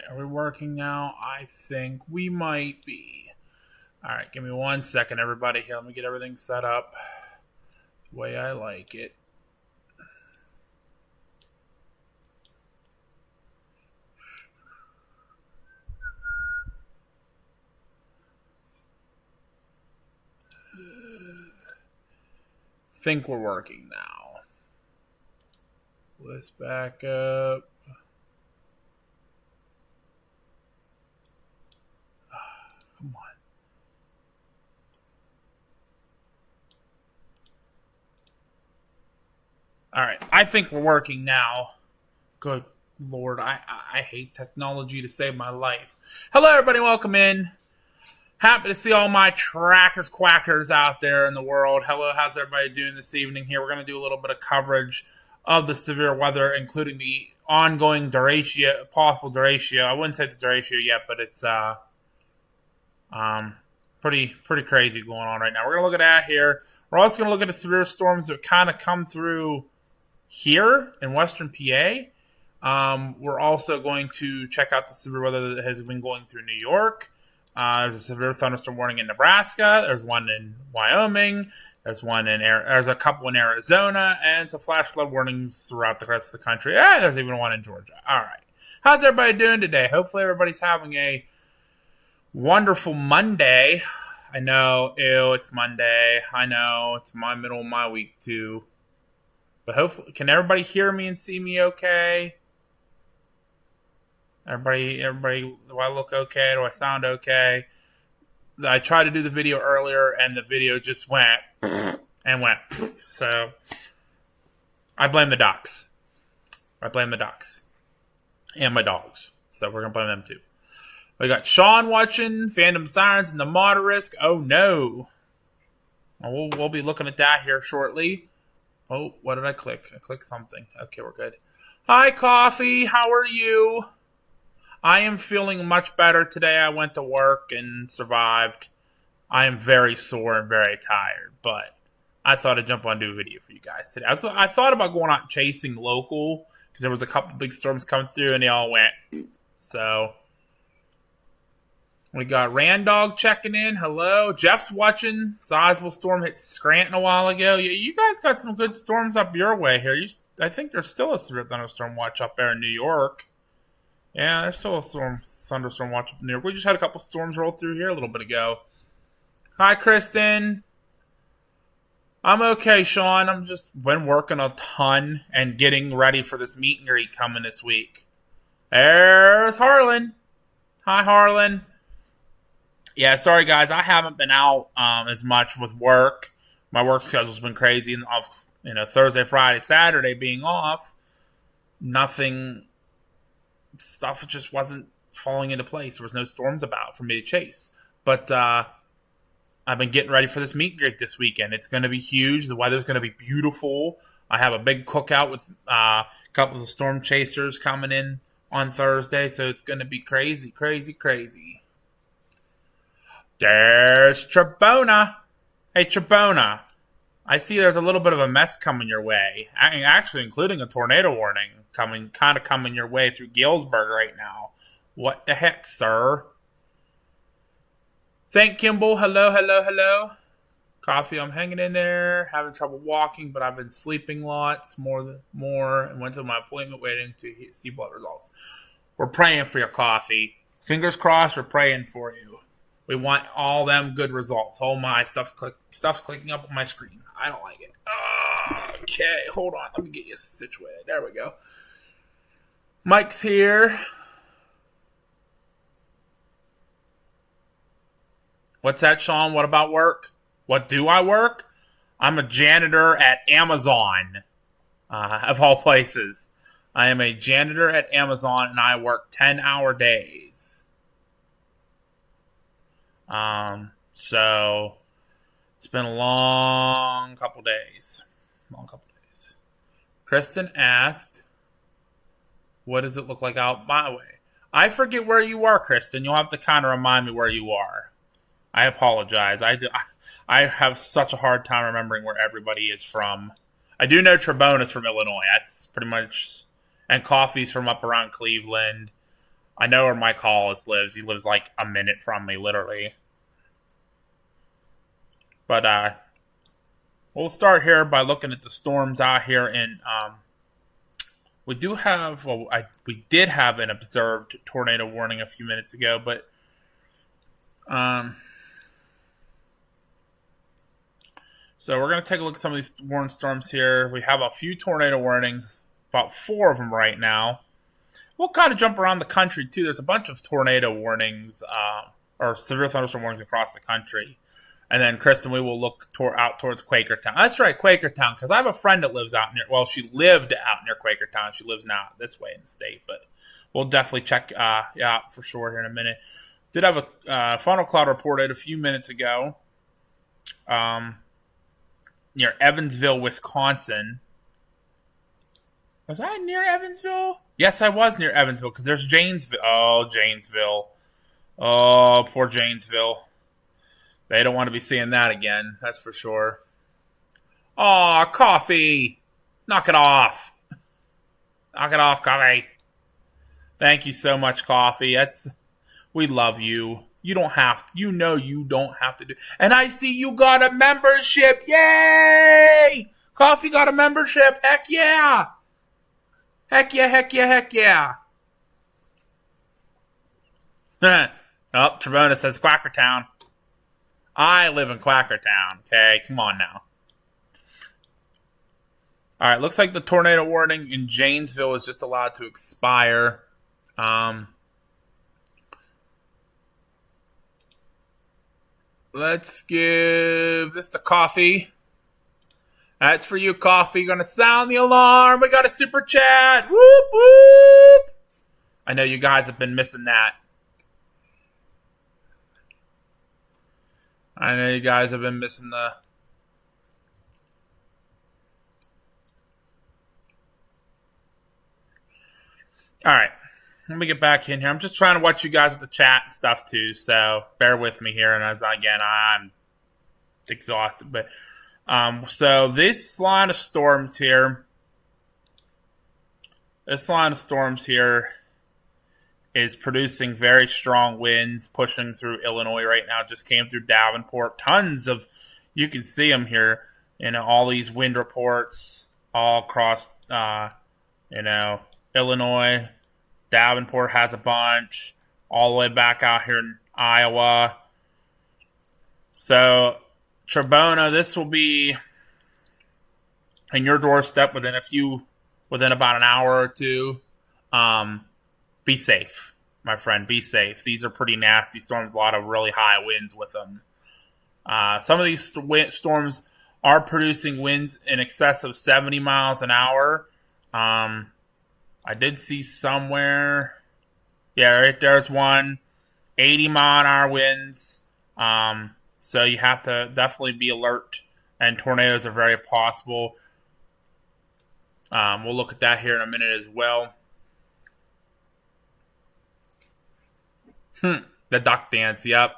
are we working now? I think we might be. All right, give me 1 second, everybody. Here, let me get everything set up the way I like it. Think we're working now. Let's back up. Come on. All right, I think we're working now. Good Lord, I hate technology to save my life. Hello, everybody. Welcome in. Happy to see all my trackers, quackers out there in the world. Hello, how's everybody doing this evening here? We're going to do a little bit of coverage of the severe weather, including the ongoing derecho, possible derecho. I wouldn't say it's a derecho yet, but it's pretty crazy going on right now. We're going to look at that here. We're also going to look at the severe storms that kind of come through here in Western PA. We're also going to check out the severe weather that has been going through New York. There's a severe thunderstorm warning in Nebraska. There's one in Wyoming. There's a couple in Arizona, and some flash flood warnings throughout the rest of the country. There's even one in Georgia. All right, how's everybody doing today? Hopefully, everybody's having a wonderful Monday. I know, it's Monday. I know it's my middle of my week too. But hopefully, can everybody hear me and see me okay? Everybody, do I look okay? Do I sound okay? I tried to do the video earlier, and the video just went and went. So, I blame the ducks. And my dogs. So, we're going to blame them too. We got Sean watching, Phantom Sirens, and the Moderisk. Oh, no. We'll be looking at that here shortly. Oh, what did I click? I clicked something. Okay, we're good. Hi, Coffee. How are you? I am feeling much better today. I went to work and survived. I am very sore and very tired, but I thought I'd jump on and do a video for you guys today. I thought about going out chasing local because there was a couple big storms coming through and they all went. So we got Randog checking in. Hello. Jeff's watching. Sizable storm hit Scranton a while ago. Yeah, you guys got some good storms up your way here. I think there's still a severe thunderstorm watch up there in New York. Yeah, there's still a thunderstorm watch up in New York. We just had a couple storms roll through here a little bit ago. Hi, Kristen. I'm okay, Sean. I'm just been working a ton and getting ready for this meet and greet coming this week. There's Harlan. Hi, Harlan. Yeah, sorry, guys. I haven't been out as much with work. My work schedule's been crazy. And Thursday, Friday, Saturday being off, stuff just wasn't falling into place. There was no storms about for me to chase. But I've been getting ready for this meet and greet this weekend. It's going to be huge. The weather's going to be beautiful. I have a big cookout with a couple of the storm chasers coming in on Thursday. So it's going to be crazy, crazy, crazy. There's Trebona. Hey, Trebona. I see there's a little bit of a mess coming your way. Actually, including a tornado warning coming your way through Galesburg right now. What the heck, sir? Thank Kimball. Hello. Coffee, I'm hanging in there. Having trouble walking, but I've been sleeping lots more, and went to my appointment waiting to see blood results. We're praying for your Coffee. Fingers crossed, we're praying for you. We want all them good results. Oh my, stuff's clicking up on my screen. I don't like it. Okay, hold on. Let me get you situated. There we go. Mike's here. What's that, Sean? What about work? What do I work? I'm a janitor at Amazon, of all places. I am a janitor at Amazon, and I work 10-hour days. So it's been a long couple days. Kristen asked, what does it look like out my way? I forget where you are, Kristen. You'll have to kind of remind me where you are. I apologize. I have such a hard time remembering where everybody is from. I do know Trebona is from Illinois. That's pretty much... And Coffee's from up around Cleveland. I know where Mike Hollis lives. He lives like a minute from me, literally. But we'll start here by looking at the storms out here in. We do have. Well, we did have an observed tornado warning a few minutes ago, but so we're gonna take a look at some of these warning storms here. We have a few tornado warnings, about 4 of them right now. We'll kind of jump around the country too. There's a bunch of tornado warnings or severe thunderstorm warnings across the country. And then, Kristen, we will look out towards Quakertown. That's right, Quakertown, because I have a friend that lives out near, well, she lived out near Quakertown. She lives now this way in the state, but we'll definitely check out for sure here in a minute. Did have a funnel cloud reported a few minutes ago near Evansville, Wisconsin. Was I near Evansville? Yes, I was near Evansville, because there's Janesville. Oh, Janesville. Oh, poor Janesville. They don't want to be seeing that again, that's for sure. Aw, Coffee! Knock it off. Knock it off, Coffee. Thank you so much, Coffee. We love you. You don't have to. You know you don't have to do. And I see you got a membership. Yay! Coffee got a membership. Heck yeah! Heck yeah, heck yeah, heck yeah. Oh, Trevona says Quackertown. I live in Quackertown, okay? Come on now. All right, looks like the tornado warning in Janesville is just allowed to expire. Let's give this to Coffee. That's for you, Coffee. Gonna sound the alarm. We got a super chat. Whoop, whoop. I know you guys have been missing that. I know you guys have been missing the... Alright. Let me get back in here. I'm just trying to watch you guys with the chat and stuff too, so bear with me here. And I'm exhausted. But so this line of storms here... is producing very strong winds pushing through Illinois right now. Just came through Davenport. Tons of, you can see them here. All these wind reports all across, Illinois. Davenport has a bunch. All the way back out here in Iowa. So, Trevona, this will be in your doorstep within about an hour or two. Be safe, my friend. Be safe. These are pretty nasty storms. A lot of really high winds with them. Some of these storms are producing winds in excess of 70 miles an hour. I did see somewhere. Yeah, right there's one. 80 mile an hour winds. So you have to definitely be alert. And tornadoes are very possible. We'll look at that here in a minute as well. The duck dance, yep.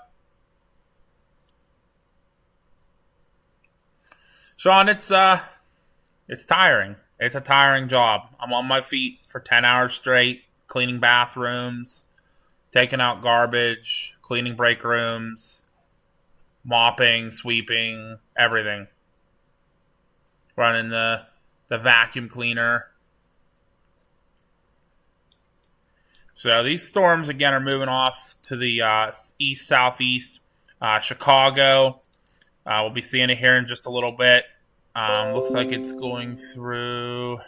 Sean, it's tiring. It's a tiring job. I'm on my feet for 10 hours straight, cleaning bathrooms, taking out garbage, cleaning break rooms, mopping, sweeping, everything. Running the vacuum cleaner. So these storms, again, are moving off to the east-southeast. Chicago, we'll be seeing it here in just a little bit. Looks like it's going through...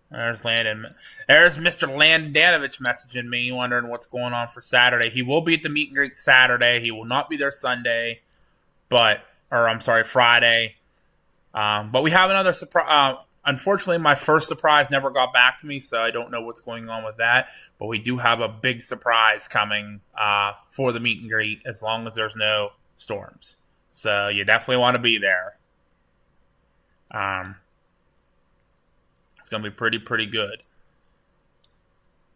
There's Landon. There's Mr. Landanovich messaging me, wondering what's going on for Saturday. He will be at the meet and greet Saturday. He will not be there Sunday, Friday. But we have another surprise... Unfortunately, my first surprise never got back to me, so I don't know what's going on with that. But we do have a big surprise coming for the meet and greet as long as there's no storms. So you definitely want to be there. It's going to be pretty good.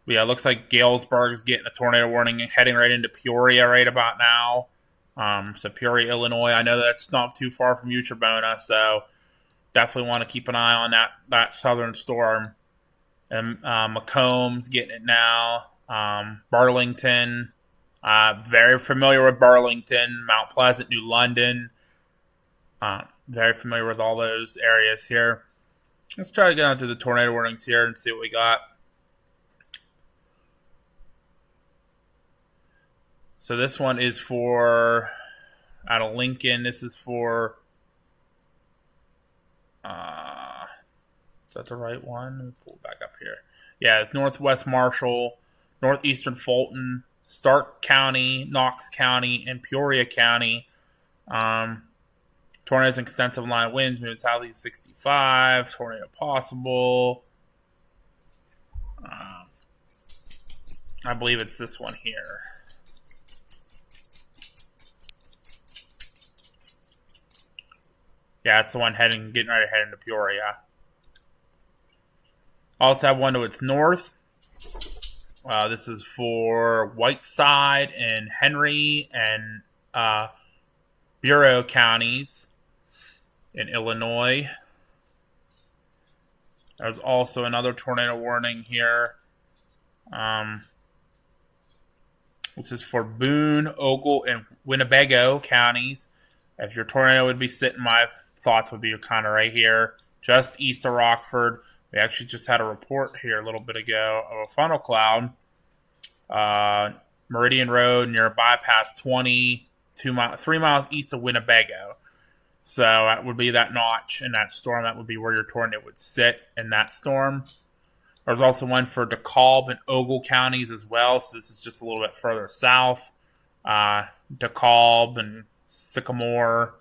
But yeah, it looks like Galesburg's getting a tornado warning and heading right into Peoria right about now. So Peoria, Illinois. I know that's not too far from you, Trevona, so... Definitely want to keep an eye on that southern storm. And Macomb's getting it now. Burlington, very familiar with Burlington, Mount Pleasant, New London. Very familiar with all those areas here. Let's try to get on through the tornado warnings here and see what we got. So this one is for out of Lincoln. This is for is that the right one? Let me pull it back up here. Yeah, it's Northwest Marshall, Northeastern Fulton, Stark County, Knox County, and Peoria County. Tornadoes and extensive line of winds moving southeast 65. Tornado possible. I believe it's this one here. Yeah, it's the one getting ready to head into Peoria. Also have one to its north. This is for Whiteside and Henry and Bureau counties in Illinois. There's also another tornado warning here. This is for Boone, Ogle, and Winnebago counties. If your tornado would be sitting, my thoughts would be kind of right here, just east of Rockford. We actually just had a report here a little bit ago of a funnel cloud. Meridian Road near bypass 20, 3 miles east of Winnebago. So that would be that notch in that storm. That would be where your tornado would sit in that storm. There's also one for DeKalb and Ogle counties as well. So this is just a little bit further south. DeKalb and Sycamore,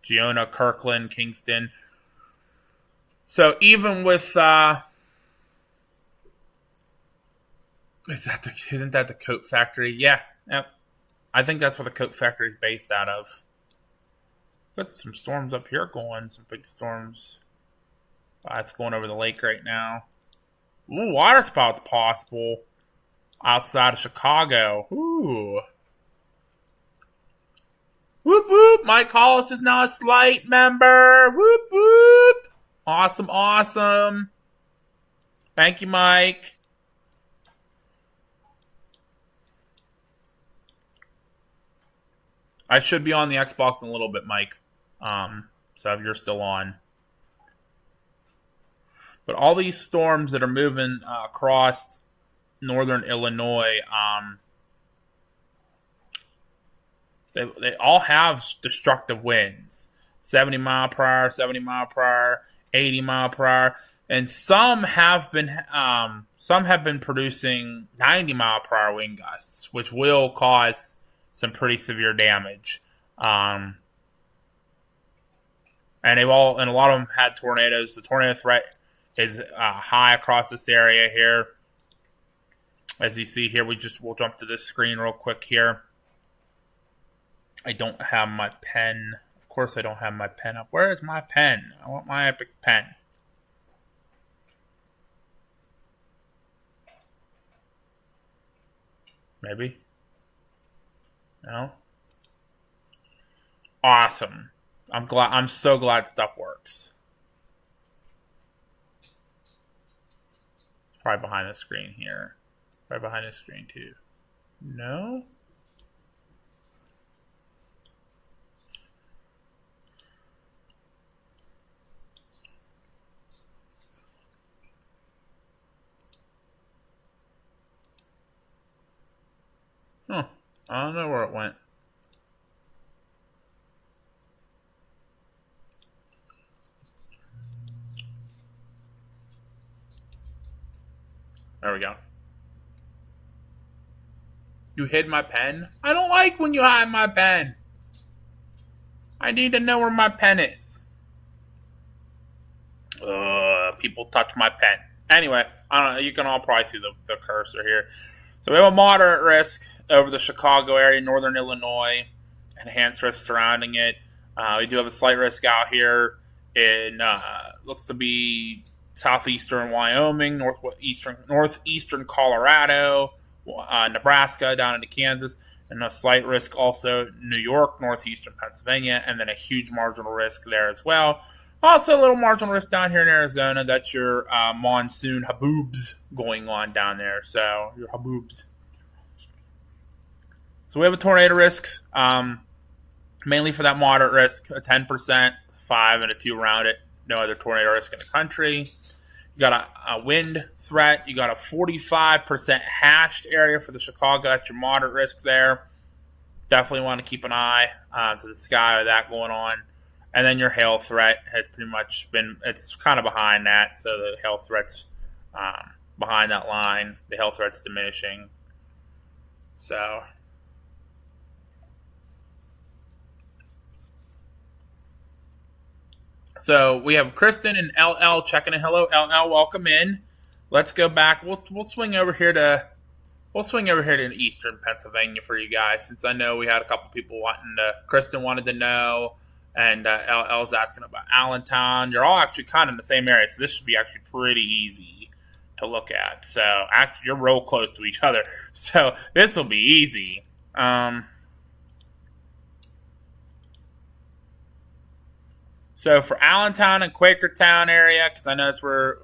Geona, Kirkland, Kingston. So even with isn't that the coat factory? Yeah, yep. I think that's where the coat factory is based out of. Got some storms up here going, some big storms. It's going over the lake right now. Ooh, water spouts possible outside of Chicago. Ooh. Whoop whoop! Mike Hollis is now a Slight member. Whoop whoop! Awesome, awesome. Thank you, Mike. I should be on the Xbox in a little bit, Mike. So if you're still on. But all these storms that are moving across northern Illinois, they all have destructive winds. 70 mile per hour, 70 mile per hour, 80 mile per hour, and some have been producing 90 mile per hour wind gusts, which will cause some pretty severe damage. And a lot of them had tornadoes. The tornado threat is high across this area here. As you see here, we'll jump to this screen real quick here. I don't have my pen. Of course I don't have my pen up. Where is my pen? I want my epic pen. Maybe? No? Awesome. I'm so glad stuff works. Probably behind the screen here. Right behind the screen too. No? Huh. I don't know where it went. There we go. You hid my pen? I don't like when you hide my pen. I need to know where my pen is. People touch my pen. Anyway, I don't know. You can all probably see the cursor here. So we have a moderate risk over the Chicago area, northern Illinois, enhanced risk surrounding it. We do have a slight risk out here in looks to be southeastern Wyoming, northeastern Colorado, Nebraska, down into Kansas, and a slight risk also New York, northeastern Pennsylvania, and then a huge marginal risk there as well Also, a little marginal risk down here in Arizona. That's your monsoon haboobs going on down there. So, your haboobs. So, we have a tornado risk, mainly for that moderate risk, a 10%, 5, and a 2 around it. No other tornado risk in the country. You got a wind threat. You got a 45% hashed area for the Chicago. That's your moderate risk there. Definitely want to keep an eye to the sky with that going on. And then your hail threat has pretty much been, it's kind of behind that. So the hail threat's behind that line. The hail threat's diminishing. So we have Kristen and LL checking in. Hello, LL. Welcome in. Let's go back. We'll swing over here to Eastern Pennsylvania for you guys, since I know we had a couple people wanting to. Kristen wanted to know, and LL's asking about Allentown. You're all actually kind of in the same area, so this should be actually pretty easy to look at. So actually, you're real close to each other, so this will be easy. So for Allentown and Quakertown area, because I know that's where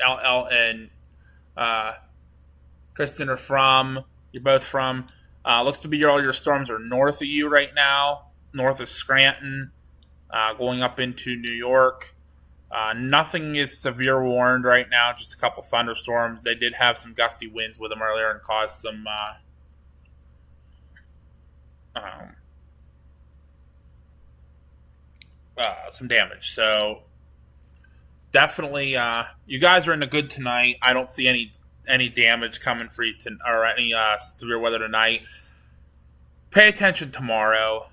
LL and Kristen are from. You're both from. Looks to be all your storms are north of you right now, north of Scranton, going up into New York. Nothing is severe warned right now, just a couple thunderstorms. They did have some gusty winds with them earlier and caused some damage. So definitely, you guys are in the good tonight. I don't see any damage coming for you or any severe weather tonight. Pay attention tomorrow.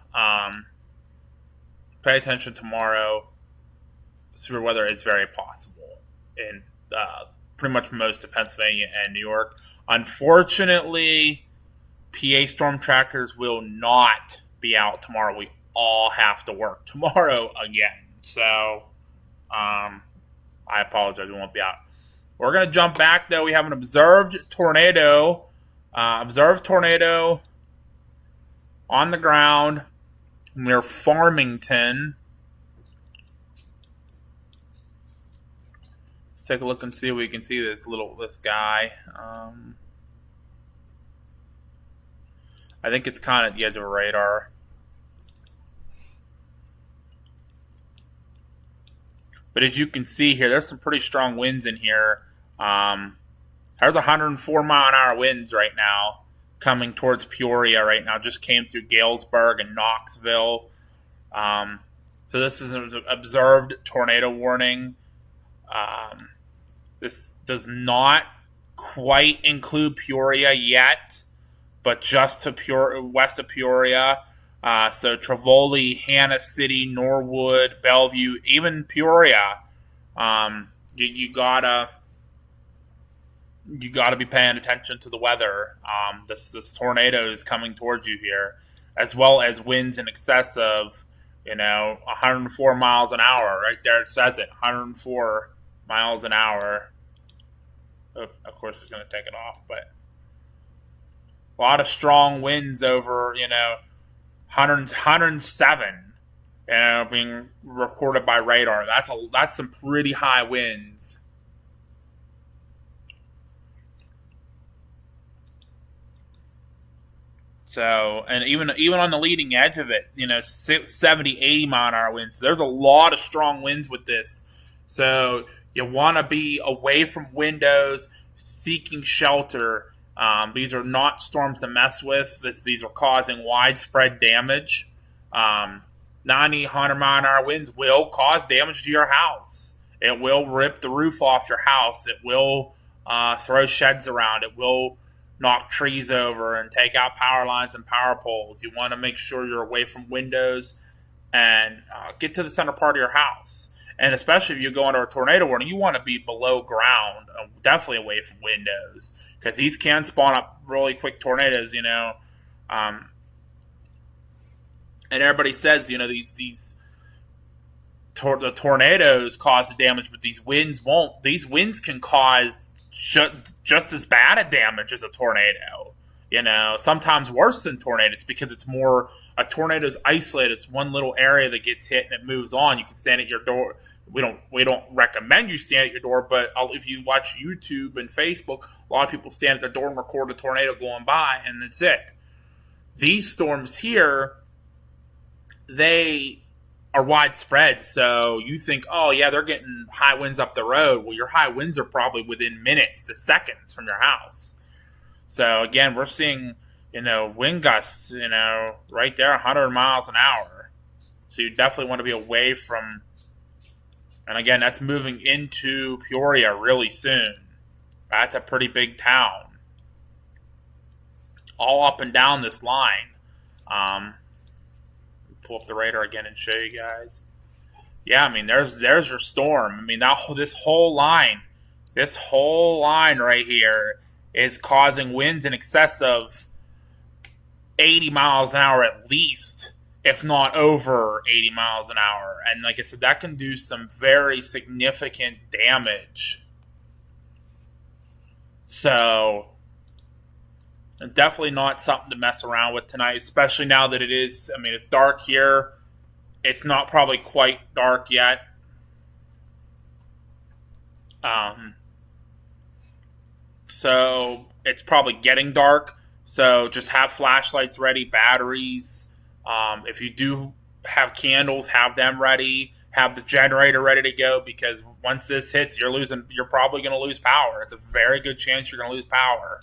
Severe weather is very possible in pretty much most of Pennsylvania and New York. Unfortunately, PA storm trackers will not be out tomorrow. We all have to work tomorrow again. So, I apologize. We won't be out. We're going to jump back, though. We have an observed tornado on the ground near Farmington. Let's take a look and see if we can see this guy. I think it's kind of at the edge of a radar. But as you can see here, there's some pretty strong winds in here. There's 104 mile an hour winds right now coming towards Peoria right now. Just came through Galesburg and Knoxville. So this is an observed tornado warning. This does not quite include Peoria yet, but just to west of Peoria. So Trevoli, Hannah City, Norwood, Bellevue, even Peoria. You gotta be paying attention to the weather. This tornado is coming towards you here, as well as winds in excess of 104 miles an hour. Right there it says it, 104 miles an hour. Oh, of course, it's going to take it off, but a lot of strong winds over 107, being recorded by radar. That's some pretty high winds. So, and even on the leading edge of it, 70, 80 mile an hour winds. So there's a lot of strong winds with this. So you want to be away from windows, seeking shelter. These are not storms to mess with. These are causing widespread damage. 90, 100 mile an hour winds will cause damage to your house. It will rip the roof off your house. It will throw sheds around. It will knock trees over and take out power lines and power poles. You want to make sure you're away from windows and get to the center part of your house. And especially if you go under a tornado warning, you want to be below ground, definitely away from windows, because these can spawn up really quick tornadoes, and everybody says, the tornadoes cause the damage, but these winds won't. These winds can cause just as bad a damage as a tornado. sometimes worse than tornadoes because it's more a tornado's isolated. It's one little area that gets hit and it moves on. You can stand at your door. We don't recommend you stand at your door, but if you watch YouTube and Facebook, a lot of people stand at their door and record a tornado going by, and that's it. These storms here, they are widespread. So you think, oh yeah, they're getting high winds up the road. Well, your high winds are probably within minutes to seconds from your house. So again, we're seeing, wind gusts, right there, 100 miles an hour. So you definitely want to be away from, and again, that's moving into Peoria really soon. That's a pretty big town. All up and down this line. Pull up the radar again and show you guys. Yeah, I mean, there's your storm. I mean, this whole line right here is causing winds in excess of 80 miles an hour at least, if not over 80 miles an hour. And like I said, that can do some very significant damage. So, definitely not something to mess around with tonight, especially now that it's dark here. It's not probably quite dark yet. So it's probably getting dark. So just have flashlights ready, batteries. If you do have candles, have them ready. Have the generator ready to go, because once this hits, you're probably going to lose power. It's a very good chance you're going to lose power.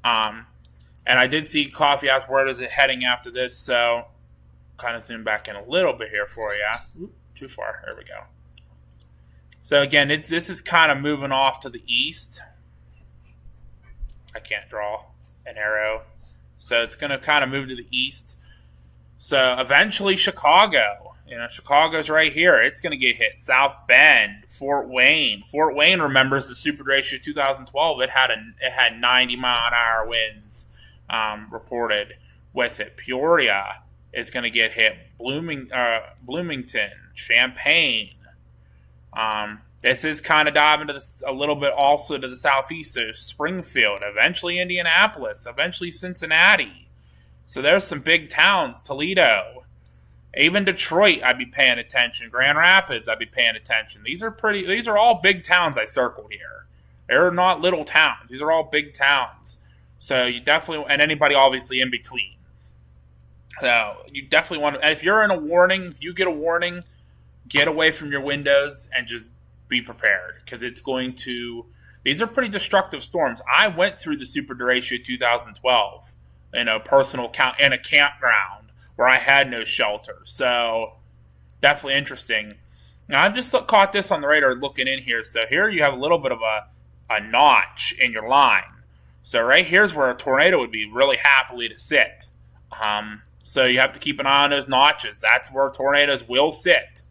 And I did see Coffee ask where is it heading after this, so kind of zoom back in a little bit here for you. Oop, too far. There we go. So again, this is kind of moving off to the east. I can't draw an arrow. So it's going to kind of move to the east. So eventually Chicago. Chicago's right here. It's going to get hit. South Bend, Fort Wayne. Fort Wayne remembers the super derecho 2012. It had 90 mile an hour winds reported with it. Peoria is going to get hit. Bloomington, Champaign. This is kind of diving to a little bit also to the southeast. So Springfield, eventually Indianapolis, eventually Cincinnati. So there's some big towns. Toledo, even Detroit. I'd be paying attention. Grand Rapids, I'd be paying attention. These are all big towns I circled here. They're not little towns. These are all big towns. So you definitely, and anybody obviously in between. So you definitely want to, if you get a warning, get away from your windows and just be prepared, because these are pretty destructive storms. I went through the super derecho 2012 in a personal count in a campground where I had no shelter. So definitely interesting. Now I've just caught this on the radar looking in here. So here you have a little bit of a notch in your line. So right here's where a tornado would be really happily to sit. So you have to keep an eye on those notches. That's where tornadoes will sit.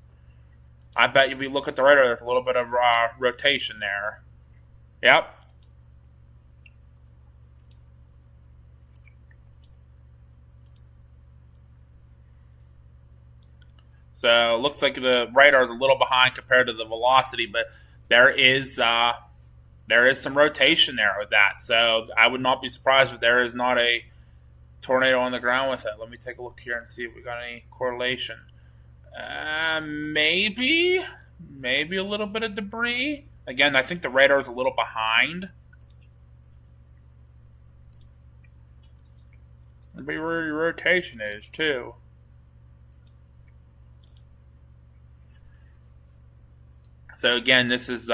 I bet if we look at the radar, there's a little bit of rotation there. Yep. So it looks like the radar is a little behind compared to the velocity, but there is some rotation there with that. So I would not be surprised if there is not a tornado on the ground with it. Let me take a look here and see if we got any correlation. Maybe a little bit of debris. Again, I think the radar is a little behind. Maybe where your rotation is too. So again, this is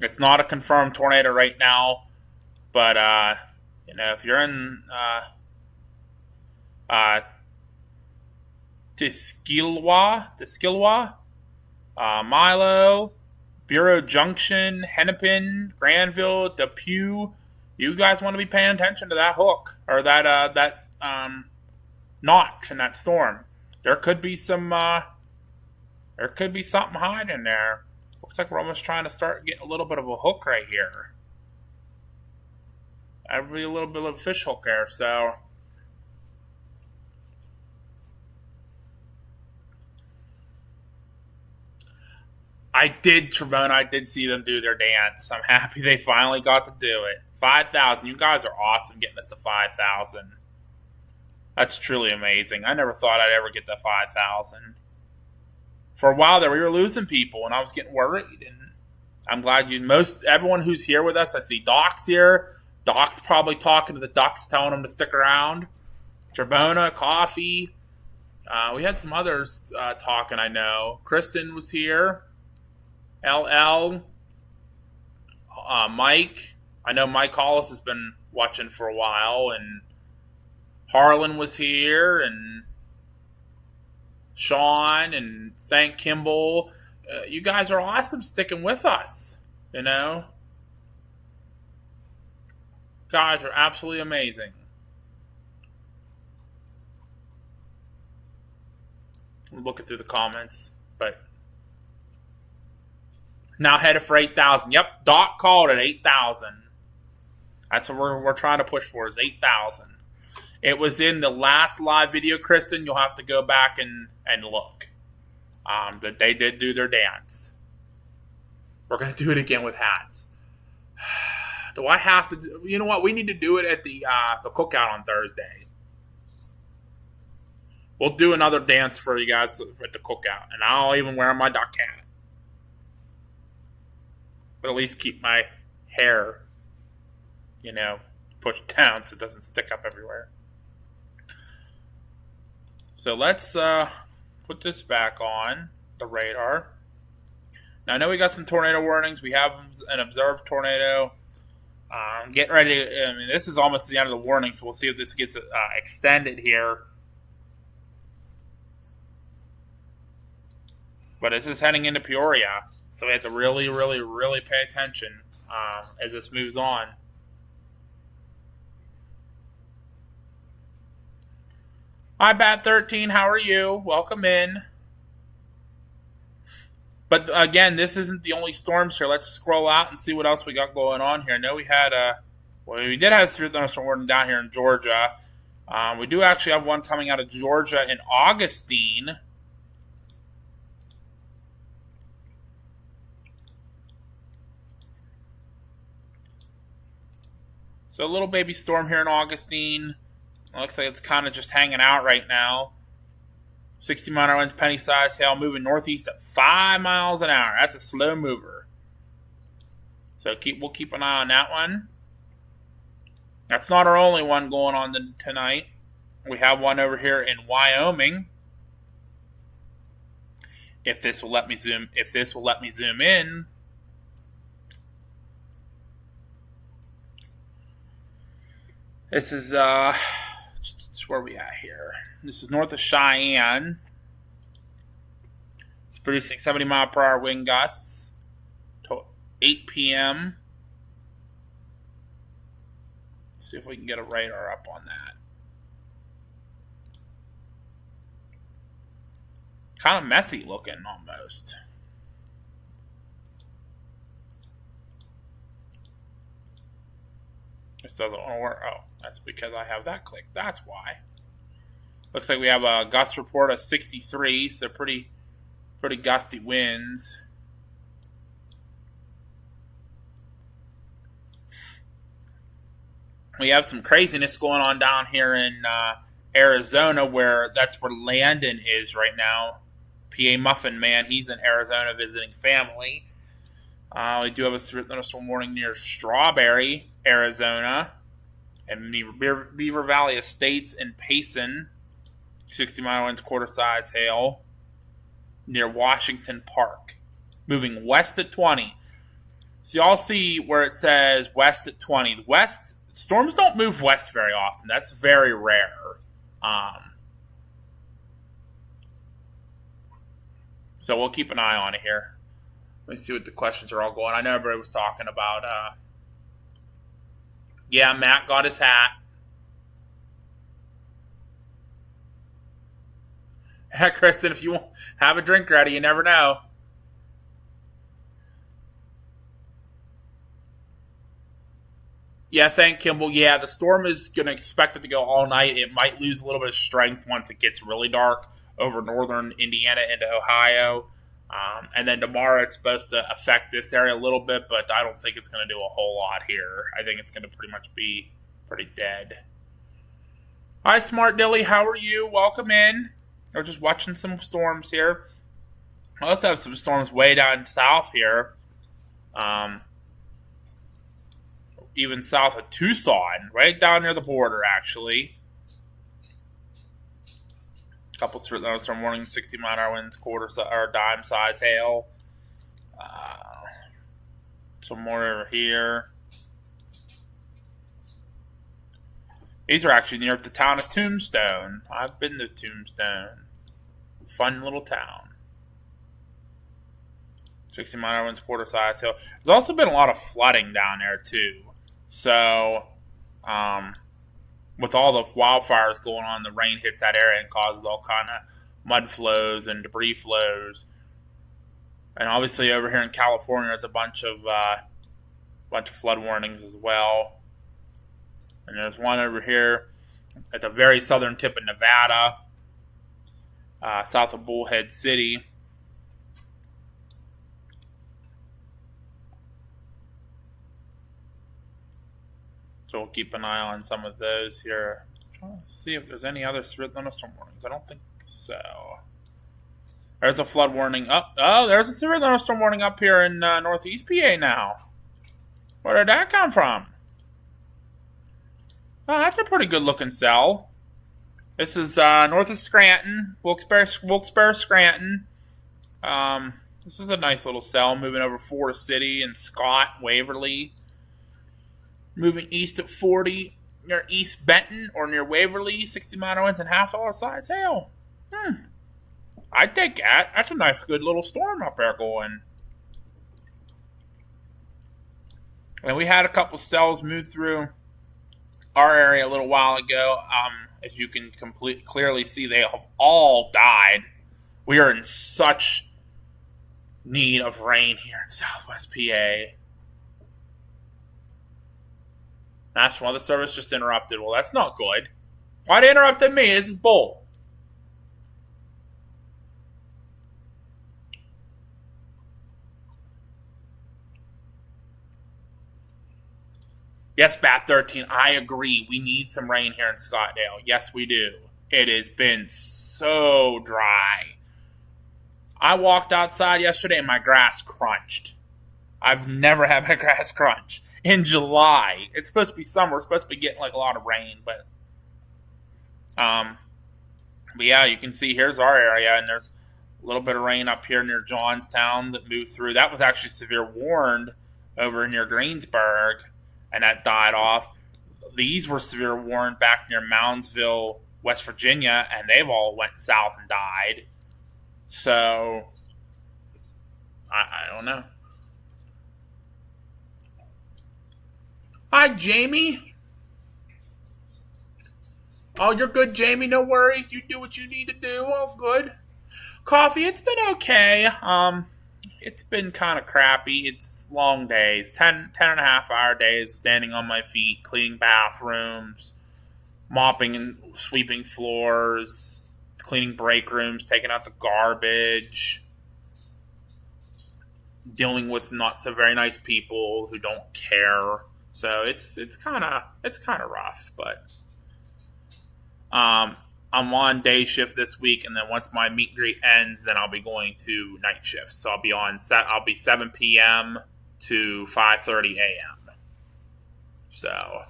it's not a confirmed tornado right now, but if you're in Tuscaloosa, Milo, Bureau Junction, Hennepin, Granville, Depew, you guys want to be paying attention to that hook or that notch in that storm. There could be something hiding there. Looks like we're almost trying to start getting a little bit of a hook right here. That'd be a little bit of a fish hook there. So I did, Trebona. I did see them do their dance. I'm happy they finally got to do it. 5,000. You guys are awesome getting us to 5,000. That's truly amazing. I never thought I'd ever get to 5,000. For a while there, we were losing people, and I was getting worried. And I'm glad everyone who's here with us. I see Doc's here. Doc's probably talking to the Ducks, telling them to stick around. Trebona, Coffee. We had some others talking, I know. Kristen was here. LL. Mike. I know Mike Hollis has been watching for a while. And Harlan was here. And Sean. And thank Kimball. You guys are awesome sticking with us. You know? Guys are absolutely amazing. I'm looking through the comments, but now headed for 8,000. Yep, Doc called it 8,000. That's what we're trying to push for is 8,000. It was in the last live video, Kristen. You'll have to go back and look. But they did do their dance. We're gonna do it again with hats. Do I have to? You know what? We need to do it at the cookout on Thursday. We'll do another dance for you guys at the cookout, and I'll even wear my duck hat. But at least keep my hair, pushed down so it doesn't stick up everywhere. So let's put this back on the radar. Now I know we got some tornado warnings. We have an observed tornado. Getting ready. This is almost the end of the warning, so we'll see if this gets extended here. But this is heading into Peoria, so we have to really, really, really pay attention as this moves on. Hi, Bat13. How are you? Welcome in. But again, this isn't the only storms here. Let's scroll out and see what else we got going on here. I know we had we did have a severe thunderstorm warning down here in Georgia. We do actually have one coming out of Georgia in Augustine. So a little baby storm here in Augustine. It looks like it's kind of just hanging out right now. 60-mile-an-hour winds, penny-sized hail, moving northeast at 5 miles an hour. That's a slow mover. So we'll keep an eye on that one. That's not our only one going on tonight. We have one over here in Wyoming. If this will let me zoom in. This is where are we at here? This is north of Cheyenne. It's producing 70-mile-per-hour wind gusts till 8 p.m. Let's see if we can get a radar up on that. Kind of messy looking almost. This doesn't want to work. Oh, that's because I have that clicked. That's why. Looks like we have a gust report of 63, so pretty gusty winds. We have some craziness going on down here in Arizona, that's where Landon is right now. PA Muffin Man, he's in Arizona visiting family. We do have a severe thunderstorm warning near Strawberry, Arizona, and Beaver Valley Estates in Payson. 60-mile winds, quarter-size hail near Washington Park. Moving west at 20. So y'all see where it says west at 20. Storms don't move west very often. That's very rare. So we'll keep an eye on it here. Let me see what the questions are all going. I know everybody was talking about. Yeah, Matt got his hat. Heck, Kristen, if you want, have a drink ready, you never know. Yeah, thank Kimball. Yeah, the storm is going to expect it to go all night. It might lose a little bit of strength once it gets really dark over northern Indiana into Ohio. And then tomorrow it's supposed to affect this area a little bit, but I don't think it's going to do a whole lot here. I think it's going to pretty much be pretty dead. Hi, Smart Dilly. How are you? Welcome in. We're just watching some storms here. I also have some storms way down south here. Even south of Tucson, right down near the border, actually. A couple thunderstorm warnings, 60-mile-an-hour winds, or dime size hail. Some more over here. These are actually near the town of Tombstone. I've been to Tombstone. Fun little town. 60-mile-an-hour winds, quarter size hail. There's also been a lot of flooding down there, too. So, with all the wildfires going on, the rain hits that area and causes all kind of mud flows and debris flows. And obviously over here in California, there's a bunch of flood warnings as well. And there's one over here at the very southern tip of Nevada, south of Bullhead City. So we'll keep an eye on some of those here. I'm trying to see if there's any other severe thunderstorm warnings. I don't think so. There's a flood warning up. Oh, there's a severe thunderstorm warning up here in northeast PA now. Where did that come from? Oh, that's a pretty good looking cell. This is north of Scranton, Wilkes-Barre, Scranton. This is a nice little cell moving over Florida City and Scott, Waverly. Moving east at 40 near East Benton or near Waverly, 60-mile-an-hour winds and half-dollar size hail. I'd take that. That's a nice, good little storm up there going. And we had a couple cells move through our area a little while ago. As you can clearly see, they have all died. We are in such need of rain here in Southwest PA. National Weather Service just interrupted. Well, that's not good. Why they interrupted me? This is bull. Yes, Bat 13, I agree. We need some rain here in Scottsdale. Yes, we do. It has been so dry. I walked outside yesterday and my grass crunched. I've never had my grass crunch. In July. It's supposed to be summer. We're supposed to be getting like a lot of rain, but yeah, you can see here's our area, and there's a little bit of rain up here near Johnstown that moved through. That was actually severe warned over near Greensburg, and that died off. These were severe warned back near Moundsville, West Virginia, and they've all went south and died. So I don't know. Hi, Jamie. Oh, you're good, Jamie. No worries. You do what you need to do. All good. Coffee, it's been okay. It's been kind of crappy. It's long days. 10 and a half hour days, standing on my feet, cleaning bathrooms, mopping and sweeping floors, cleaning break rooms, taking out the garbage, dealing with not so very nice people who don't care. So it's kind of rough, but I'm on day shift this week, and then once my meet and greet ends, then I'll be going to night shift. So I'll be 7 p.m. to 5:30 a.m. So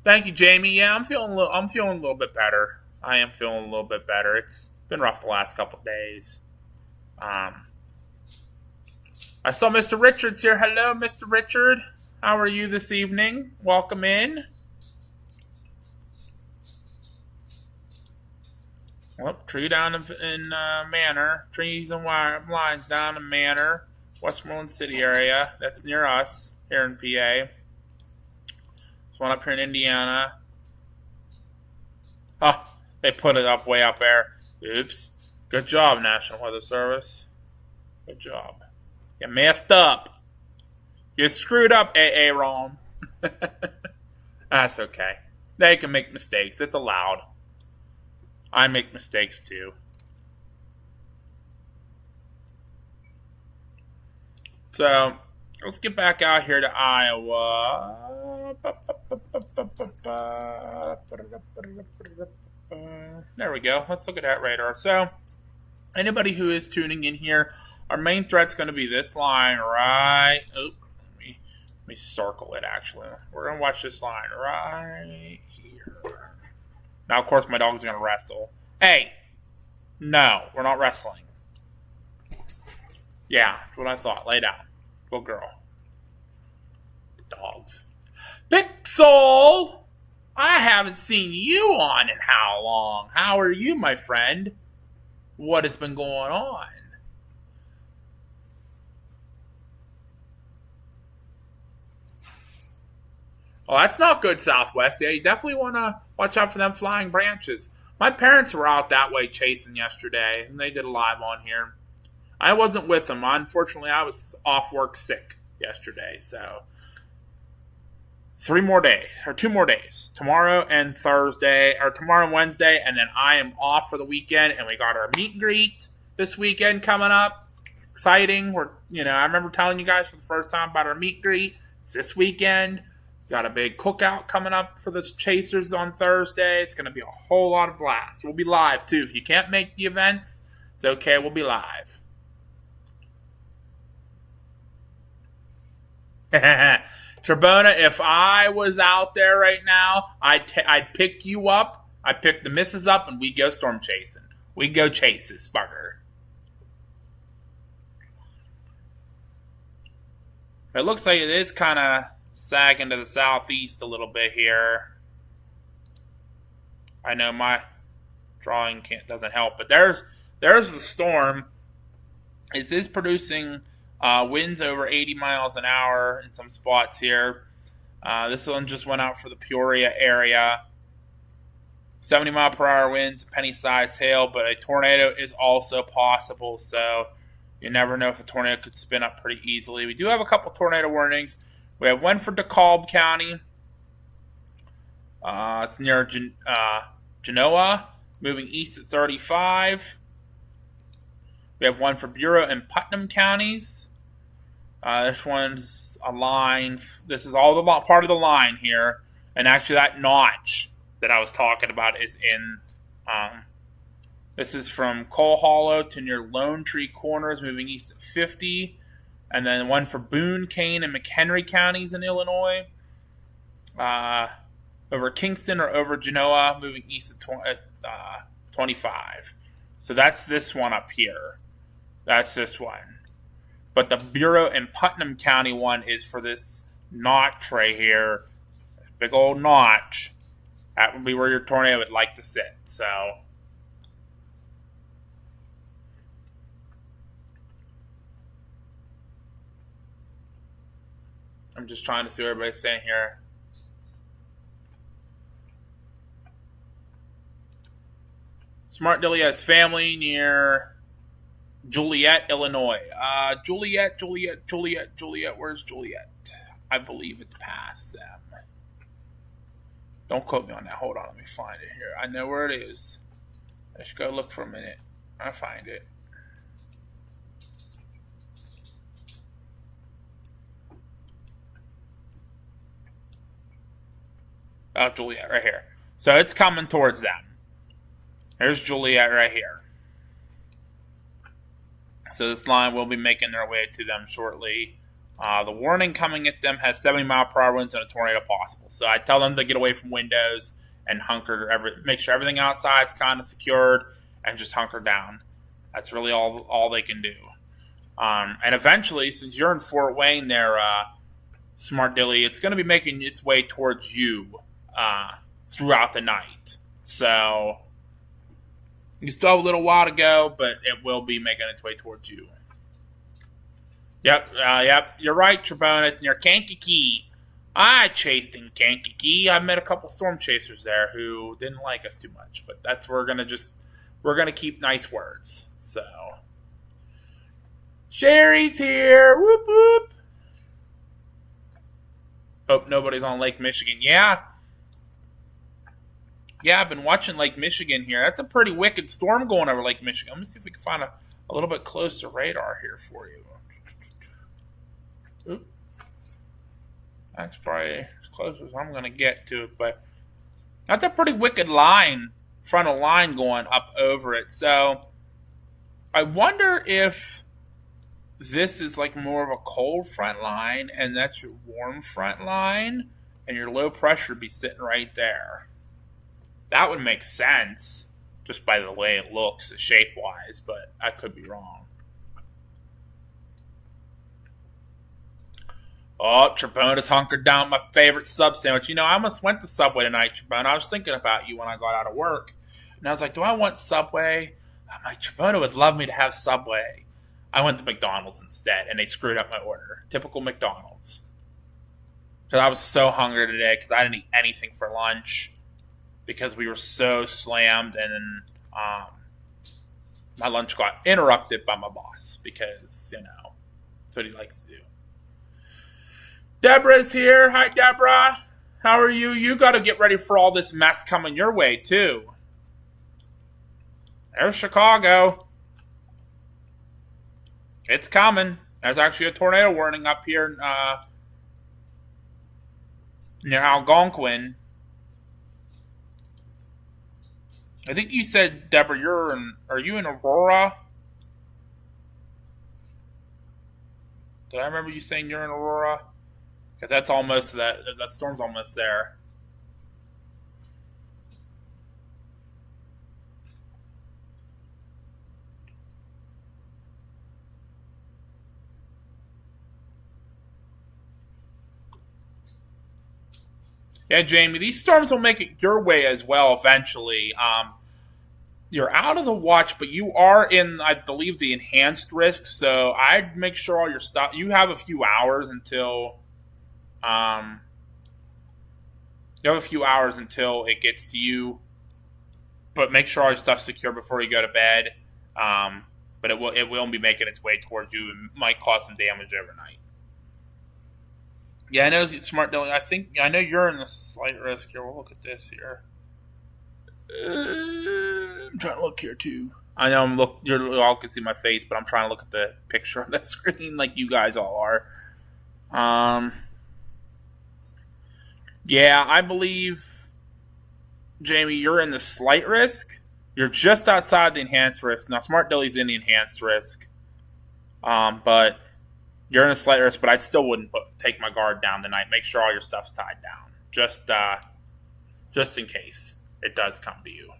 thank you, Jamie. Yeah, I'm feeling a little bit better. I am feeling a little bit better. It's been rough the last couple of days. I saw Mr. Richards here. Hello, Mr. Richard. How are you this evening? Welcome in. Well, tree down in Manor. Trees and wire lines down in Manor. Westmoreland City area. That's near us here in PA. There's one up here in Indiana. Oh, they put it up way up there. Oops. Good job, National Weather Service. Good job. You messed up. You screwed up, Aaron. That's okay. They can make mistakes. It's allowed. I make mistakes too. So let's get back out here to Iowa. There we go. Let's look at that radar. So anybody who is tuning in here, our main threat's going to be this line right. Oh, let me circle it. Actually, we're going to watch this line right here. Now, of course, my dog's going to wrestle. Hey, no, we're not wrestling. Yeah, that's what I thought. Lay down. Good girl. Dogs. Pixel! I haven't seen you on in how long? How are you, my friend? What has been going on? Oh, that's not good, Southwest. Yeah, you definitely want to watch out for them flying branches. My parents were out that way chasing yesterday, and they did a live on here. I wasn't with them. Unfortunately, I was off work sick yesterday. So 2 more days. Tomorrow and Thursday, or tomorrow and Wednesday, and then I am off for the weekend. And we got our meet and greet this weekend coming up. It's exciting. I remember telling you guys for the first time about our meet and greet. It's this weekend. We got a big cookout coming up for the chasers on Thursday. It's going to be a whole lot of blast. We'll be live too. If you can't make the events, it's okay. We'll be live. Trebona, if I was out there right now, I'd pick you up. I'd pick the missus up, and we'd go storm chasing. We'd go chase this bugger. It looks like it is kind of sagging to the southeast a little bit here. I know my drawing doesn't help, but there's the storm. It is producing winds over 80 miles an hour in some spots here. This one just went out for the Peoria area. 70 mile per hour winds, penny-sized hail, but a tornado is also possible, so you never know if a tornado could spin up pretty easily. We do have a couple tornado warnings. We have one for DeKalb County. It's near Genoa, moving east at 35. We have one for Bureau and Putnam counties. This one's a line. This is all the part of the line here. And actually that notch that I was talking about is in, this is from Coal Hollow to near Lone Tree Corners, moving east at 50. And then one for Boone, Kane, and McHenry counties in Illinois. Over Kingston or over Genoa, moving east at 25. So that's this one up here. That's this one. But the Bureau and Putnam County one is for this notch right here. Big old notch. That would be where your tornado would like to sit. So I'm just trying to see what everybody's saying here. Smart Dilly has family near Joliet, Illinois. Joliet. Where's Joliet? I believe it's past them. Don't quote me on that. Hold on. Let me find it here. I know where it is. I should go look for a minute. I'll find it. Oh, Joliet, right here. So it's coming towards them. There's Joliet right here. So this line will be making their way to them shortly. The warning coming at them has 70 mile per hour winds and a tornado possible. So I tell them to get away from windows and make sure everything outside's kind of secured and just hunker down. That's really all they can do. And eventually, since you're in Fort Wayne there, Smart Dilly, it's going to be making its way towards you throughout the night. So you still have a little while to go, but it will be making its way towards you. Yep. You're right, Trebona. It's near Kankakee. I chased in Kankakee. I met a couple storm chasers there who didn't like us too much, but that's we're gonna keep nice words. So Sherry's here. Whoop whoop. Hope nobody's on Lake Michigan. Yeah, I've been watching Lake Michigan here. That's a pretty wicked storm going over Lake Michigan. Let me see if we can find a little bit closer radar here for you. Oop. That's probably as close as I'm going to get to it, but that's a pretty wicked line, frontal line going up over it. So I wonder if this is like more of a cold front line and that's your warm front line and your low pressure be sitting right there. That would make sense just by the way it looks shape wise, but I could be wrong. Oh, Trabona's hunkered down, my favorite sub sandwich. You know, I almost went to Subway tonight, Trabona. I was thinking about you when I got out of work. And I was like, do I want Subway? I'm like, Trabona would love me to have Subway. I went to McDonald's instead, and they screwed up my order. Typical McDonald's. Because I was so hungry today because I didn't eat anything for lunch because we were so slammed. And then my lunch got interrupted by my boss because, you know, that's what he likes to do. Deborah's here. Hi, Deborah. How are you? You got to get ready for all this mess coming your way, too. There's Chicago. It's coming. There's actually a tornado warning up here near Algonquin. I think you said, Deborah, are you in Aurora? Did I remember you saying you're in Aurora? Because that's almost, that storm's almost there. Yeah, Jamie, these storms will make it your way as well eventually. You're out of the watch, but you are in, I believe, the enhanced risk. So I'd make sure all your stuff. You have a few hours until. You have a few hours until it gets to you, but make sure all your stuff's secure before you go to bed. But it will be making its way towards you and might cause some damage overnight. Yeah, I know, Smart Dylan. I know you're in a slight risk here. We'll look at this here. I'm trying to look here too. I know you all can see my face, but I'm trying to look at the picture on the screen like you guys all are. Yeah, I believe, Jamie, you're in the slight risk. You're just outside the enhanced risk. Now, Smart Dilly's in the enhanced risk. But you're in a slight risk, but I still wouldn't take my guard down tonight. Make sure all your stuff's tied down. Just in case it does come to you.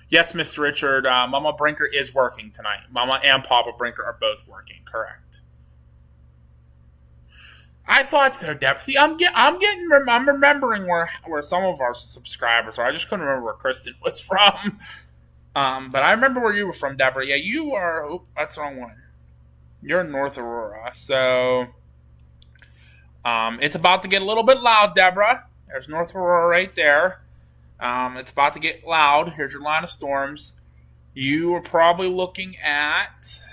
Yes, Mr. Richard, Mama Brinker is working tonight. Mama and Papa Brinker are both working, correct. I thought so, Deb. See, I'm remembering where some of our subscribers are. I just couldn't remember where Kristen was from. But I remember where you were from, Deborah. Yeah, you are. Oh, that's the wrong one. You're in North Aurora, so it's about to get a little bit loud, Deborah. There's North Aurora right there. It's about to get loud. Here's your line of storms. You are probably looking at.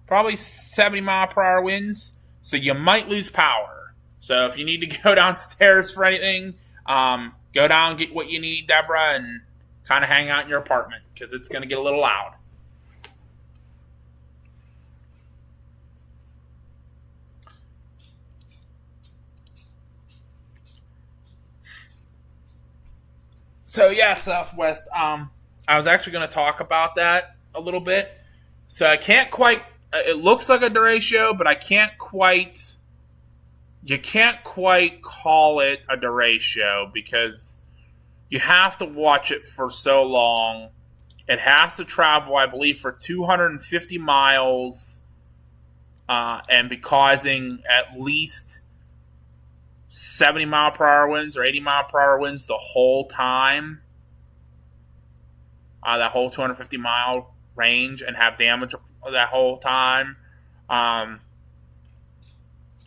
Probably 70-mile-per-hour winds, so you might lose power. So if you need to go downstairs for anything, go down, get what you need, Deborah, and kind of hang out in your apartment because it's going to get a little loud. So yeah, Southwest. I was actually going to talk about that a little bit. So I can't quite. It looks like a derecho, but I can't quite. You can't quite call it a derecho because you have to watch it for so long. It has to travel, I believe, for 250 miles, and be causing at least 70-mile-per-hour winds or 80-mile-per-hour winds the whole time. That whole 250-mile range, and have damage that whole time.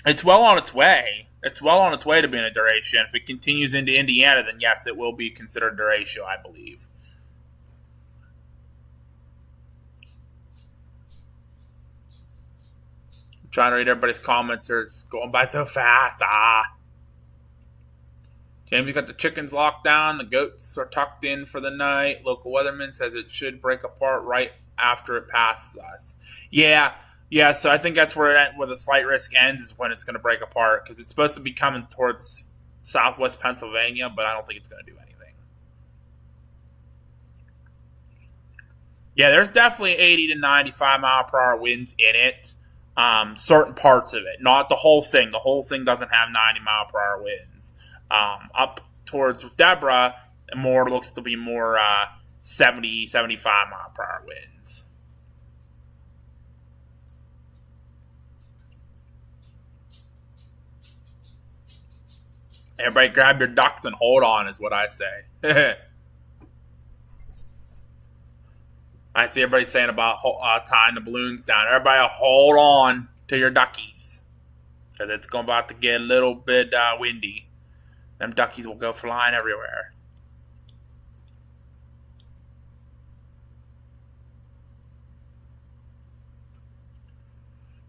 It's well on its way. It's well on its way to being a derecho. If it continues into Indiana, then yes, it will be considered a derecho, I believe. I'm trying to read everybody's comments. They're going by so fast. Jamie got the chickens locked down. The goats are tucked in for the night. Local weatherman says it should break apart right after it passes us. Yeah, yeah. So I think that's where the slight risk ends is when it's going to break apart because it's supposed to be coming towards southwest Pennsylvania, but I don't think it's going to do anything. Yeah, there's definitely 80 to 95 mile per hour winds in it. Certain parts of it, not the whole thing. The whole thing doesn't have 90 mile per hour winds. Up towards Deborah, more looks to be more 70, 75 mile per hour winds. Everybody grab your ducks and hold on is what I say. I see everybody saying about tying the balloons down. Everybody hold on to your duckies because it's about to get a little bit windy. Them duckies will go flying everywhere.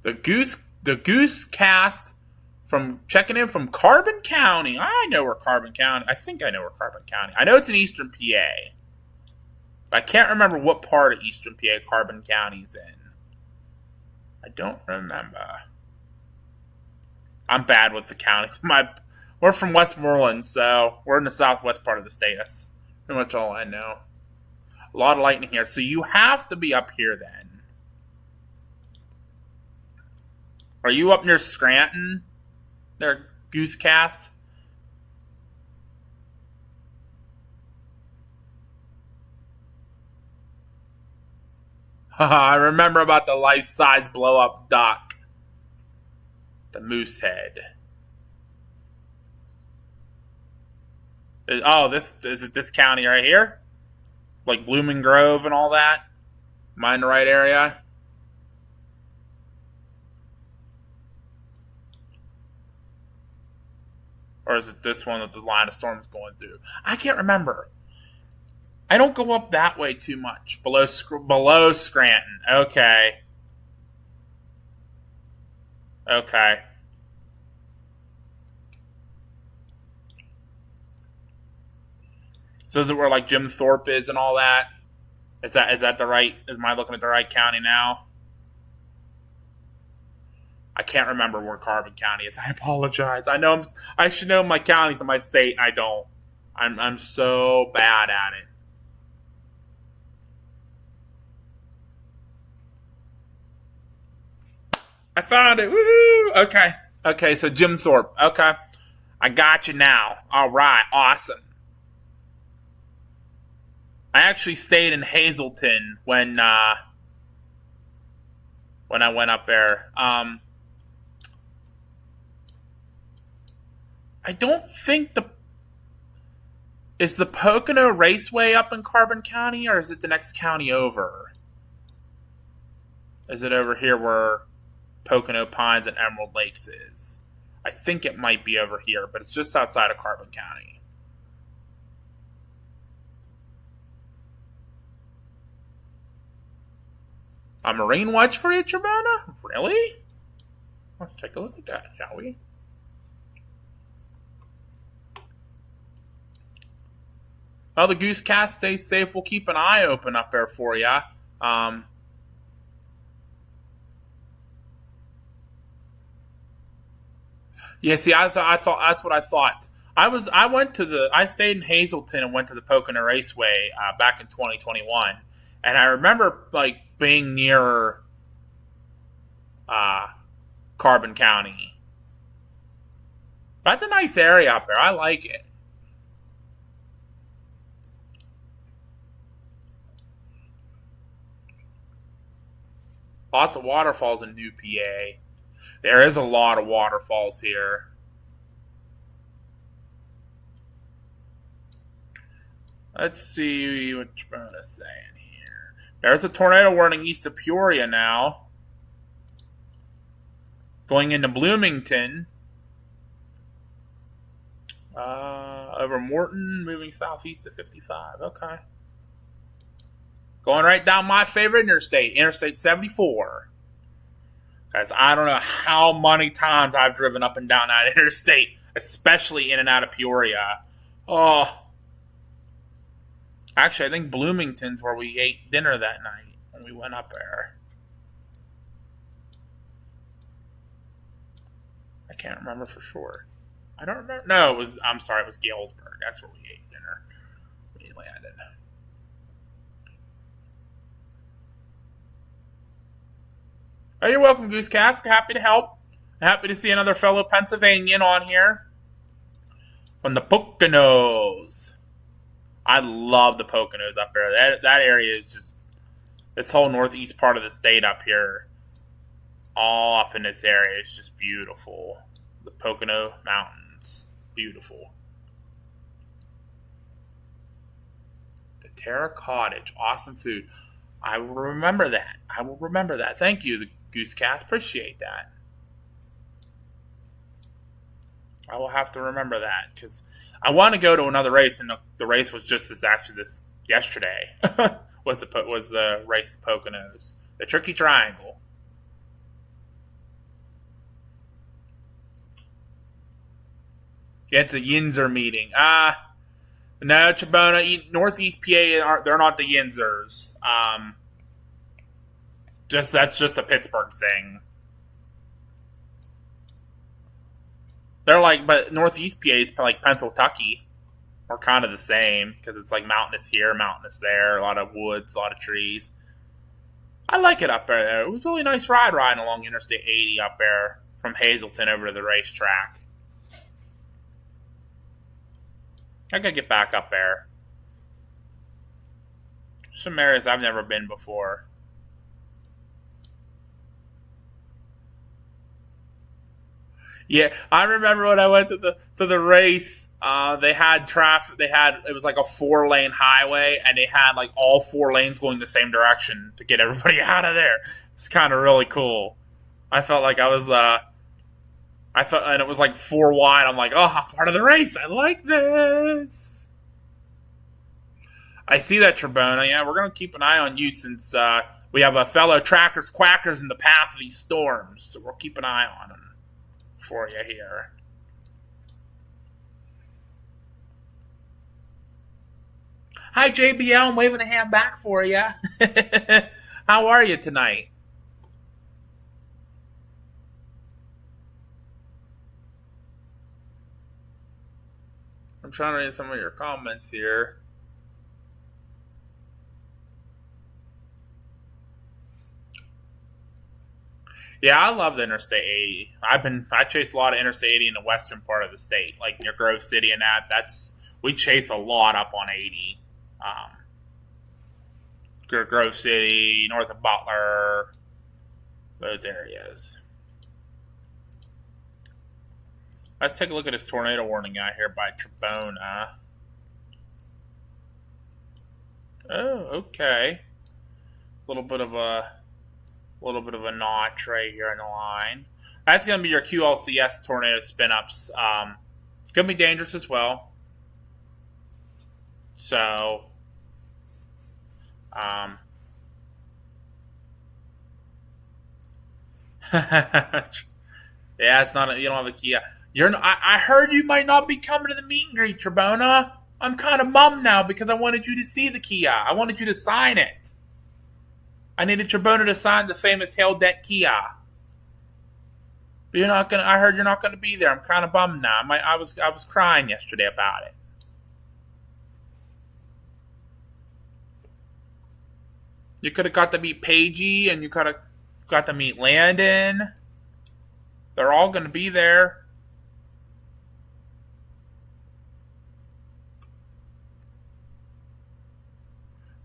The goose cast from checking in from Carbon County. I know where Carbon County. I think I know where Carbon County. I know it's in Eastern PA. But I can't remember what part of Eastern PA Carbon County's in. I don't remember. I'm bad with the counties. We're from Westmoreland, so we're in the southwest part of the state. That's pretty much all I know. A lot of lightning here. So you have to be up here then. Are you up near Scranton? There, Goosecast? I remember about the life-size blow-up duck. The moose head. Oh, is it this county right here? Like Blooming Grove and all that? Am I in the right area? Or is it this one that the line of storm is going through? I can't remember. I don't go up that way too much. Below Scranton. Okay. Okay. So is it where like Jim Thorpe is and all that? Is that the right? Am I looking at the right county now? I can't remember where Carbon County is. I apologize. I should know my counties in my state, and I don't. I'm so bad at it. I found it. Woohoo! Okay. Okay, so Jim Thorpe. Okay. I got you now. All right. Awesome. I actually stayed in Hazleton when I went up there. I don't think is the Pocono Raceway up in Carbon County, or is it the next county over? Is it over here where Pocono Pines and Emerald Lakes is? I think it might be over here, but it's just outside of Carbon County. A marine watch for you, Tribuna? Really? Let's take a look at that, shall we? Well, the Goose Cast stays safe. We'll keep an eye open up there for you. Yeah, see, I thought that's what I thought. I stayed in Hazleton and went to the Pocono Raceway back in 2021, and I remember like being near Carbon County. That's a nice area up there. I like it. Lots of waterfalls in New PA. There is a lot of waterfalls here. Let's see what Jabona's saying here. There's a tornado warning east of Peoria now. Going into Bloomington. Over Morton, moving southeast to 55. Okay. Going right down my favorite interstate, Interstate 74. Guys, I don't know how many times I've driven up and down that interstate, especially in and out of Peoria. Oh, actually, I think Bloomington's where we ate dinner that night when we went up there. I can't remember for sure. I don't remember. No, it was. I'm sorry, it was Galesburg. That's where we ate dinner. We landed. Oh, you're welcome, Goose Cask. Happy to help. Happy to see another fellow Pennsylvanian on here from the Poconos. I love the Poconos up there. That area is just this whole northeast part of the state up here. All up in this area is just beautiful. The Pocono Mountains, beautiful. The Terra Cottage, awesome food. I will remember that. I will remember that. Thank you, the Goose Cast. Appreciate that. I will have to remember that because I want to go to another race, and the race was just this yesterday. was the race the Poconos, the Tricky Triangle. Yeah, it's a Yinzer meeting. No, Chabona, Northeast PA, they're not the Yinzers. That's just a Pittsburgh thing. They're like, but Northeast PA is like Pennsylvania, are kind of the same because it's like mountainous here, mountainous there, a lot of woods, a lot of trees. I like it up there. It was a really nice ride riding along Interstate 80 up there from Hazleton over to the racetrack. I gotta get back up there. Some areas I've never been before. Yeah, I remember when I went to the race. They had traffic. It was like a 4-lane highway, and they had like all 4 lanes going the same direction to get everybody out of there. It's kind of really cool. I felt like I was. And it was like 4 wide. I'm like, oh, I'm part of the race. I like this. I see that, Trebona. Yeah, we're gonna keep an eye on you since we have a fellow trackers, quackers in the path of these storms. So we'll keep an eye on them for you here. Hi, JBL. I'm waving a hand back for you. How are you tonight? I'm trying to read some of your comments here. Yeah, I love the Interstate 80. I chase a lot of Interstate 80 in the western part of the state, like near Grove City and we chase a lot up on 80. Grove City, north of Butler, those areas. Let's take a look at this tornado warning out here by Trebona. Oh, okay. A little bit of a notch right here in the line. That's going to be your QLCS tornado spin-ups. It's going to be dangerous as well. So, yeah, it's not. You don't have a Kia. I heard you might not be coming to the meet and greet, Trebona. I'm kind of bummed now because I wanted you to see the Kia. I wanted you to sign it. I needed Trebona to sign the famous Hail Dent Kia. But you're not gonna. I heard you're not gonna be there. I'm kind of bummed now. I was crying yesterday about it. You could have got to meet Paigey, and you could have got to meet Landon. They're all gonna be there.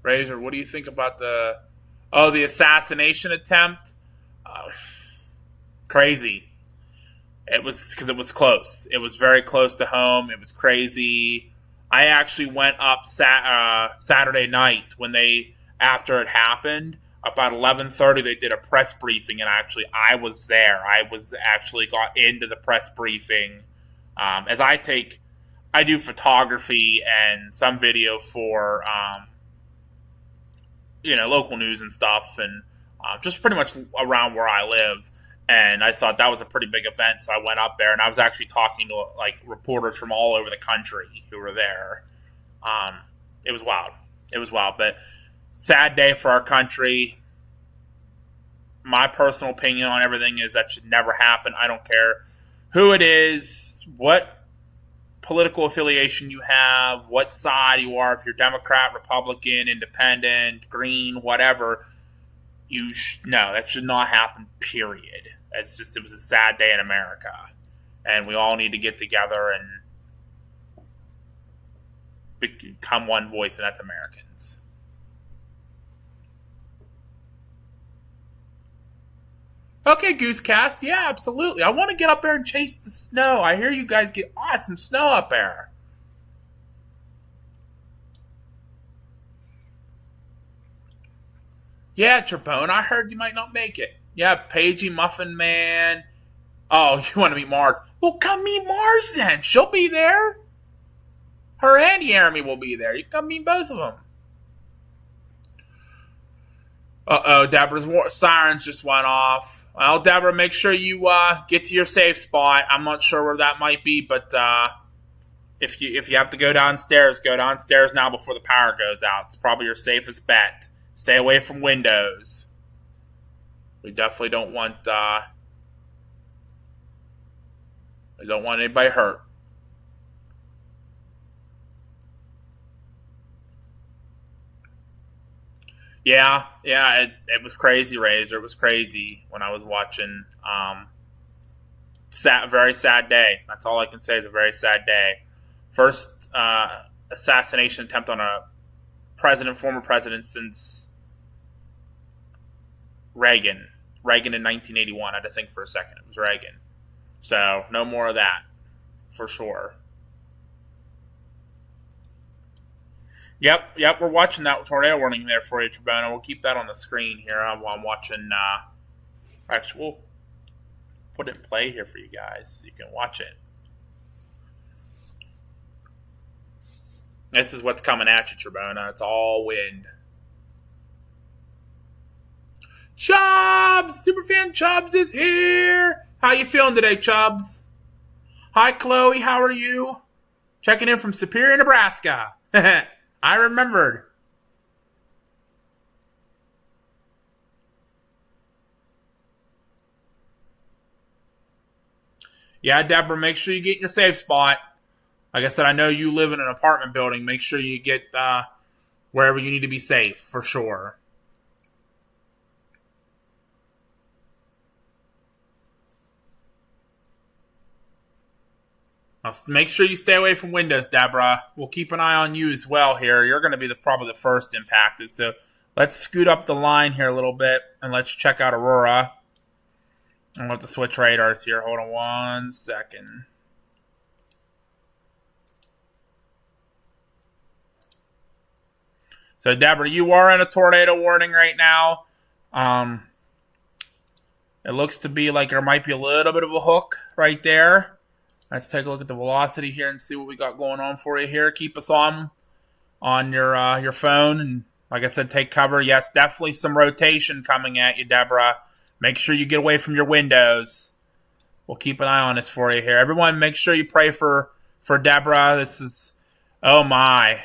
Razor, what do you think about the assassination attempt? Crazy. It was because it was close. It was very close to home. It was crazy. I actually went up Saturday night after it happened. About 11:30, they did a press briefing, and I was there. I got into the press briefing. As I do photography and some video for local news and stuff, and just pretty much around where I live. and I thought that was a pretty big event. So I went up there, and I was actually talking to like reporters from all over the country who were there. Um, it was wild. It was wild, but sad day for our country. My personal opinion on everything is that should never happen. I don't care who it is, what political affiliation you have, what side you are, if you're Democrat, Republican, Independent, Green, whatever. No, that should not happen. Period. It was a sad day in America, and we all need to get together and become one voice, and that's Americans. Okay, Goosecast. Yeah, absolutely. I want to get up there and chase the snow. I hear you guys get awesome snow up there. Yeah, Trebone, I heard you might not make it. Yeah, Paigey Muffin Man. Oh, you want to meet Mars? Well, come meet Mars then. She'll be there. Her and Jeremy will be there. You come meet both of them. Uh-oh, Deborah's sirens just went off. Well, Deborah, make sure you get to your safe spot. I'm not sure where that might be, but if you have to go downstairs now before the power goes out. It's probably your safest bet. Stay away from windows. We definitely don't want anybody hurt. Yeah, it was crazy, Razor. It was crazy when I was watching. Very sad day. That's all I can say. It's a very sad day. First assassination attempt on a former president since Reagan. Reagan in 1981. I had to think for a second. It was Reagan. So no more of that, for sure. Yep, we're watching that tornado warning there for you, Trebona. We'll keep that on the screen here while I'm watching. Actually, we'll put it in play here for you guys so you can watch it. This is what's coming at you, Trebona. It's all wind. Chubbs! Superfan Chubbs is here! How you feeling today, Chubbs? Hi, Chloe. How are you? Checking in from Superior, Nebraska. I remembered. Yeah, Deborah, make sure you get in your safe spot. Like I said, I know you live in an apartment building. Make sure you get wherever you need to be safe, for sure. Now, make sure you stay away from windows, Deborah. We'll keep an eye on you as well here. You're going to be probably the first impacted. So let's scoot up the line here a little bit, and let's check out Aurora. I'm going to switch radars here. Hold on one second. So, Deborah, you are in a tornado warning right now. It looks to be like there might be a little bit of a hook right there. Let's take a look at the velocity here and see what we got going on for you here. Keep us on your phone, and like I said, take cover. Yes, definitely some rotation coming at you, Deborah. Make sure you get away from your windows. We'll keep an eye on this for you here. Everyone, make sure you pray for Deborah. This is, oh my,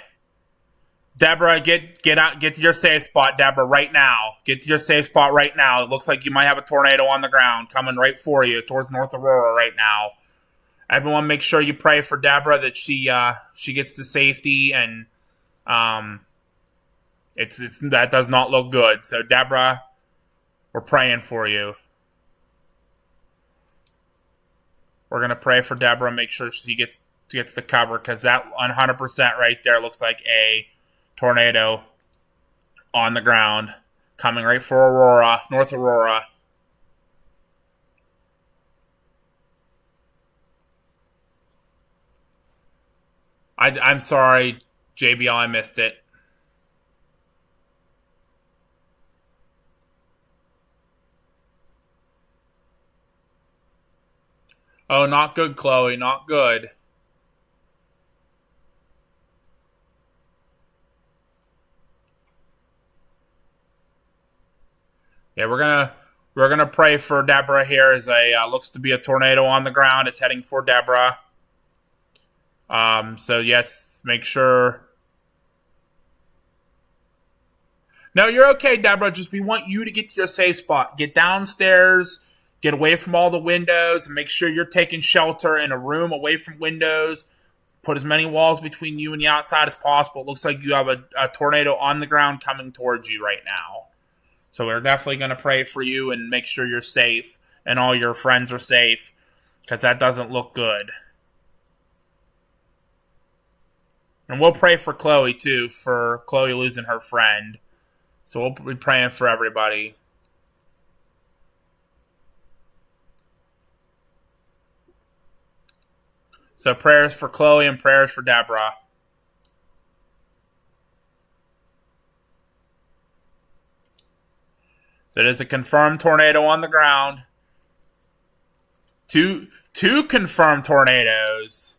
Deborah, get to your safe spot, Deborah, right now. Get to your safe spot right now. It looks like you might have a tornado on the ground coming right for you towards North Aurora right now. Everyone, make sure you pray for Deborah that she gets to safety, and it's that does not look good. So Deborah, we're praying for you. We're gonna pray for Deborah. Make sure she gets the cover, because that 100% right there looks like a tornado on the ground coming right for Aurora, North Aurora. I'm sorry, JBL, I missed it. Oh, not good, Chloe. Not good. Yeah, we're We're going to pray for Deborah here as looks to be a tornado on the ground. It's heading for Deborah. So yes, make sure. No, you're okay, Deborah. Just we want you to get to your safe spot. Get downstairs, get away from all the windows, and make sure you're taking shelter in a room away from windows. Put as many walls between you and the outside as possible. It looks like you have a tornado on the ground coming towards you right now. So we're definitely going to pray for you and make sure you're safe and all your friends are safe, because that doesn't look good. And we'll pray for Chloe, too, for Chloe losing her friend. So we'll be praying for everybody. So prayers for Chloe and prayers for Deborah. So it is a confirmed tornado on the ground. Two confirmed tornadoes.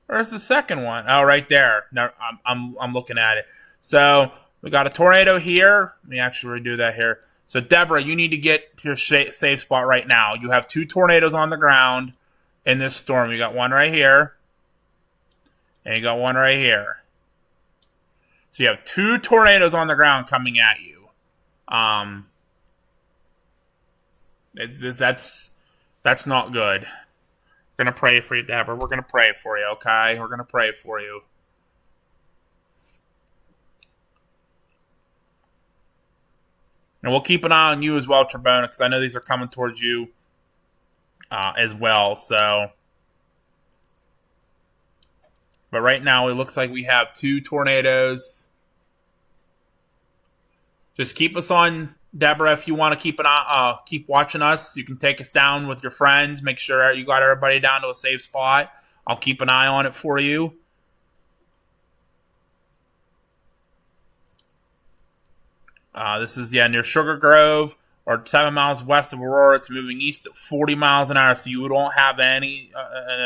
Where's the second one? Oh, right there. No, I'm looking at it. So we got a tornado here. Let me actually redo that here. So Deborah, you need to get to your safe spot right now. You have 2 tornadoes on the ground in this storm. You got one right here, and you got one right here. So you have 2 tornadoes on the ground coming at you. That's not good. We're gonna pray for you, Deborah. We're gonna pray for you, okay? We're gonna pray for you. And we'll keep an eye on you as well, Trebona, because I know these are coming towards you as well. So, but right now it looks like we have 2 tornadoes. Just keep us on, Deborah. If you want to keep an eye, keep watching us. You can take us down with your friends. Make sure you got everybody down to a safe spot. I'll keep an eye on it for you. This is, near Sugar Grove, or 7 miles west of Aurora. It's moving east at 40 miles an hour, so you don't have any.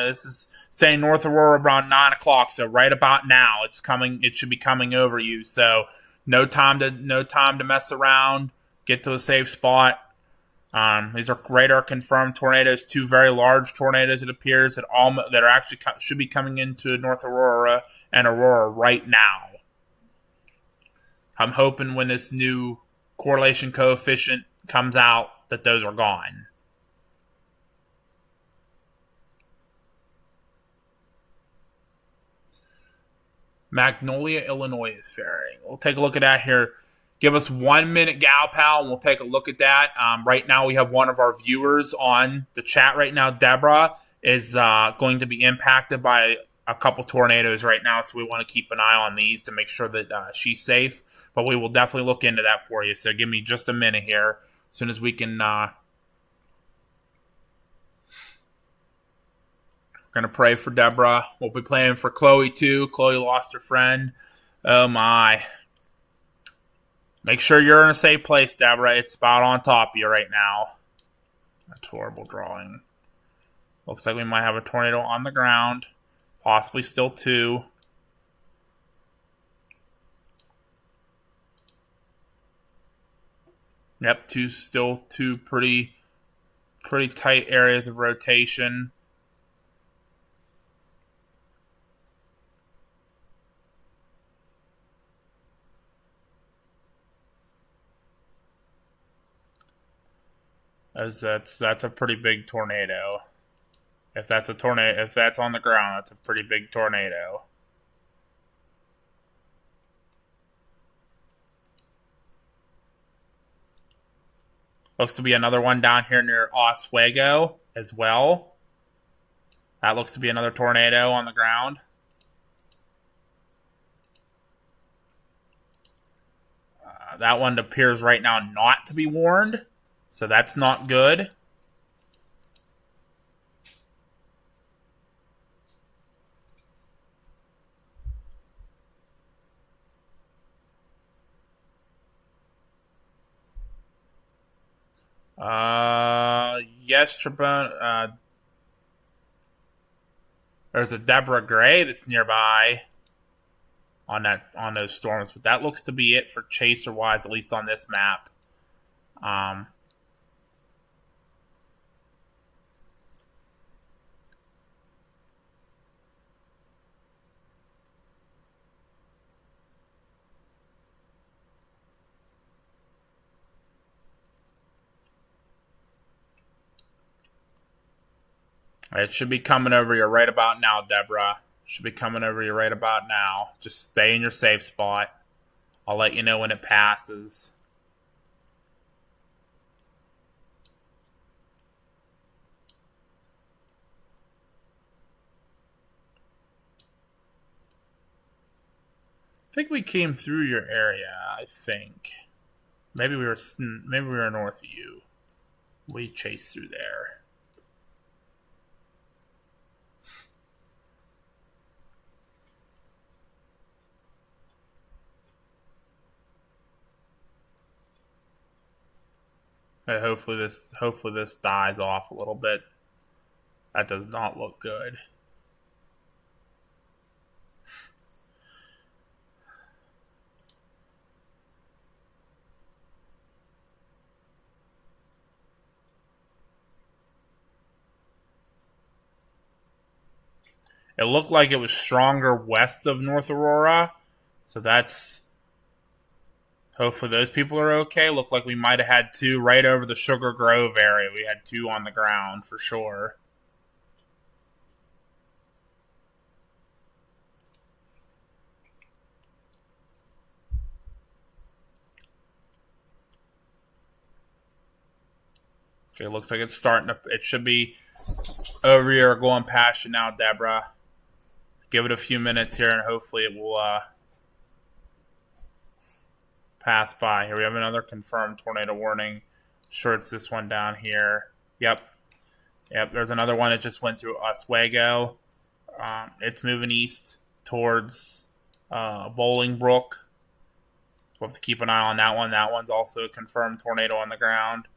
This is saying North Aurora around 9 o'clock, so right about now it's coming. It should be coming over you. So no time to mess around. Get to a safe spot. These are radar confirmed tornadoes. 2 very large tornadoes. It appears that are actually should be coming into North Aurora and Aurora right now. I'm hoping when this new correlation coefficient comes out that those are gone. Magnolia, Illinois is faring. We'll take a look at that here. Give us 1 minute, Gal Pal, and we'll take a look at that. Right now we have one of our viewers on the chat right now. Deborah is going to be impacted by a couple tornadoes right now, so we want to keep an eye on these to make sure that she's safe. But we will definitely look into that for you. So give me just a minute here. As soon as we can... we're going to pray for Deborah. We'll be praying for Chloe, too. Chloe lost her friend. Oh, my. Make sure you're in a safe place, Deborah. It's about on top of you right now. That's horrible drawing. Looks like we might have a tornado on the ground. Possibly still 2. Yep, still two pretty tight areas of rotation. As that's a pretty big tornado. If that's a tornado, if that's on the ground, that's a pretty big tornado. Looks to be another one down here near Oswego as well. That looks to be another tornado on the ground. That one appears right now not to be warned, so that's not good. Yes, Trebone. There's a Deborah Gray that's nearby on those storms, but that looks to be it for chaser wise, at least on this map. It should be coming over you right about now, Deborah. Should be coming over you right about now. Just stay in your safe spot. I'll let you know when it passes. I think we came through your area. I think maybe we were north of you. We chased through there. Hopefully this dies off a little bit. That does not look good. It looked like it was stronger west of North Aurora, so that's hopefully those people are okay. Looked like we might have had two right over the Sugar Grove area. We had two on the ground for sure. Okay, looks like it's starting to. It should be over here going past you now, Deborah. Give it a few minutes here, and hopefully it will pass by. Here we have another confirmed tornado warning. Sure, it's this one down here. Yep. There's another one that just went through Oswego. It's moving east towards Bolingbrook. We'll have to keep an eye on that one. That one's also a confirmed tornado on the ground.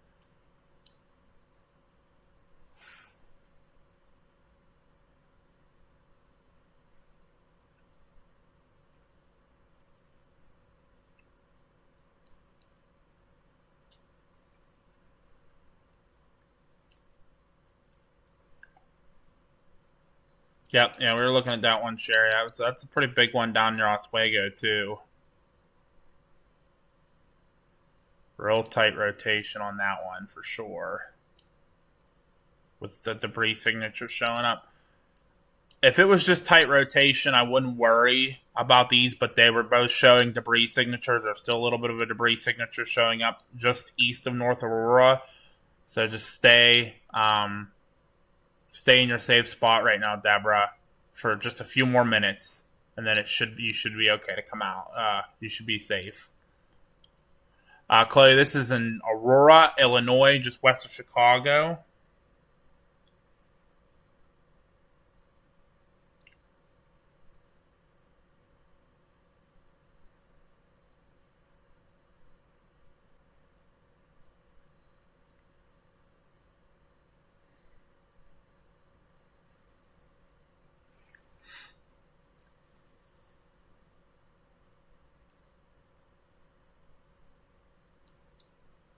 Yep, we were looking at that one, Sherry. That's a pretty big one down near Oswego, too. Real tight rotation on that one, for sure. With the debris signature showing up. If it was just tight rotation, I wouldn't worry about these, but they were both showing debris signatures. There's still a little bit of a debris signature showing up just east of North Aurora. So just stay in your safe spot right now, Deborah, for just a few more minutes, and then you should be okay to come out. You should be safe. Chloe, this is in Aurora, Illinois, just west of Chicago.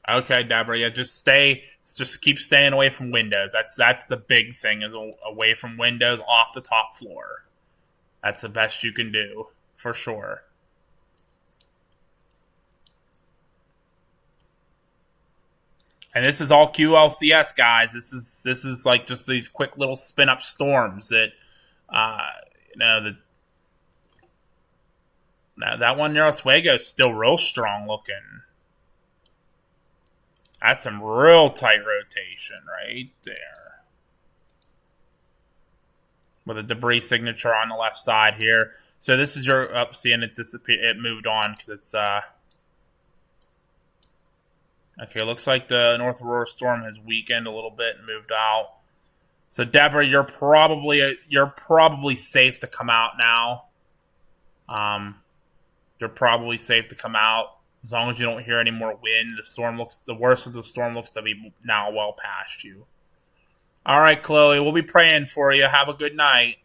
Okay, Deborah. Yeah, just keep staying away from windows. That's the big thing, is away from windows, off the top floor. That's the best you can do, for sure. And this is all QLCS, guys. This is like just these quick little spin up storms that, that one near Oswego is still real strong looking. That's some real tight rotation right there. With a debris signature on the left side here. So this is your seeing it disappear. It moved on because it's okay. Looks like the North Aurora storm has weakened a little bit and moved out. So Deborah, you're probably safe to come out now. You're probably safe to come out. As long as you don't hear any more wind, the worst of the storm looks to be now well past you. All right, Chloe, we'll be praying for you. Have a good night.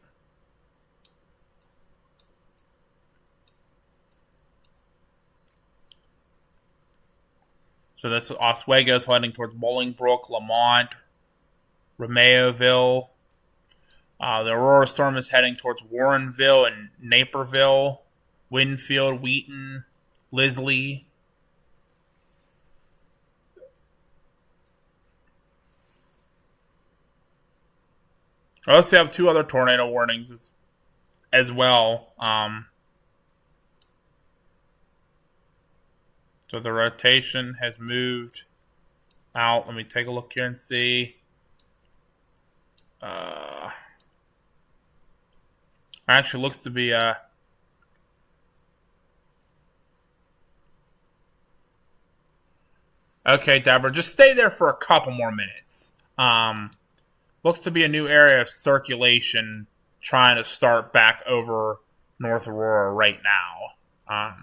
So this Oswego is heading towards Bolingbrook, Lamont, Romeoville. The Aurora storm is heading towards Warrenville and Naperville, Winfield, Wheaton, Lisley. I also have two other tornado warnings as well. So the rotation has moved out. Let me take a look here and see. Actually looks to be okay, Deborah, just stay there for a couple more minutes. Looks to be a new area of circulation trying to start back over North Aurora right now.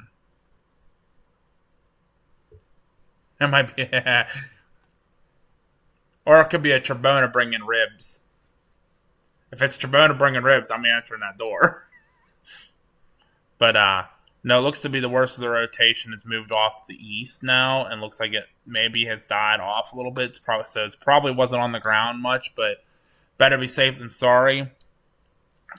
It might be, or it could be a Trebona bringing ribs. If it's Trebona bringing ribs, I'm answering that door. But no, it looks to be the worst of the rotation has moved off to the east now, and looks like it maybe has died off a little bit. It probably wasn't on the ground much, but better be safe than sorry.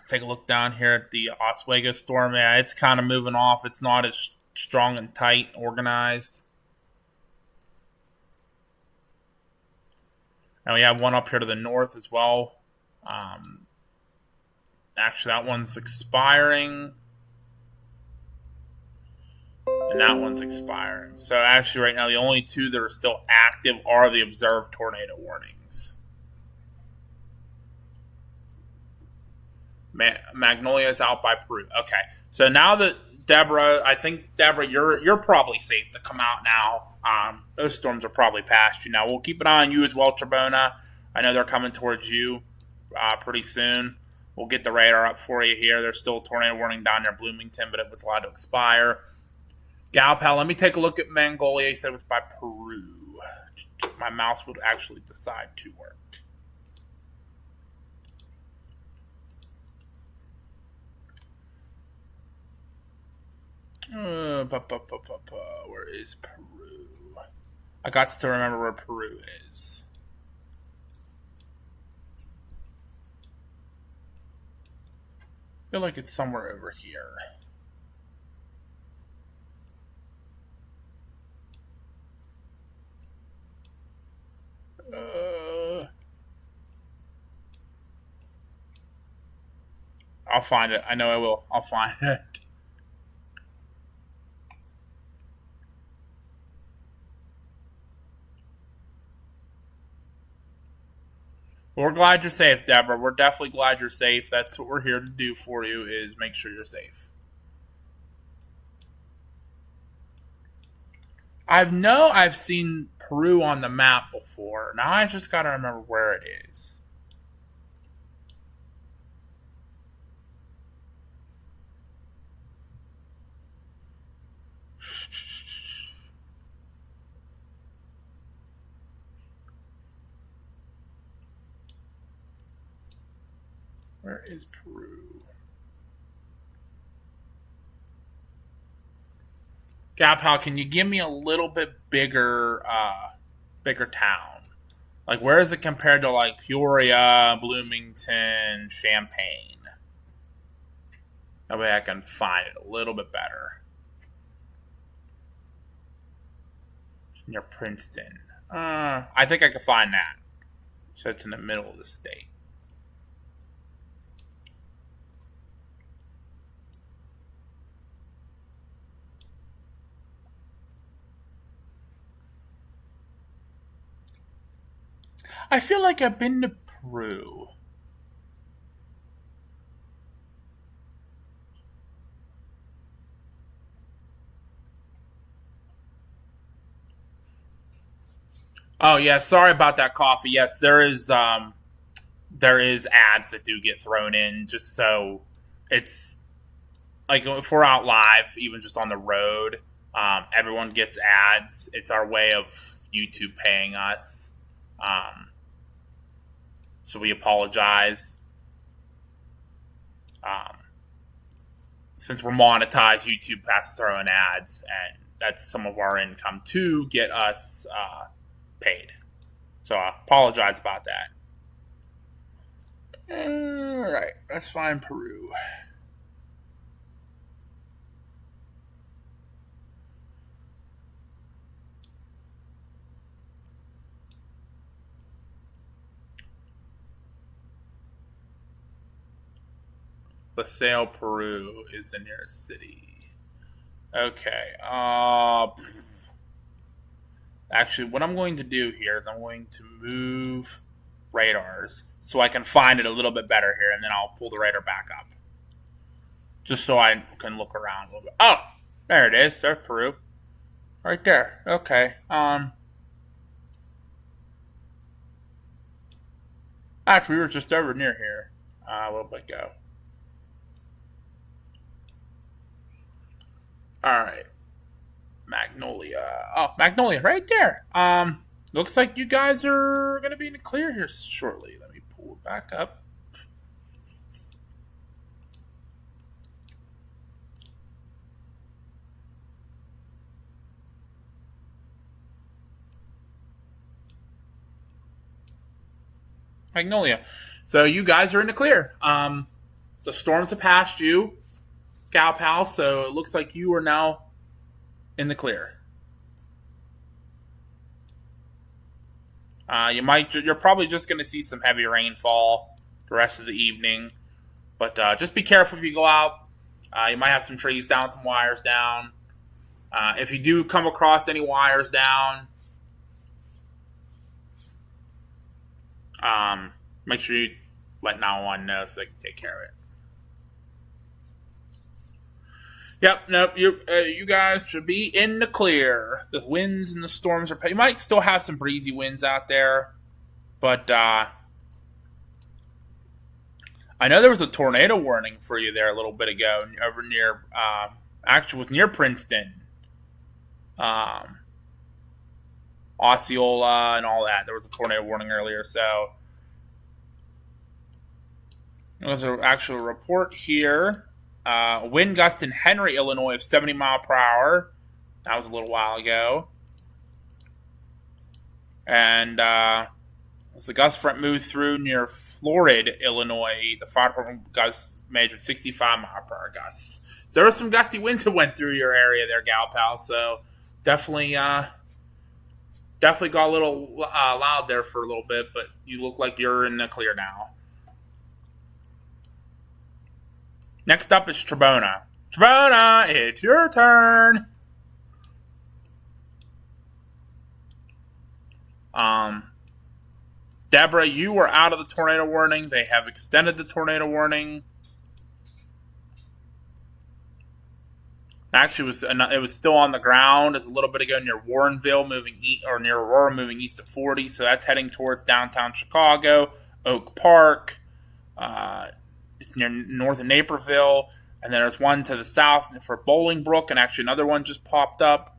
Take a look down here at the Oswego storm. Yeah, it's kind of moving off. It's not as strong and tight, organized. And we have one up here to the north as well. Actually, that one's expiring. And that one's expiring. So actually right now the only two that are still active are the observed tornado warnings. Magnolia is out by Peru. Okay. So now that Deborah, I think Deborah, you're probably safe to come out now. Those storms are probably past you now. We'll keep an eye on you as well, Trebona. I know they're coming towards you pretty soon. We'll get the radar up for you here. There's still a tornado warning down near Bloomington, but it was allowed to expire. Galpal, let me take a look at Mongolia. He said it was by Peru. My mouse would actually decide to work. Where is Peru? I got to remember where Peru is. I feel like it's somewhere over here. I'll find it. I know I will. I'll find it. We're glad you're safe, Deborah. We're definitely glad you're safe. That's what we're here to do for you, is make sure you're safe. I've seen Peru on the map before. Now I just got to remember where it is. Where is Peru? Gapal, can you give me a little bit bigger town? Like, where is it compared to like Peoria, Bloomington, Champaign? That way I can find it a little bit better. Near Princeton. I think I can find that. So it's in the middle of the state. I feel like I've been to Peru. Oh yeah, sorry about that, coffee. Yes, there is ads that do get thrown in just so it's like if we're out live, even just on the road, everyone gets ads. It's our way of YouTube paying us. So we apologize. Since we're monetized, YouTube has to throw in ads, and that's some of our income to get us paid. So I apologize about that. All right, let's find Peru. LaSalle, Peru is the nearest city. Okay. Actually, what I'm going to do here is I'm going to move radars so I can find it a little bit better here, and then I'll pull the radar back up. Just so I can look around a little bit. Oh, there it is. There's Peru. Right there. Okay. Actually, we were just over near here a little bit ago. All right. Magnolia. Oh, Magnolia, right there. Looks like you guys are going to be in the clear here shortly. Let me pull it back up. Magnolia. So you guys are in the clear. The storms have passed you, Gal Pal, so it looks like you are now in the clear. You're probably just going to see some heavy rainfall the rest of the evening, but just be careful if you go out. You might have some trees down, some wires down. If you do come across any wires down, make sure you let 911 know so they can take care of it. Yep, nope. You guys should be in the clear. The winds and the storms are. You might still have some breezy winds out there, but I know there was a tornado warning for you there a little bit ago over near. Actually, it was near Princeton, Osceola, and all that. There was a tornado warning earlier, so there's an actual report here. Wind gust in Henry, Illinois of 70 mile per hour. That was a little while ago. And as the gust front moved through near Florid, Illinois, the fire department gust measured 65 mile per hour gusts. So there were some gusty winds that went through your area there, Gal Pal. So definitely got a little loud there for a little bit, but you look like you're in the clear now. Next up is Trebona. Trebona, it's your turn. Deborah, you were out of the tornado warning. They have extended the tornado warning. Actually, it was still on the ground as a little bit ago near Warrenville, near Aurora, moving east of 40. So that's heading towards downtown Chicago, Oak Park. It's near north of Naperville, and then there's one to the south for Bolingbrook, and actually another one just popped up.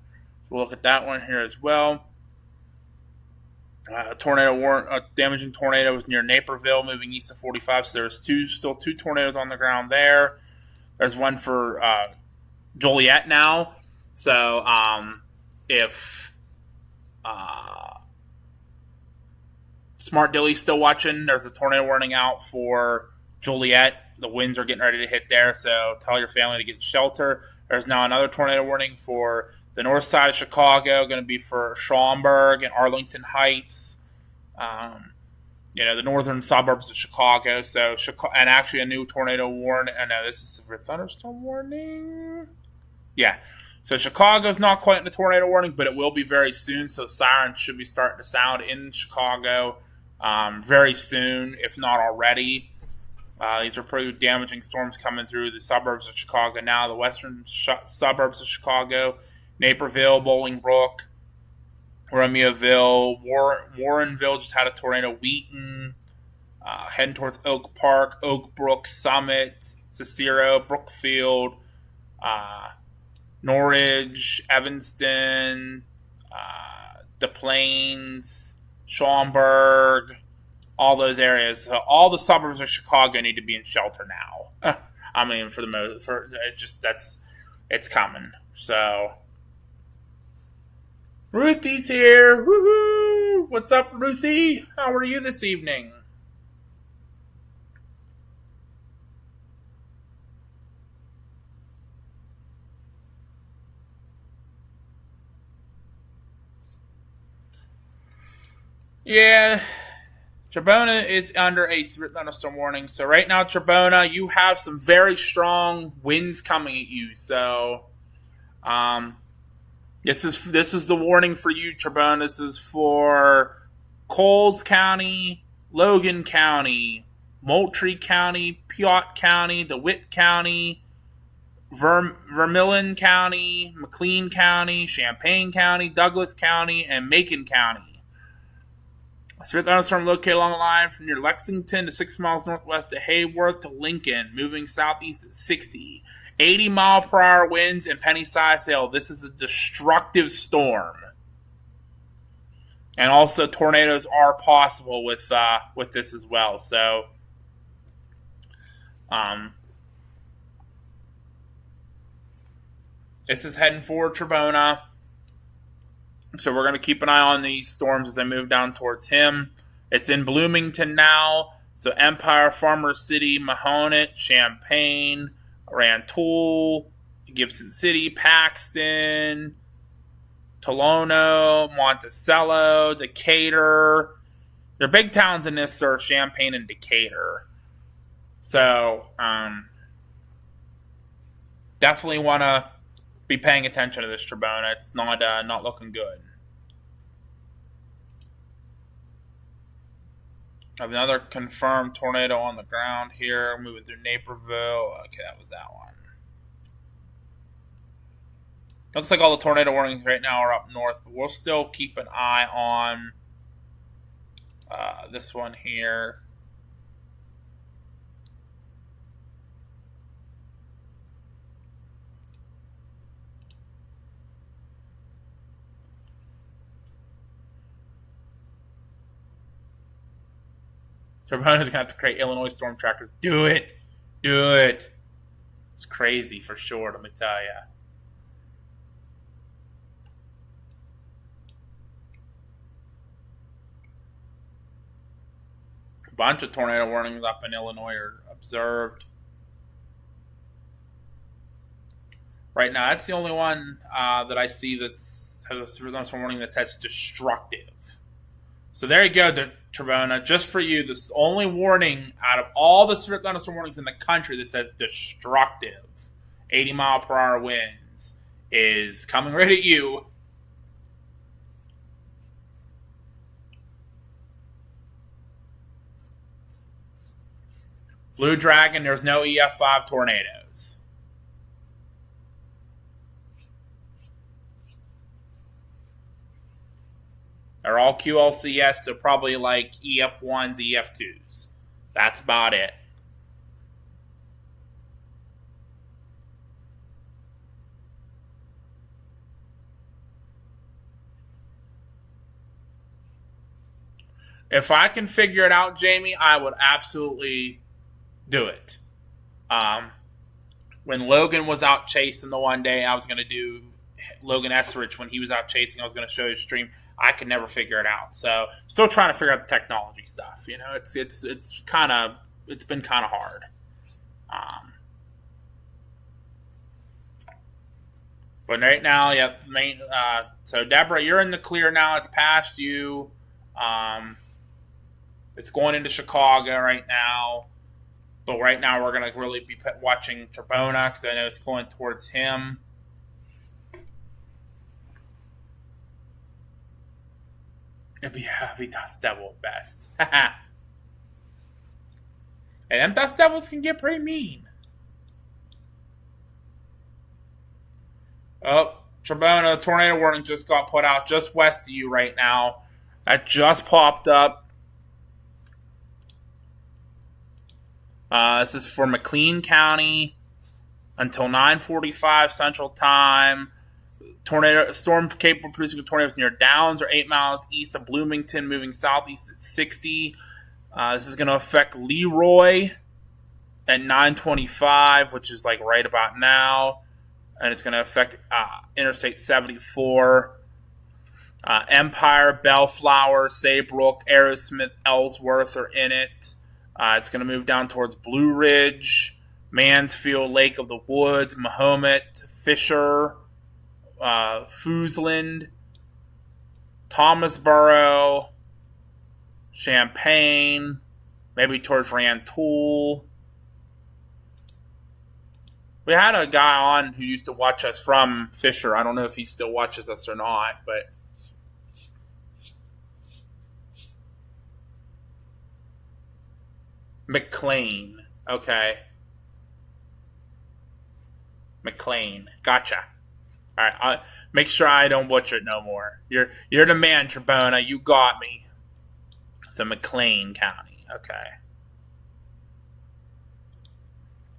We'll look at that one here as well. Damaging tornado was near Naperville, moving east of 45. So there's still two tornadoes on the ground there. There's one for Joliet now. So if Smart Dilly's still watching, there's a tornado warning out for Joliet. The winds are getting ready to hit there, so tell your family to get shelter. There's now another tornado warning for the north side of Chicago, going to be for Schaumburg and Arlington Heights, the northern suburbs of Chicago. So, and actually a new tornado warning. I know this is for thunderstorm warning. Yeah. So Chicago's not quite in the tornado warning, but it will be very soon. So sirens should be starting to sound in Chicago very soon, if not already. These are pretty damaging storms coming through the suburbs of Chicago now. The western suburbs of Chicago, Naperville, Bolingbrook, Romeoville, Warrenville just had a tornado. Wheaton, heading towards Oak Park, Oak Brook, Summit, Cicero, Brookfield, Norridge, Evanston, Des Plaines, Schaumburg, all those areas. So all the suburbs of Chicago need to be in shelter now. I mean, it's coming. So Ruthie's here. Woohoo! What's up, Ruthie? How are you this evening? Yeah, Tribona is under a severe thunderstorm warning. So right now, Tribona, you have some very strong winds coming at you. So, this is the warning for you, Tribona. This is for Coles County, Logan County, Moultrie County, Piatt County, DeWitt County, Vermilion County, McLean County, Champaign County, Douglas County, and Macon County. A severe thunderstorm located along the line from near Lexington to 6 miles northwest of Hayworth to Lincoln, moving southeast at 60. 80-mile-per-hour winds and penny-sized hail. This is a destructive storm. And also tornadoes are possible with this as well. So, this is heading for Tribona. So we're going to keep an eye on these storms as they move down towards him. It's in Bloomington now. So Empire, Farmer City, Mahonet, Champaign, Rantoul, Gibson City, Paxton, Tolono, Monticello, Decatur. The big towns in this are Champaign and Decatur. So definitely want to be paying attention to this, Tribona. It's not looking good. I have another confirmed tornado on the ground here, moving through Naperville. Okay, that was that one. Looks like all the tornado warnings right now are up north, but we'll still keep an eye on this one here. Tribona's going to have to create Illinois storm trackers. Do it. Do it. It's crazy for sure, let me tell you. A bunch of tornado warnings up in Illinois are observed. Right now, that's the only one that I see that's has a severe thunderstorm warning that says destructive. So there you go, Tribona. Just for you, this is the only warning out of all the severe thunderstorm warnings in the country that says destructive. 80-mile-per-hour winds is coming right at you. Blue Dragon, there's no EF5 tornadoes. They're all QLCS, so probably like EF1s, EF2s. That's about it. If I can figure it out, Jamie, I would absolutely do it. When Logan was out chasing the one day, I was going to do Logan Esrich when he was out chasing. I was going to show his stream. I could never figure it out. So still trying to figure out the technology stuff. You know, it's been kind of hard. But right now, so Deborah, you're in the clear now. It's past you. It's going into Chicago right now. But right now, we're going to really be watching Tribona because I know it's going towards him. It'd be Dust Devil at best. And them Dust Devils can get pretty mean. Oh, Tribona, tornado warning just got put out just west of you right now. That just popped up. This is for McLean County until 9:45 Central Time. Tornado storm capable of producing tornadoes near Downs or 8 miles east of Bloomington, moving southeast at 60. This is going to affect Leroy at 9:25, which is like right about now, and it's going to affect Interstate 74. Empire, Bellflower, Saybrook, Aerosmith, Ellsworth are in it. It's going to move down towards Blue Ridge, Mansfield, Lake of the Woods, Mahomet, Fisher, Foosland, Thomasboro, Champaign, maybe towards Rantoul. We had a guy on who used to watch us from Fisher. I don't know if he still watches us or not, but McLean. Okay. McLean. Gotcha. All right. Make sure I don't butcher it no more. You're the man, Trebona. You got me. So McLean County. Okay.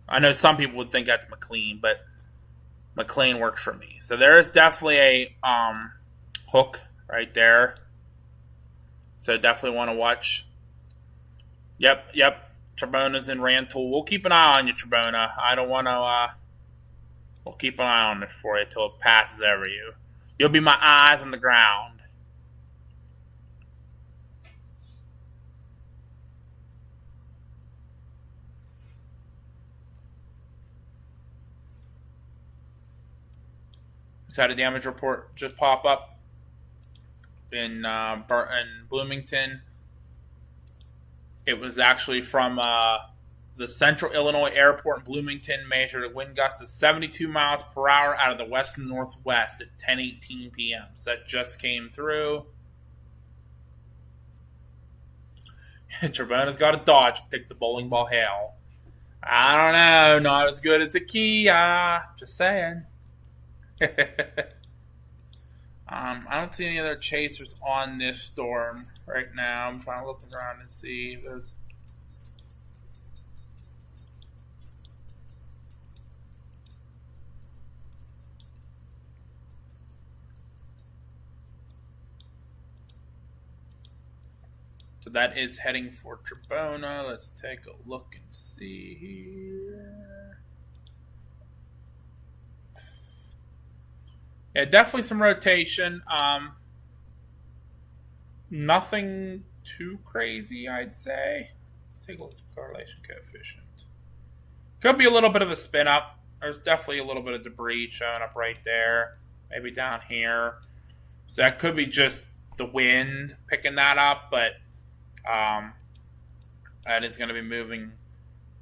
I know some people would think that's McLean, but McLean works for me. So there is definitely a hook right there. So definitely want to watch. Yep. Trebona's in Rantoul. We'll keep an eye on you, Trebona. I don't want to. We'll keep an eye on it for you till it passes over you. You'll be my eyes on the ground. Just had a damage report just pop up in Bloomington. It was actually from the Central Illinois Airport in Bloomington. Measured a wind gust of 72 miles per hour out of the west and northwest at 10:18 p.m. So that just came through. Trebona's got a Dodge to take the bowling ball hail. I don't know. Not as good as the Kia. Just saying. I don't see any other chasers on this storm right now. I'm trying to look around and see if there's. So that is heading for Trebona. Let's take a look and see here. Yeah, definitely some rotation. Nothing too crazy, I'd say. Let's take a look at the correlation coefficient. Could be a little bit of a spin up. There's definitely a little bit of debris showing up right there. Maybe down here. So that could be just the wind picking that up, but that is going to be moving.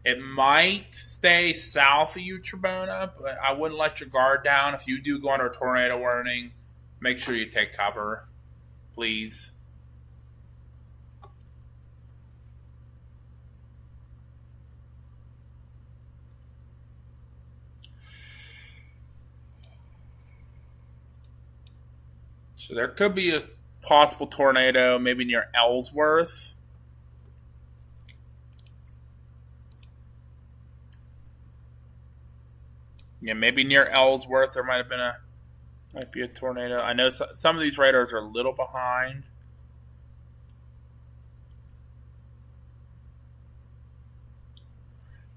It might stay south of you, Trebona, but I wouldn't let your guard down. If you do go under a tornado warning, make sure you take cover, please. So there could be a possible tornado maybe near Ellsworth. Yeah, maybe near Ellsworth there might be a tornado. I know some of these radars are a little behind.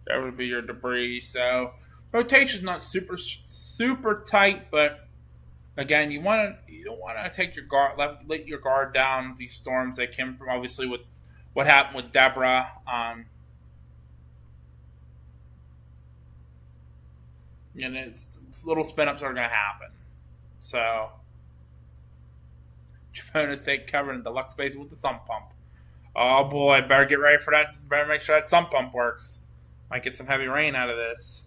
That would be your debris. So rotation's not super tight, but again, you don't want to take your guard let your guard down. These storms, they came from obviously with what happened with Deborah. And it's little spin ups are going to happen. So, Trebona's take cover in the deluxe space with the sump pump. Oh boy, better get ready for that. Better make sure that sump pump works. Might get some heavy rain out of this.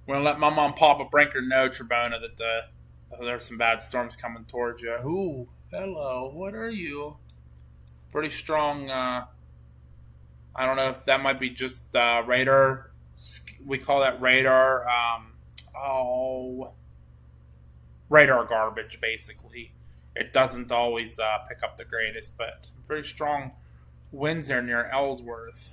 I'm going to let my mom Papa Brinker know, Trebona, that there's some bad storms coming towards you. Ooh, hello, what are you? Pretty strong. I don't know if that might be just radar. We call that radar. Radar garbage, basically. It doesn't always pick up the greatest, but pretty strong winds there near Ellsworth.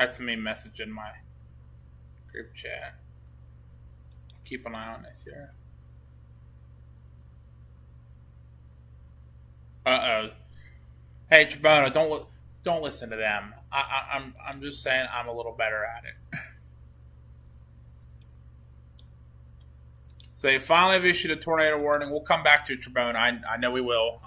That's the main message in my group chat. Keep an eye on this here. Uh oh. Hey Tribona, don't listen to them. I'm just saying I'm a little better at it. So they finally have issued a tornado warning. We'll come back to Tribona. I know we will.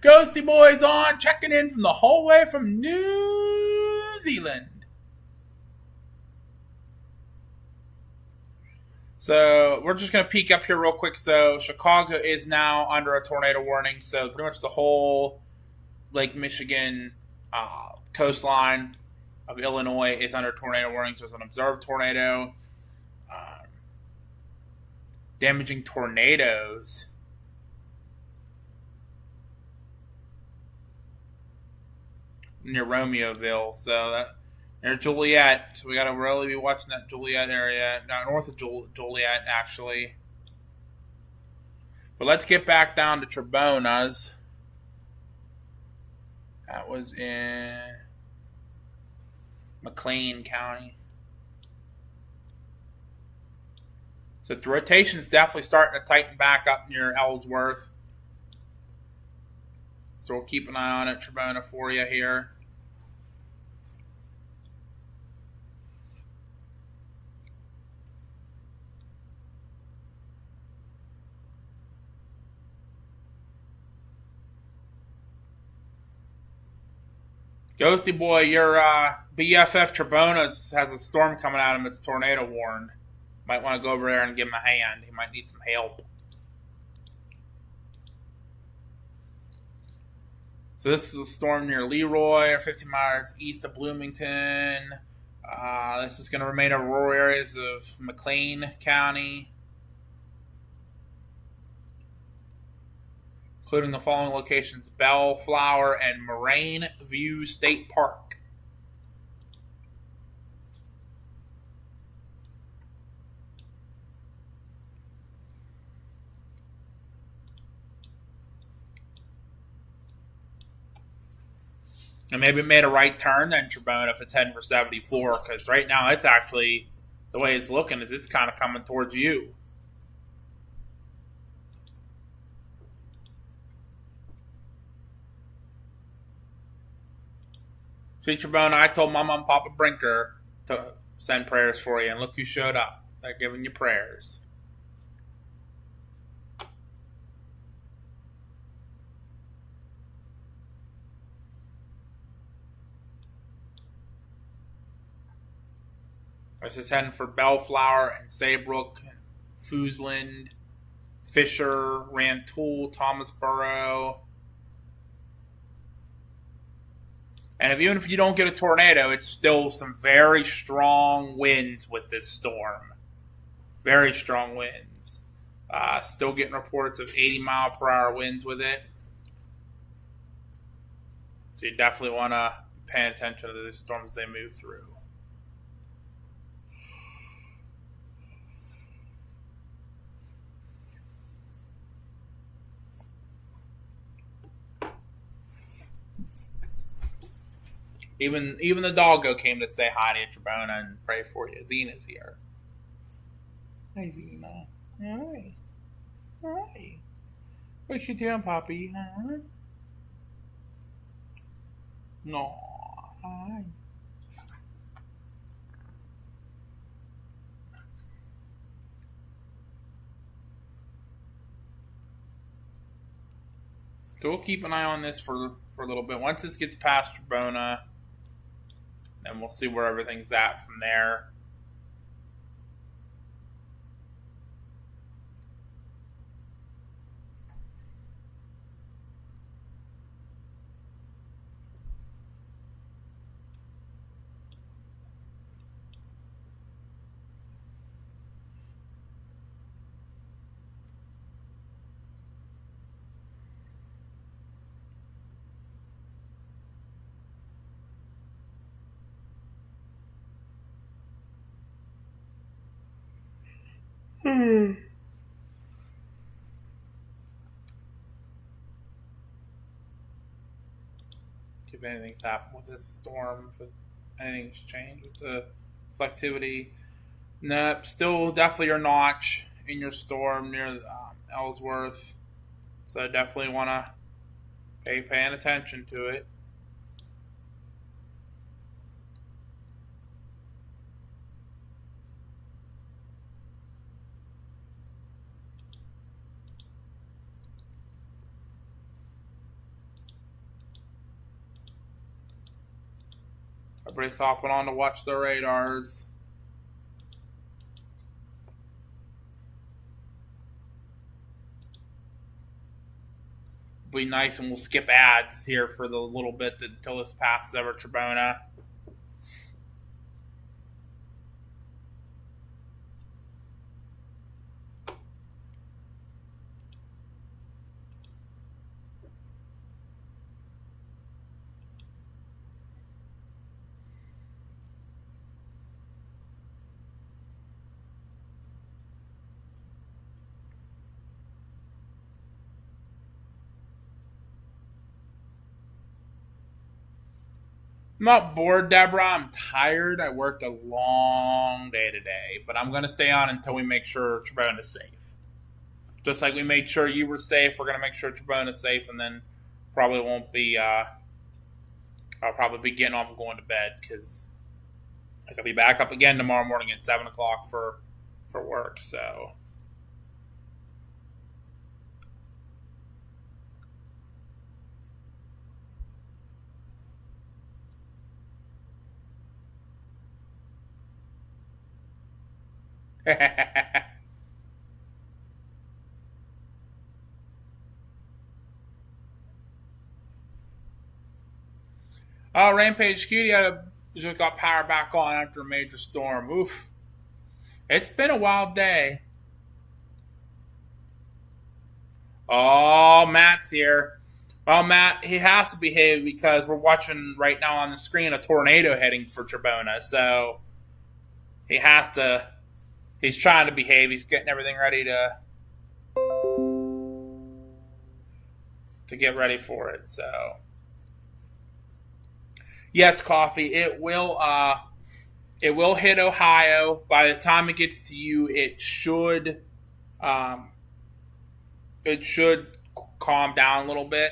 Ghosty Boy's on, checking in from the hallway from New Zealand. So we're just going to peek up here real quick. So Chicago is now under a tornado warning. So pretty much the whole Lake Michigan coastline of Illinois is under tornado warning. There's an observed tornado. Damaging tornadoes. Near Romeoville. So that near Joliet. So we got to really be watching that Joliet area. North of Joliet, actually. But let's get back down to Trebona's. That was in McLean County. So the rotation is definitely starting to tighten back up near Ellsworth. So we'll keep an eye on it, Trebona, for you here. Ghosty Boy, your BFF Trebona has a storm coming at him. It's tornado warned. Might want to go over there and give him a hand. He might need some help. So this is a storm near Leroy, 50 miles east of Bloomington. This is going to remain in rural areas of McLean County, including the following locations: Bellflower and Moraine View State Park. And maybe it made a right turn then, Trebona, if it's heading for 74, because right now it's actually, the way it's looking is it's kind of coming towards you. See, Trebona, I told Mama and Papa Brinker to send prayers for you, and look who showed up. They're giving you prayers. I was just heading for Bellflower and Saybrook, Foosland, Fisher, Rantoul, Thomasboro. And even if you don't get a tornado, it's still some very strong winds with this storm. Very strong winds. Still getting reports of 80-mile-per-hour winds with it. So you definitely want to pay attention to the storms as they move through. Even the doggo came to say hi to Trebona and pray for you. Zena's here. Hi, Zena. Hi. Hi. What you doing, Poppy? Huh? No. Hi. So we'll keep an eye on this for a little bit. Once this gets past Trebona, and we'll see where everything's at from there. if anything's happened with this storm, if anything's changed with the reflectivity. Nope, still definitely your notch in your storm near Ellsworth. So definitely want to paying attention to it. Everybody's hopping on to watch their radars. Be nice, and we'll skip ads here for the little bit until this passes over Trebona. I'm not bored, Deborah. I'm tired. I worked a long day today, but I'm going to stay on until we make sure Trebona is safe. Just like we made sure you were safe, we're going to make sure Trebona is safe, and then probably won't be. I'll probably be getting off and going to bed because I'll be back up again tomorrow morning at 7 o'clock for work. So. Oh, Rampage Cutie just got power back on after a major storm. Oof. It's been a wild day. Oh, Matt's here. Well, Matt, he has to behave because we're watching right now on the screen a tornado heading for Trebona. So he has to. He's trying to behave. He's getting everything ready to get ready for it. So, yes, Coffee. It will hit Ohio. By the time it gets to you, it should calm down a little bit.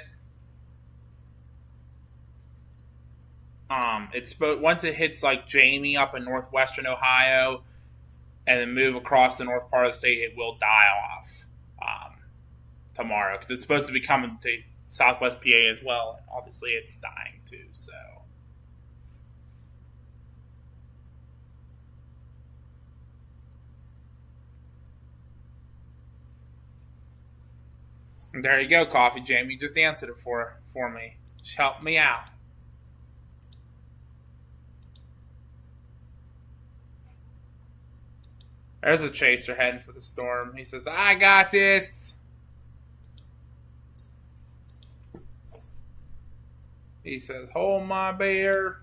Once it hits like Jamie up in northwestern Ohio, and then move across the north part of the state, it will die off tomorrow because it's supposed to be coming to southwest PA as well, and obviously it's dying too. So, and there you go, Coffee. Jamie just answered it for me. Just help me out. There's a chaser heading for the storm. He says, I got this. He says, hold my beer.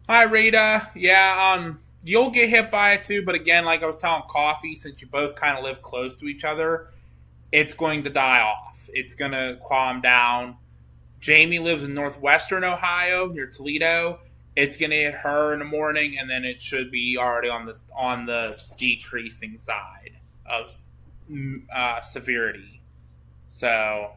Hi, Rita. Yeah, you'll get hit by it too, but again, like I was telling Coffee, since you both kind of live close to each other, it's going to die off. It's going to calm down. Jamie lives in northwestern Ohio near Toledo. It's going to hit her in the morning, and then it should be already on the decreasing side of severity. So,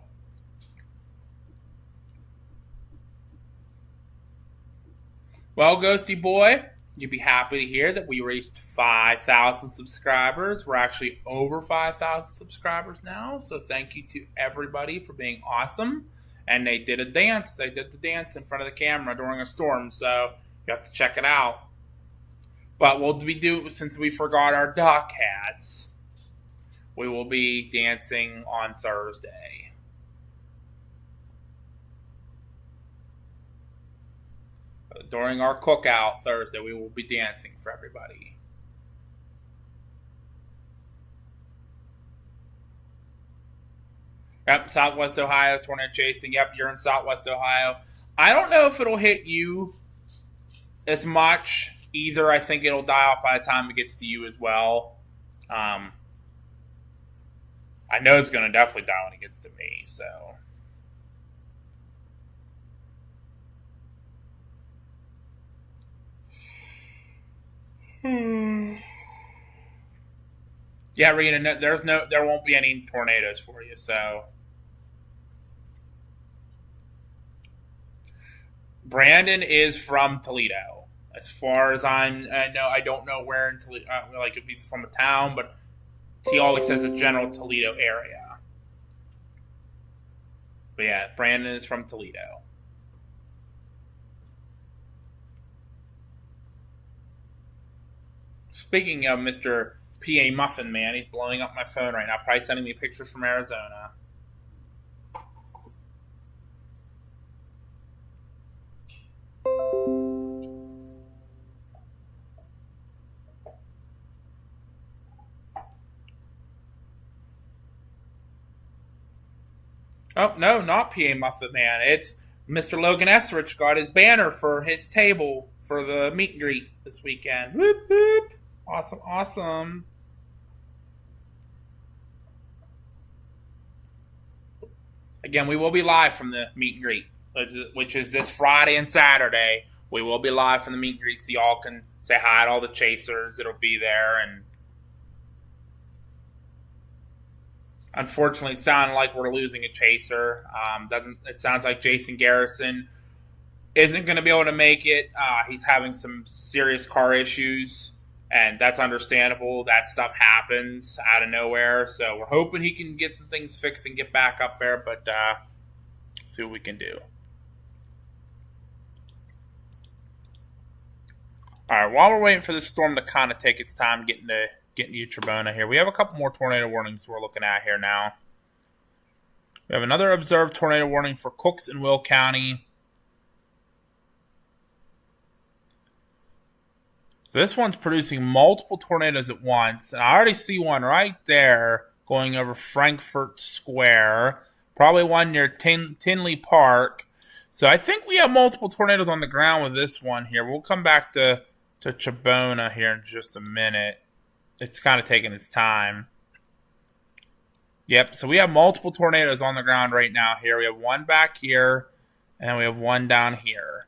well, Ghosty Boy, you'd be happy to hear that we reached 5,000 subscribers. We're actually over 5,000 subscribers now. So thank you to everybody for being awesome. And they did a dance. They did the dance in front of the camera during a storm. So you have to check it out. But since we forgot our duck hats, we will be dancing on Thursday. During our cookout Thursday, we will be dancing for everybody. Yep, Southwest Ohio, tornado chasing. Yep, you're in Southwest Ohio. I don't know if it'll hit you as much either I think it'll die off by the time it gets to you as well. I know it's going to definitely die when it gets to me, so. Yeah, Rena, there won't be any tornadoes for you, so. Brandon is from Toledo. As far as I know, I don't know where in Toledo, like if he's from a town, but he always says a general Toledo area. But yeah, Brandon is from Toledo. Speaking of Mr. PA Muffin Man, he's blowing up my phone right now, probably sending me pictures from Arizona. Oh, no, not PA Muffin Man. It's Mr. Logan Esrich got his banner for his table for the meet and greet this weekend. Whoop, whoop. Awesome, awesome. Again, we will be live from the meet and greet, which is this Friday and Saturday. We will be live from the meet and greet, so y'all can say hi to all the chasers that'll be there. And unfortunately, it sounded like we're losing a chaser. It sounds like Jason Garrison isn't going to be able to make it. He's having some serious car issues, and that's understandable. That stuff happens out of nowhere. So we're hoping he can get some things fixed and get back up there, but see what we can do. All right, while we're waiting for this storm to kind of take its time getting to you, Trebona, here, we have a couple more tornado warnings we're looking at here now. We have another observed tornado warning for Cooks and Will County. This one's producing multiple tornadoes at once. And I already see one right there going over Frankfurt Square. Probably one near Tinley Park. So I think we have multiple tornadoes on the ground with this one here. We'll come back to Trebona here in just a minute. It's kind of taking its time. Yep, so we have multiple tornadoes on the ground right now here. We have one back here, and then we have one down here.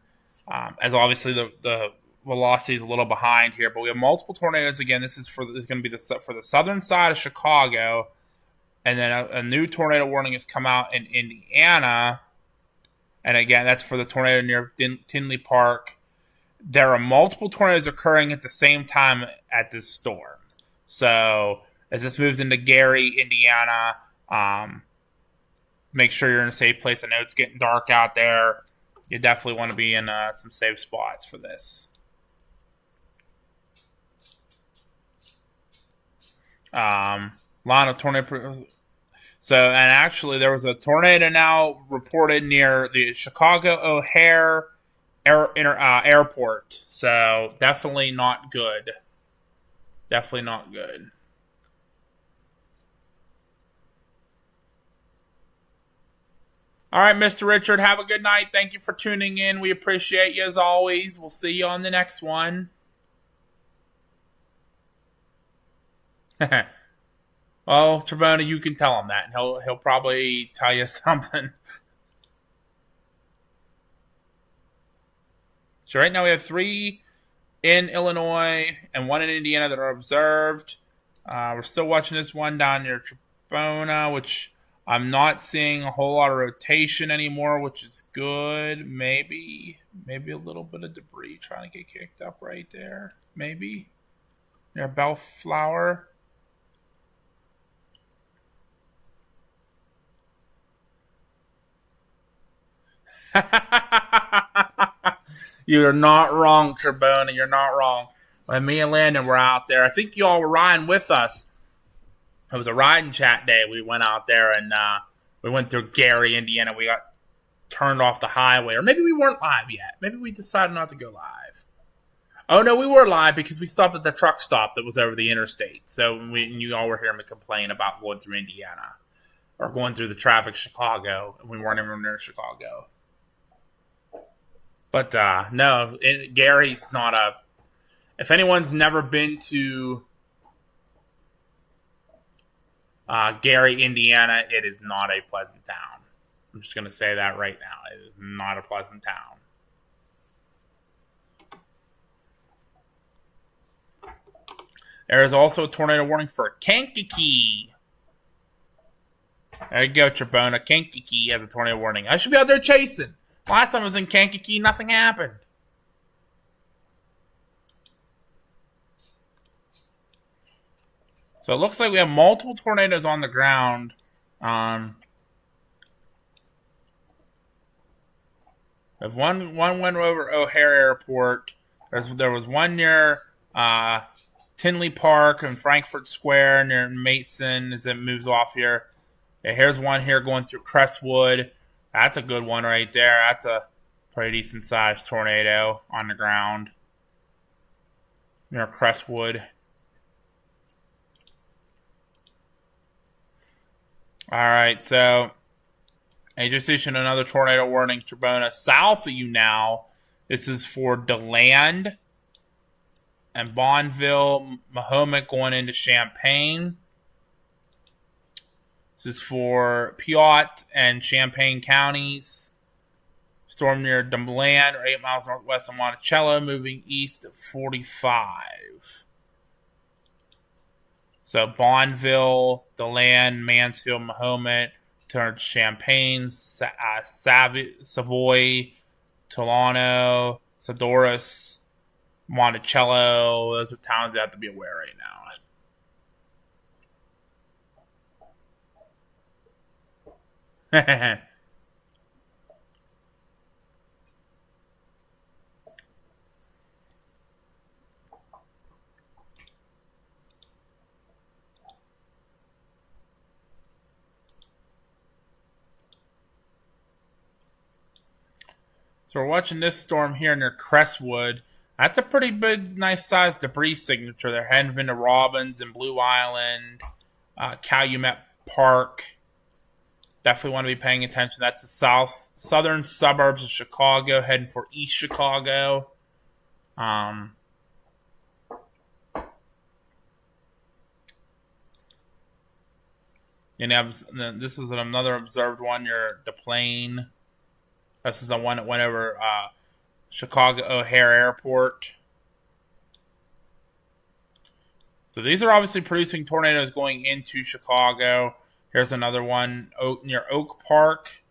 As obviously the velocity is a little behind here, but we have multiple tornadoes. Again, this is going to be for the southern side of Chicago, and then a new tornado warning has come out in Indiana, and again, that's for the tornado near Tinley Park. There are multiple tornadoes occurring at the same time at this storm. So as this moves into Gary, Indiana, make sure you're in a safe place. I know it's getting dark out there. You definitely want to be in some safe spots for this. Line of tornado. So, and actually, there was a tornado now reported near the Chicago O'Hare Airport. So, definitely not good. Definitely not good. All right, Mr. Richard, have a good night. Thank you for tuning in. We appreciate you as always. We'll see you on the next one. Well, Trebona, you can tell him that. And he'll probably tell you something. So right now we have 3 in Illinois and 1 in Indiana that are observed. We're still watching this one down near Trebona, which I'm not seeing a whole lot of rotation anymore, which is good. Maybe a little bit of debris trying to get kicked up right there. Maybe near Bellflower. You're not wrong, Trebona. You're not wrong. When me and Landon were out there, I think you all were riding with us. It was a riding chat day. We went out there and we went through Gary, Indiana. We got turned off the highway. Or maybe we weren't live yet. Maybe we decided not to go live. Oh, no, we were live because we stopped at the truck stop that was over the interstate. So you all were hearing me complain about going through Indiana or going through the traffic Chicago, and we weren't even near Chicago. But no, Gary's not a If anyone's never been to Gary, Indiana, it is not a pleasant town. I'm just going to say that right now. It is not a pleasant town. There is also a tornado warning for Kankakee. There you go, Trebona. Kankakee has a tornado warning. I should be out there chasing. Last time I was in Kankakee, nothing happened. So it looks like we have multiple tornadoes on the ground. There's one went over O'Hare Airport. There was one near Tinley Park and Frankfurt Square near Mason as it moves off here. Okay, here's one here going through Crestwood. That's a good one right there. That's a pretty decent sized tornado on the ground near Crestwood. All right, so I just issued another tornado warning, Trebona, south of you now. This is for DeLand and Bonneville, Mahomet going into Champaign. This is for Piatt and Champaign counties. Storm near DeLand, or 8 miles northwest of Monticello, moving east at 45. So Bonneville, DeLand, Mansfield, Mahomet, towards Champaign, Savoy, Tolano, Sadoris, Monticello. Those are towns that have to be aware right now. So we're watching this storm here near Crestwood. That's a pretty big, nice-sized debris signature. They're heading into Robbins and Blue Island, Calumet Park. Definitely want to be paying attention. That's the southern suburbs of Chicago, heading for East Chicago. And this is another observed one near DePlain. This is the one that went over Chicago O'Hare Airport. So these are obviously producing tornadoes going into Chicago. Here's another one near Oak Park.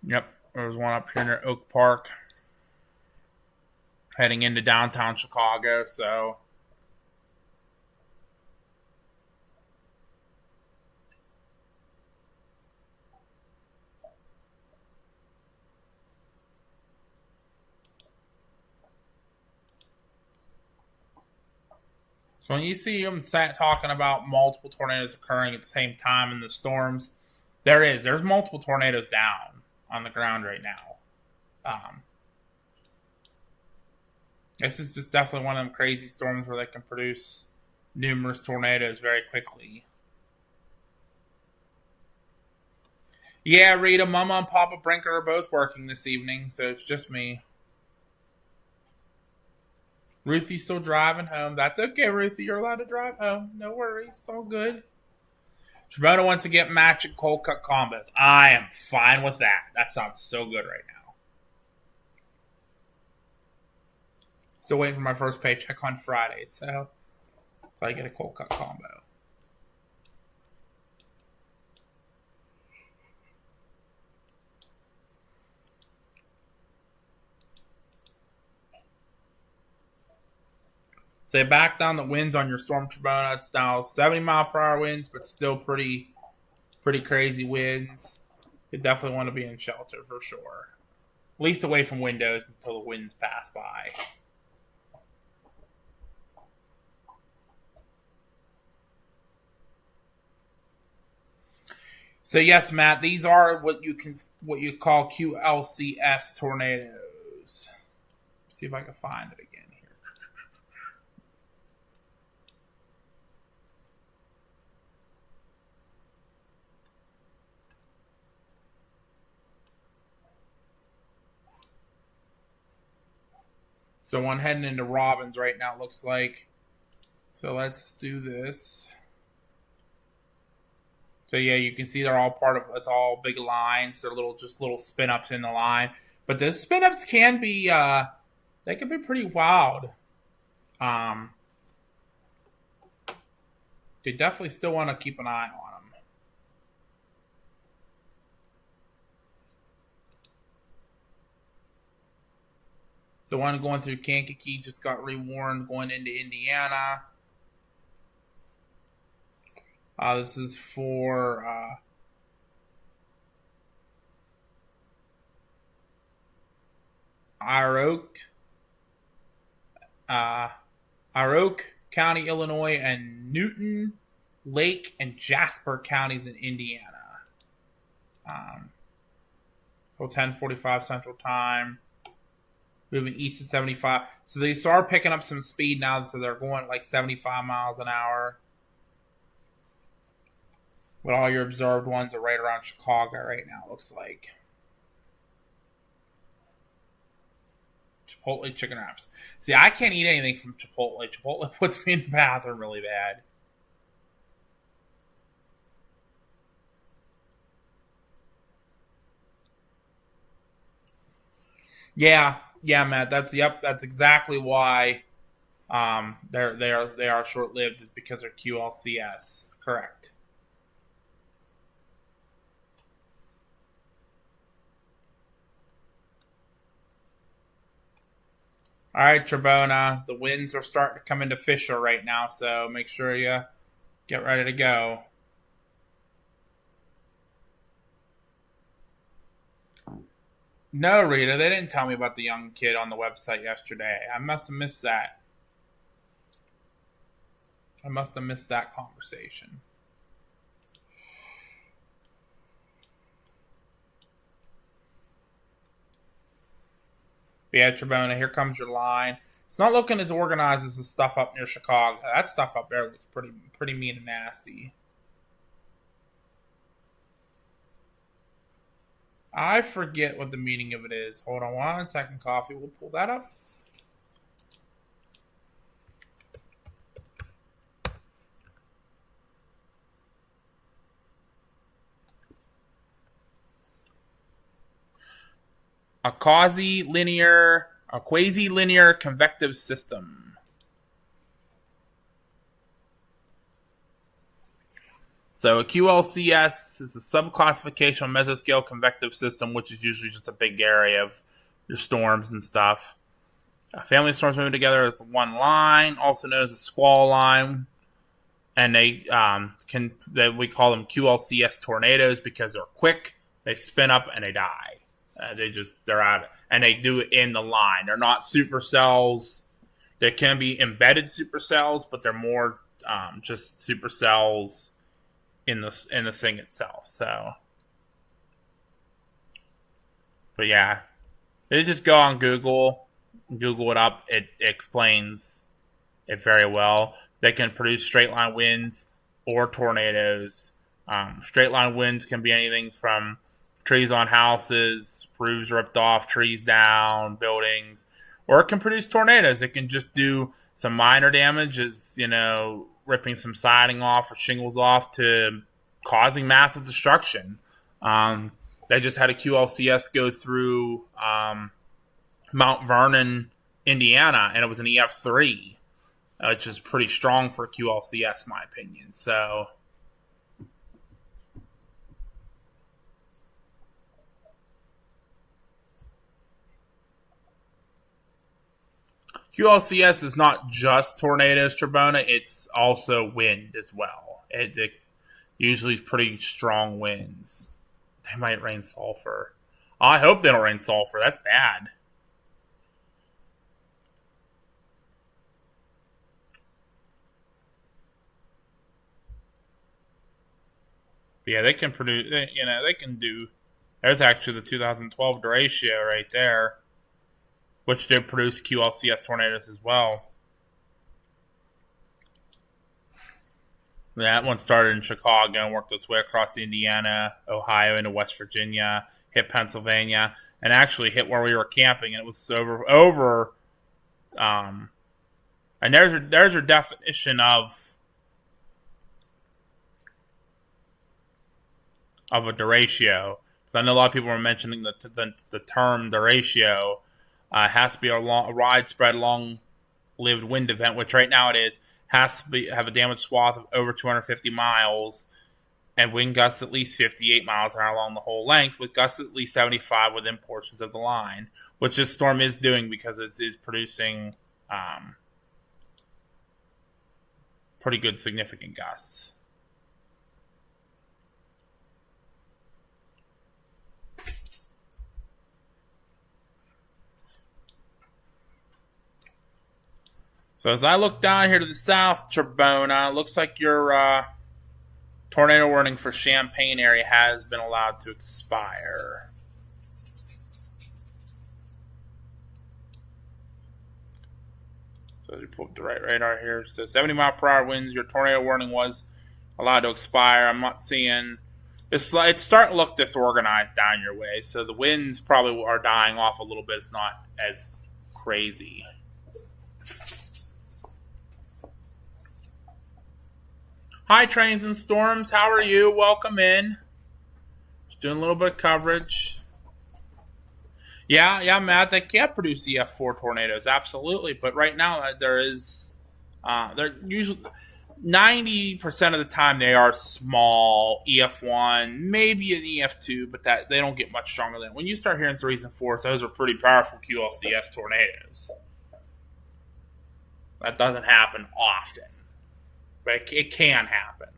Yep, there's one up here near Oak Park. Heading into downtown Chicago, so... So when you see them talking about multiple tornadoes occurring at the same time in the storms, there's multiple tornadoes down on the ground right now. This is just definitely one of them crazy storms where they can produce numerous tornadoes very quickly. Yeah, Rita, Mama and Papa Brinker are both working this evening, so it's just me. Ruthie's still driving home. That's okay, Ruthie. You're allowed to drive home. No worries. It's all good. Trebona wants to get matching cold cut combos. I am fine with that. That sounds so good right now. Still waiting for my first paycheck on Friday, so I get a cold cut combo. So they back down the winds on your storm, Trebona. It's now 70 mile per hour winds, but still pretty crazy winds. You definitely want to be in shelter for sure. At least away from windows until the winds pass by. So yes, Matt, these are what you call QLCS tornadoes. see if I can find it again here. So one heading into Robbins right now, it looks like. So let's do this. So yeah, you can see they're all part of, it's all big lines. They're just little spin ups in the line. But the spin ups can be, they can be pretty wild. You definitely still want to keep an eye on them. So one going through Kankakee just got rewarned going into Indiana. This is for Aurora County, Illinois, and Newton, Lake, and Jasper counties in Indiana. 10:45 Central Time. Moving east at 75. So they start picking up some speed now, so they're going like 75 miles an hour. But all your observed ones are right around Chicago right now, it looks like. Chipotle chicken wraps. See, I can't eat anything from Chipotle. Chipotle puts me in the bathroom really bad. Yeah, Matt. That's exactly why they are short lived, is because they're QLCS. Correct. All right, Trebona. The winds are starting to come into Fisher right now, so make sure you get ready to go. No, Rita, they didn't tell me about the young kid on the website yesterday. I must have missed that. I must have missed that conversation. Yeah, Trebona, here comes your line. It's not looking as organized as the stuff up near Chicago. That stuff up there looks pretty mean and nasty. I forget what the meaning of it is. Hold on 1 second, Coffee. We'll pull that up. A quasi-linear convective system. So a QLCS is a subclassification of mesoscale convective system, which is usually just a big area of your storms and stuff. A family of storms moving together as one line, also known as a squall line, and we call them QLCS tornadoes because they're quick, they spin up, and they die. They're out, and they do it in the line. They're not supercells. They can be embedded supercells, but they're more just supercells in the thing itself. So, but yeah, they just go on Google it up. It explains it very well. They can produce straight line winds or tornadoes. Straight line winds can be anything from trees on houses, roofs ripped off, trees down, buildings, or it can produce tornadoes. It can just do some minor damage, as ripping some siding off or shingles off, to causing massive destruction. They just had a QLCS go through Mount Vernon, Indiana, and it was an EF3, which is pretty strong for QLCS, in my opinion. So QLCS is not just tornadoes, Trebona. It's also wind as well. It usually is pretty strong winds. They might rain sulfur. I hope they don't rain sulfur. That's bad. But yeah, they can produce. They can do. There's actually the 2012 derecho right there. which did produce QLCS tornadoes as well. That one started in Chicago and worked its way across Indiana, Ohio, into West Virginia, hit Pennsylvania, and actually hit where we were camping. And it was over. And there's your definition of a derecho. I know a lot of people were mentioning the term derecho. Has to be a widespread, long-lived wind event, which right now it is. Has to have a damage swath of over 250 miles and wind gusts at least 58 miles an hour along the whole length, with gusts at least 75 within portions of the line, which this storm is doing because it is producing pretty good significant gusts. So as I look down here to the south, Trebona, looks like your tornado warning for Champaign area has been allowed to expire. So you pull up the right radar here. So 70 mile per hour winds, your tornado warning was allowed to expire. I'm not seeing it's starting to look disorganized down your way. So the winds probably are dying off a little bit. It's not as crazy. Hi, Trains and Storms. How are you? Welcome in. Just doing a little bit of coverage. Yeah, Matt. They can produce EF4 tornadoes, absolutely. But right now, they're usually 90% of the time they are small EF1, maybe an EF2, but that they don't get much stronger than. When you start hearing 3s and 4s, those are pretty powerful QLCS tornadoes. That doesn't happen often. But it can happen.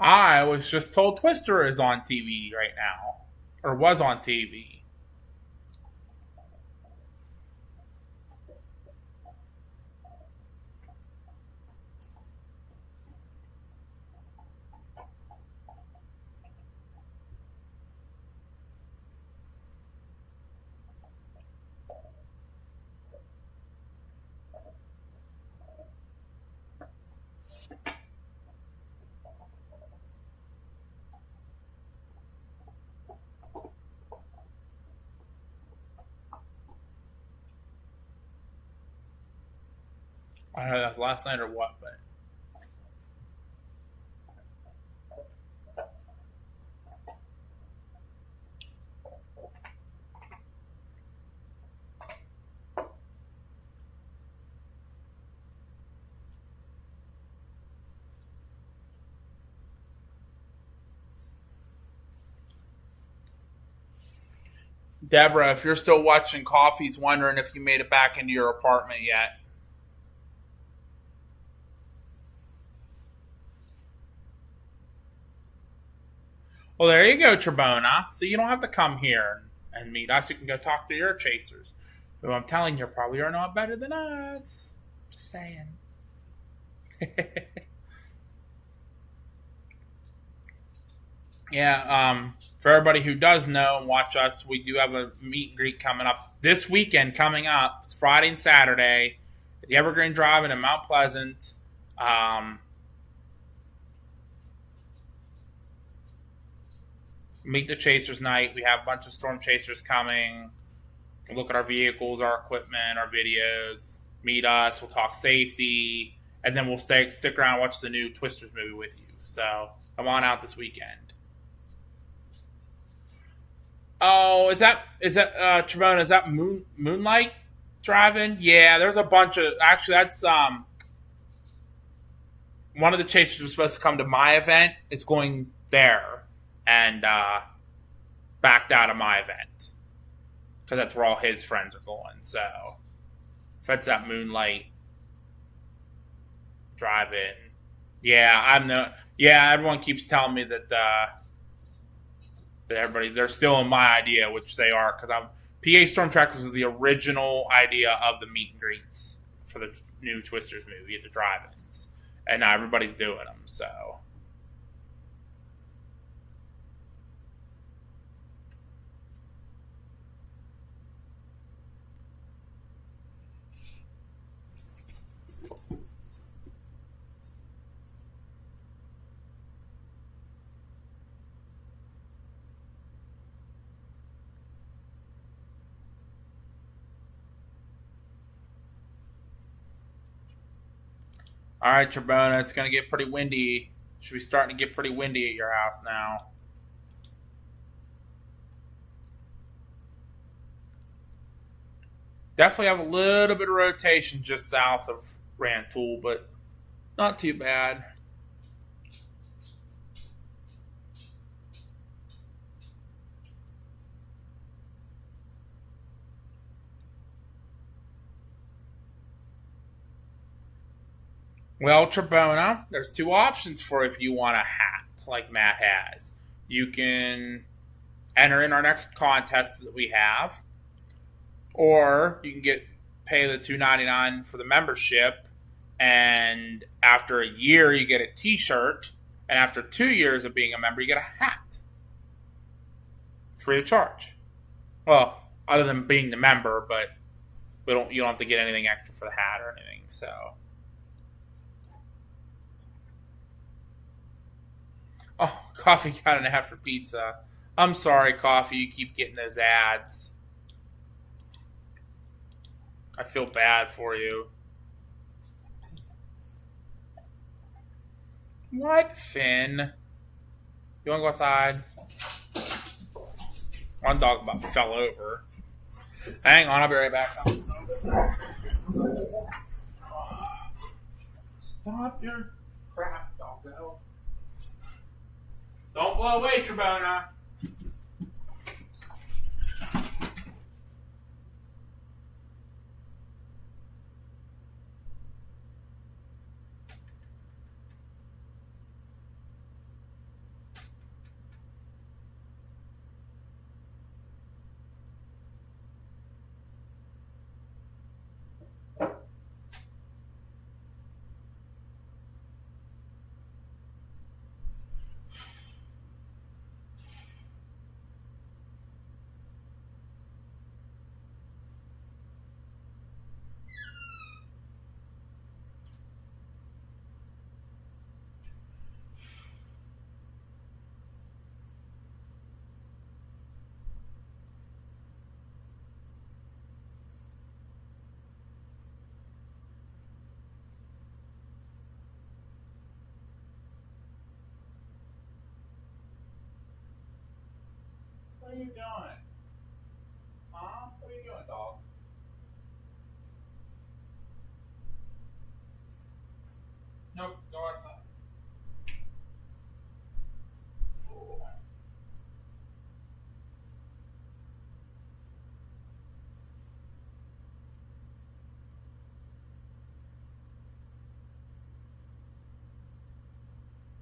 I was just told Twister is on TV right now. Or was on TV. I don't know if that was last night or what, but Deborah, if you're still watching, Coffee's wondering if you made it back into your apartment yet. Well, there you go, Trebona. So you don't have to come here and meet us. You can go talk to your chasers, who I'm telling you probably are not better than us. Just saying. Yeah, for everybody who does know and watch us, we do have a meet and greet coming up this weekend. Coming up, it's Friday and Saturday at the Evergreen Drive-In in Mount Pleasant. Meet the Chasers night. We have a bunch of storm chasers coming. Look at our vehicles, our equipment, our videos. Meet us. We'll talk safety, and then we'll stick around and watch the new Twisters movie with you. So come on out this weekend. Oh, is that Trebona? Is that Moonlight Drive-In? Yeah, there's a bunch of. Actually, that's one of the chasers was supposed to come to my event. Is going there, and backed out of my event because that's where all his friends are going. So if that's that Moonlight Drive-In, yeah, I'm no. Yeah, everyone keeps telling me that they're still in my idea, which they are, because I'm PA Storm Trackers was the original idea of the meet and greets for the new Twisters movie, the drive-ins, and now everybody's doing them. So. All right, Trebona, it's going to get pretty windy. Should be starting to get pretty windy at your house now. Definitely have a little bit of rotation just south of Rantoul, but not too bad. Well, Trebona, there's two options for if you want a hat like Matt has. You can enter in our next contest that we have, or you can pay the $2.99 for the membership, and after a year you get a T-shirt, and after 2 years of being a member you get a hat, free of charge. Well, other than being the member, but you don't have to get anything extra for the hat or anything. So. Oh, Coffee got an ad for pizza. I'm sorry, Coffee, you keep getting those ads. I feel bad for you. What, Finn? You want to go outside? One dog about fell over. Hang on, I'll be right back. Stop your crap, doggo. Don't blow away, Trebona. What are you doing? Huh? What are you doing, dog? Nope, go outside.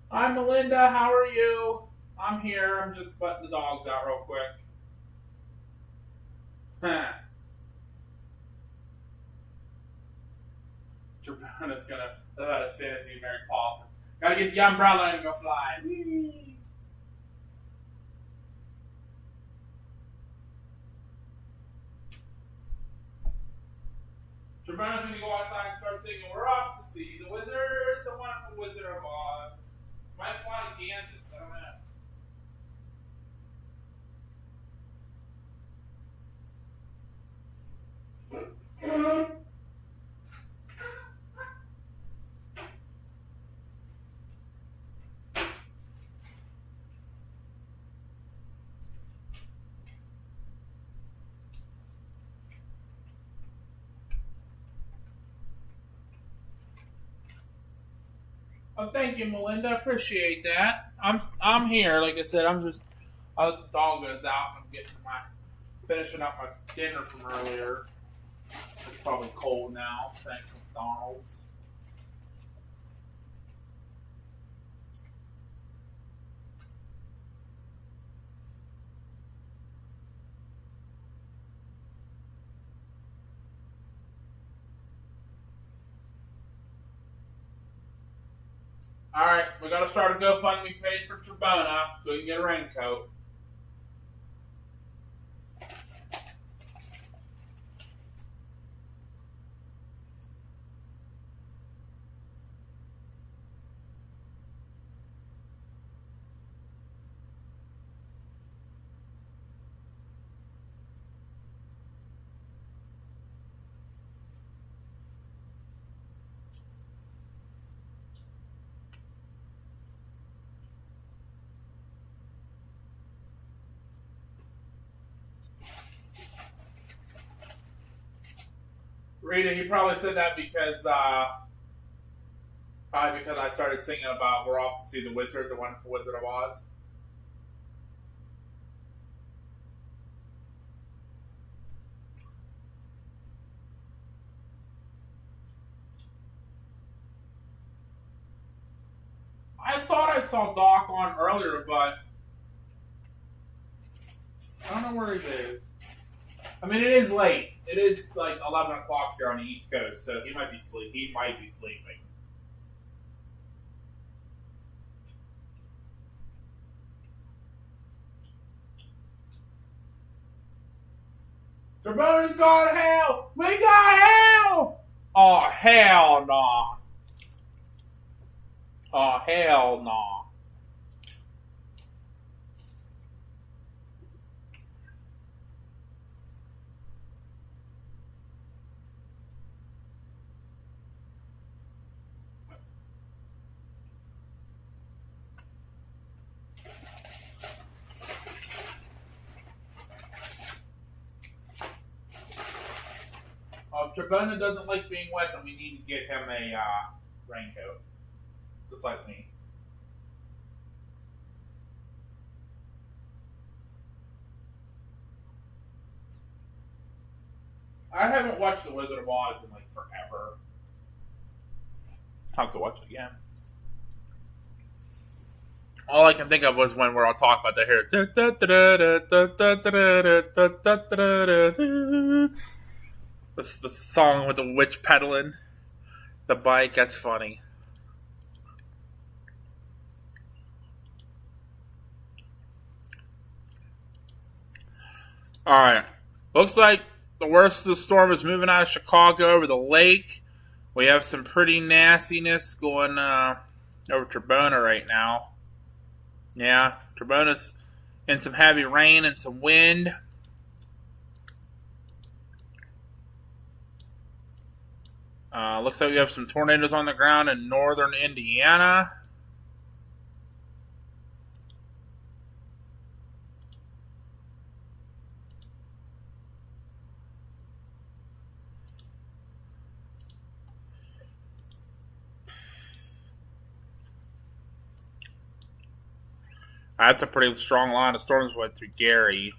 Hi, Melinda. How are you? I'm here. I'm just letting the dogs out real quick. Jabrana's gonna live out his fantasy of Mary Poppins. Gotta get the umbrella and go fly. Whee! Jabrana's gonna go outside and start singing, "We're off to see the wizard, the wonderful Wizard of Oz." Might fly to Kansas, I don't know. Oh, thank you, Melinda. Appreciate that. I'm here. Like I said, I'm just The dog goes out and I'm finishing up my dinner from earlier. It's probably cold now. Thanks, McDonald's. All right, we got to start a GoFundMe page for Trebona so we can get a raincoat. Rita, he probably said that because I started thinking about we're off to see the Wizard, the Wonderful Wizard of Oz. I thought I saw Doc on earlier, but I don't know where he is. I mean, it is late. It is like 11 o'clock here on the East Coast, so he might be sleeping. Trebona's gone to hell! We got hell! Oh, hell no. Nah. Oh, hell no. Nah. If Trebona doesn't like being wet, then we need to get him a raincoat. Just like me. I haven't watched The Wizard of Oz in like forever. I'll have to watch it again. All I can think of was when we're all talking about that here. The song with the witch pedaling the bike. That's funny. All right. Looks like the worst of the storm is moving out of Chicago over the lake. We have some pretty nastiness going over Trebona right now. Yeah, Trebona's in some heavy rain and some wind. Looks like we have some tornadoes on the ground in northern Indiana. That's a pretty strong line of storms went through Gary.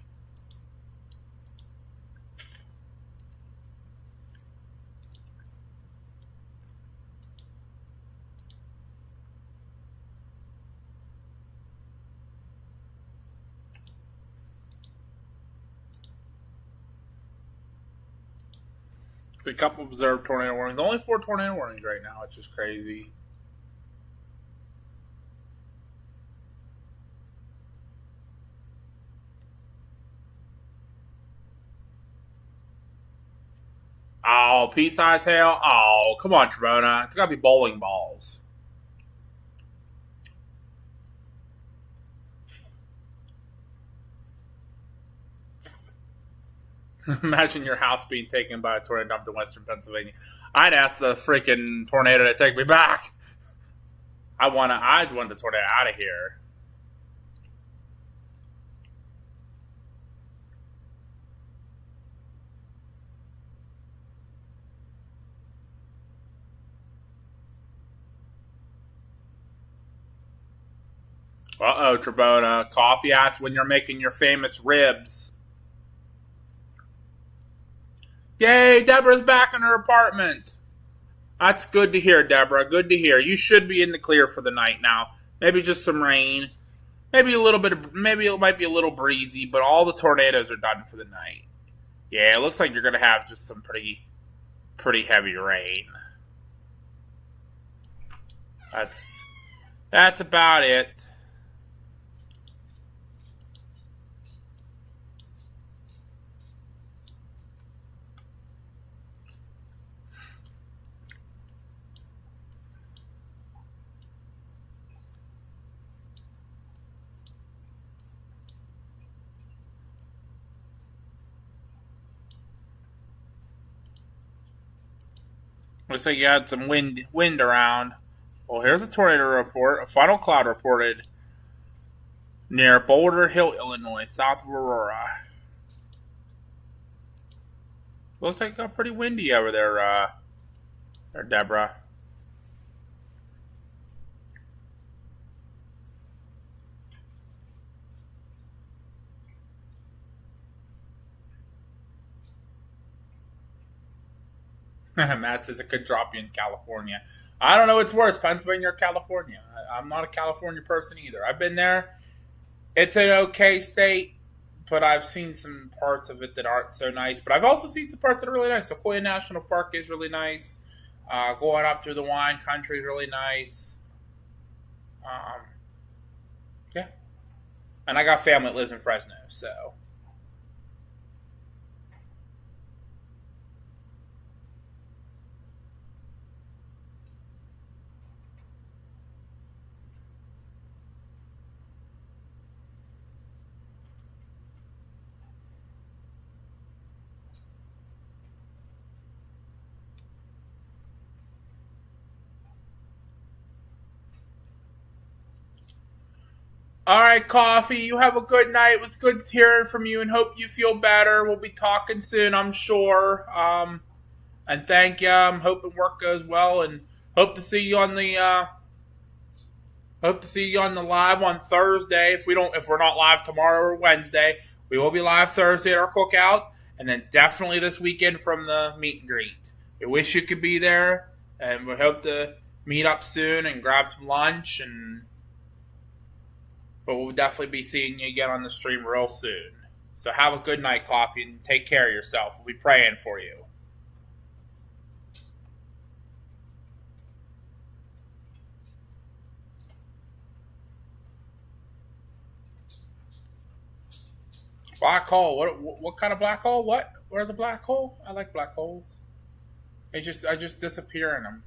A couple observed tornado warnings. Only 4 tornado warnings right now, which is crazy. Oh, pea-sized hail? Oh, come on, Trebona. It's got to be bowling balls. Imagine your house being taken by a tornado dumped in western Pennsylvania. I'd ask the freaking tornado to take me back. I'd want the tornado out of here. Uh-oh, Trebona. Coffee asks when you're making your famous ribs. Yay, Deborah's back in her apartment. That's good to hear, Deborah. Good to hear. You should be in the clear for the night now. Maybe just some rain. Maybe a little bit of, maybe it might be a little breezy, but all the tornadoes are done for the night. Yeah, it looks like you're going to have just some pretty heavy rain. That's about it. Looks like you had some wind around. Well, here's a tornado report. A funnel cloud reported near Boulder Hill, Illinois, south of Aurora. Looks like it got pretty windy over there, Deborah. Matt says it could drop you in California. I don't know what's worse, Pennsylvania or California. I'm not a California person either. I've been there. It's an okay state, but I've seen some parts of it that aren't so nice. But I've also seen some parts that are really nice. Sequoia National Park is really nice. Going up through the wine country is really nice. Yeah. And I got family that lives in Fresno, so. All right, Coffee, you have a good night. It was good hearing from you and hope you feel better. We'll be talking soon, I'm sure. And thank you. I'm hoping work goes well and hope to see you on the live on Thursday. If we're not live tomorrow or Wednesday, we will be live Thursday at our cookout and then definitely this weekend from the meet and greet. We wish you could be there and we hope to meet up soon and grab some lunch but we'll definitely be seeing you again on the stream real soon. So have a good night, Coffee, and take care of yourself. We'll be praying for you. Black hole. What kind of black hole? What? Where's a black hole? I like black holes. I just disappear in them.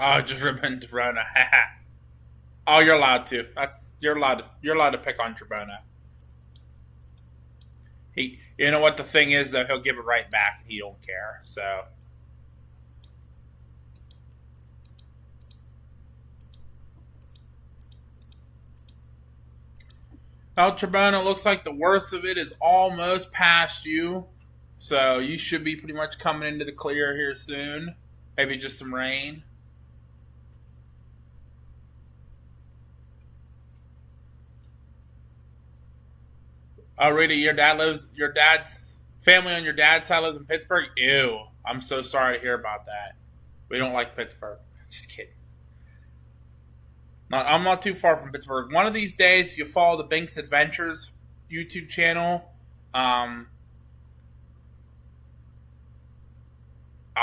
Oh, just ribbon Tribona. Oh, you're allowed to. You're allowed to pick on Tribona. You know what the thing is though, he'll give it right back and he don't care. So well, Tribona, looks like the worst of it is almost past you. So you should be pretty much coming into the clear here soon. Maybe just some rain. Oh, Rita, your dad's family on your dad's side lives in Pittsburgh? Ew. I'm so sorry to hear about that. We don't like Pittsburgh. Just kidding. I'm not too far from Pittsburgh. One of these days, if you follow the Binks Adventures YouTube channel, I'll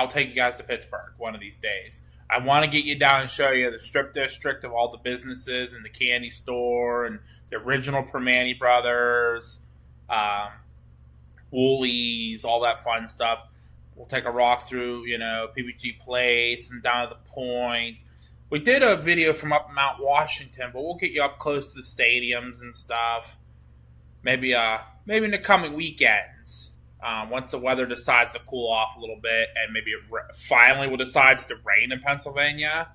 take you guys to Pittsburgh one of these days. I want to get you down and show you the strip district of all the businesses and the candy store and the original Permane Brothers, Woolies, all that fun stuff. We'll take a walk through, PBG Place and down to the Point. We did a video from up Mount Washington, but we'll get you up close to the stadiums and stuff. Maybe in the coming weekends, once the weather decides to cool off a little bit, and maybe it finally will decide to rain in Pennsylvania.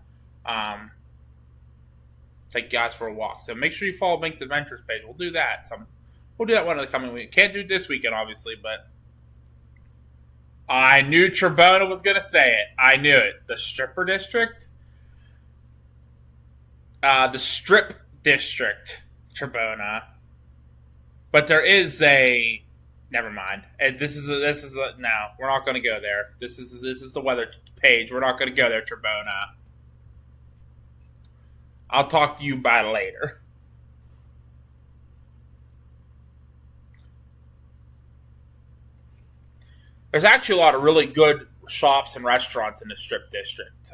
take you guys for a walk. So make sure you follow Bink's Adventures page. We'll do that. We'll do that one of the coming week. Can't do it this weekend, obviously, but I knew Trebona was going to say it. I knew it. The stripper district? The strip district, Trebona. But there is a... Never mind. This is a no. We're not going to go there. This is the weather page. We're not going to go there, Trebona. I'll talk to you about it later. There's actually a lot of really good shops and restaurants in the Strip District.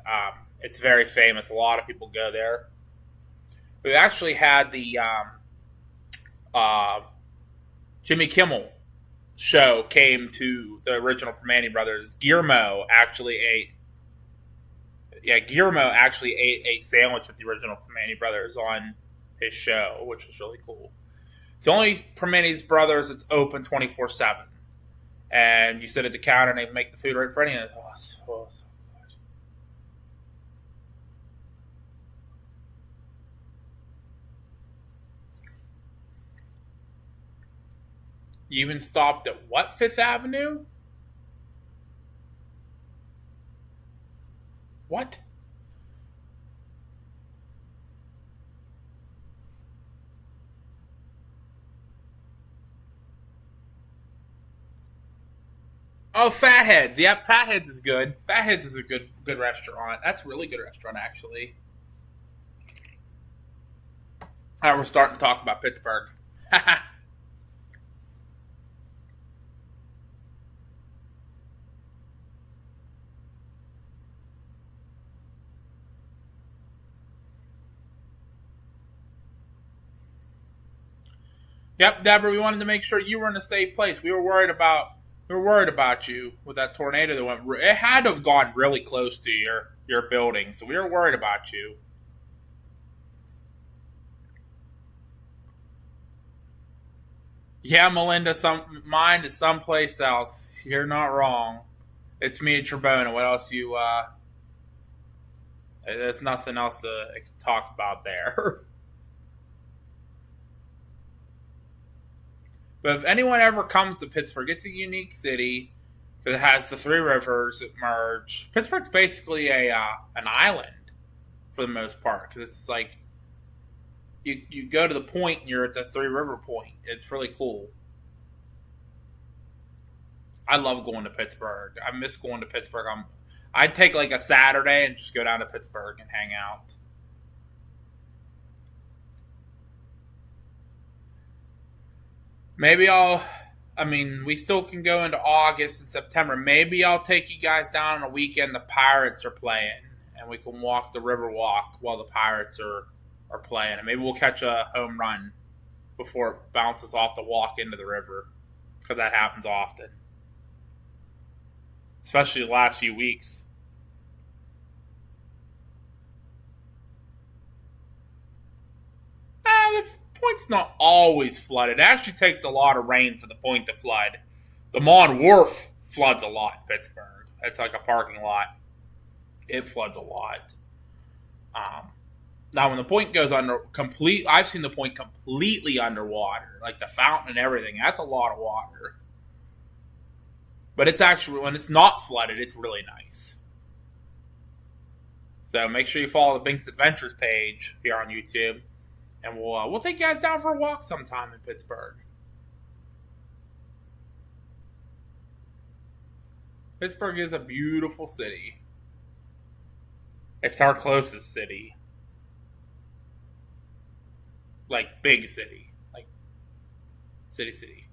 It's very famous. A lot of people go there. We actually had the Jimmy Kimmel show came to the original Primanti Brothers. Guillermo actually ate a sandwich with the original Primanti Brothers on his show, which was really cool. It's the only Primanti Brothers that's open 24/7. And you sit at the counter and they make the food right in front of you. Oh, so good. You even stopped at what, Fifth Avenue? What? Oh, Fatheads. Yep, Fatheads is good. Fatheads is a good restaurant. That's a really good restaurant, actually. All right, we're starting to talk about Pittsburgh. Yep, Deborah, we wanted to make sure you were in a safe place. We were worried about you with that tornado that went. It had to have gone really close to your building, so we were worried about you. Yeah, Melinda, mine is someplace else. You're not wrong. It's me and Trebona. What else there's nothing else to talk about there. But if anyone ever comes to Pittsburgh, it's a unique city because it has the three rivers that merge. Pittsburgh's basically an island for the most part because it's like you go to the point and you're at the Three River Point. It's really cool. I love going to Pittsburgh. I miss going to Pittsburgh. I'd take like a Saturday and just go down to Pittsburgh and hang out. Maybe we still can go into August and September. Maybe I'll take you guys down on a weekend the Pirates are playing, and we can walk the river walk while the Pirates are playing. And maybe we'll catch a home run before it bounces off the walk into the river, because that happens often. Especially the last few weeks. The point's not always flooded. It actually takes a lot of rain for the point to flood. The Mon Wharf floods a lot in Pittsburgh. It's like a parking lot. It floods a lot. Now, when the point goes I've seen the point completely underwater, like the fountain and everything. That's a lot of water. But it's actually, when it's not flooded, it's really nice. So make sure you follow the Bink's Adventures page here on YouTube. And we'll take you guys down for a walk sometime in Pittsburgh. Pittsburgh is a beautiful city. It's our closest city. Like, big city. Like, city.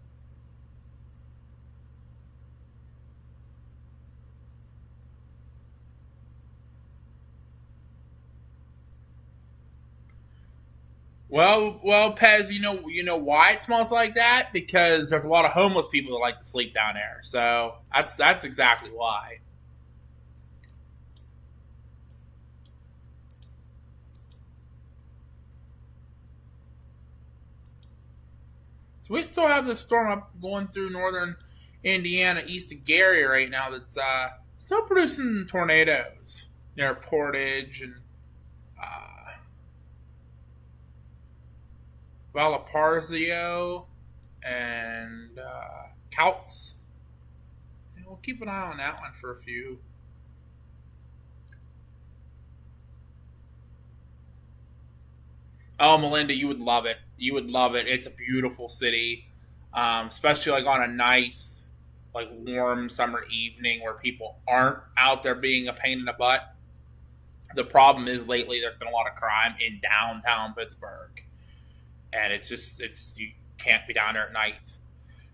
Well, Pez, you know why it smells like that? Because there's a lot of homeless people that like to sleep down there. So that's exactly why. So we still have this storm up going through northern Indiana, east of Gary right now that's still producing tornadoes near Portage and Valparaiso and Couts. And we'll keep an eye on that one for a few. Oh, Melinda, you would love it. You would love it. It's a beautiful city, especially like on a nice, like warm summer evening where people aren't out there being a pain in the butt. The problem is lately there's been a lot of crime in downtown Pittsburgh, and it's you can't be down there at night.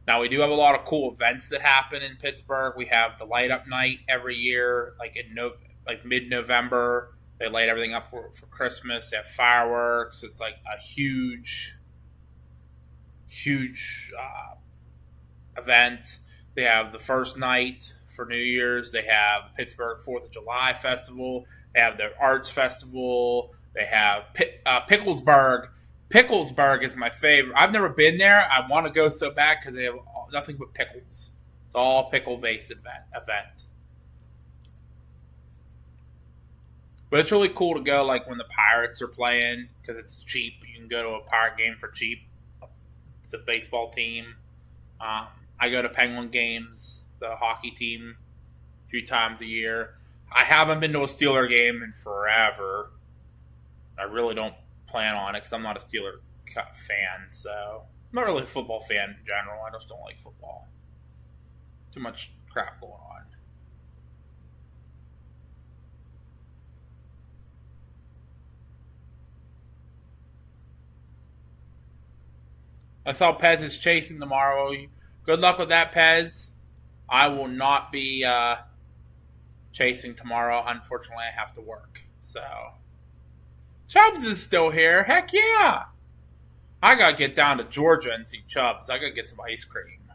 Now we do have a lot of cool events that happen in Pittsburgh. We have the light up night every year, like like mid November. They light everything up for Christmas. They have fireworks. It's like a huge event. They have the first night for New Year's. They have Pittsburgh 4th of July Festival. They have their Arts Festival. They have Picklesburg. Picklesburg is my favorite. I've never been there. I want to go so bad because they have nothing but pickles. It's all pickle-based event. But it's really cool to go like when the Pirates are playing because it's cheap. You can go to a Pirate game for cheap. The baseball team. I go to Penguin games, the hockey team, a few times a year. I haven't been to a Steeler game in forever. I really don't plan on it because I'm not a Steeler fan. So I'm not really a football fan in general. I just don't like football. Too much crap going on. I saw Pez is chasing tomorrow. Good luck with that, Pez. I will not be chasing tomorrow. Unfortunately, I have to work. So, Chubbs is still here. Heck yeah. I got to get down to Georgia and see Chubbs. I got to get some ice cream.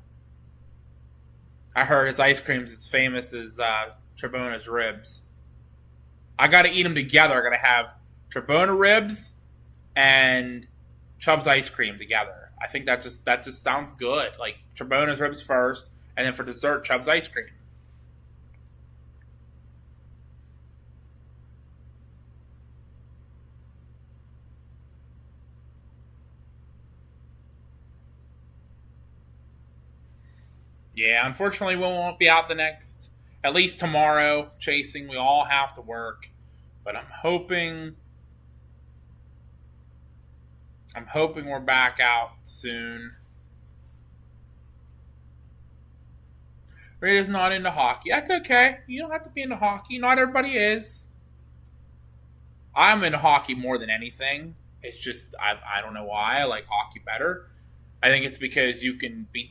I heard his ice cream's as famous as Trabona's ribs. I got to eat them together. I got to have Trabona ribs and Chubb's ice cream together. I think that just sounds good. Like Trabona's ribs first, and then for dessert, Chubb's ice cream. Yeah, unfortunately, we won't be out at least tomorrow, chasing. We all have to work, but I'm hoping we're back out soon. Rita's not into hockey. That's okay. You don't have to be into hockey. Not everybody is. I'm into hockey more than anything. It's just I don't know why I like hockey better. I think it's because you can beat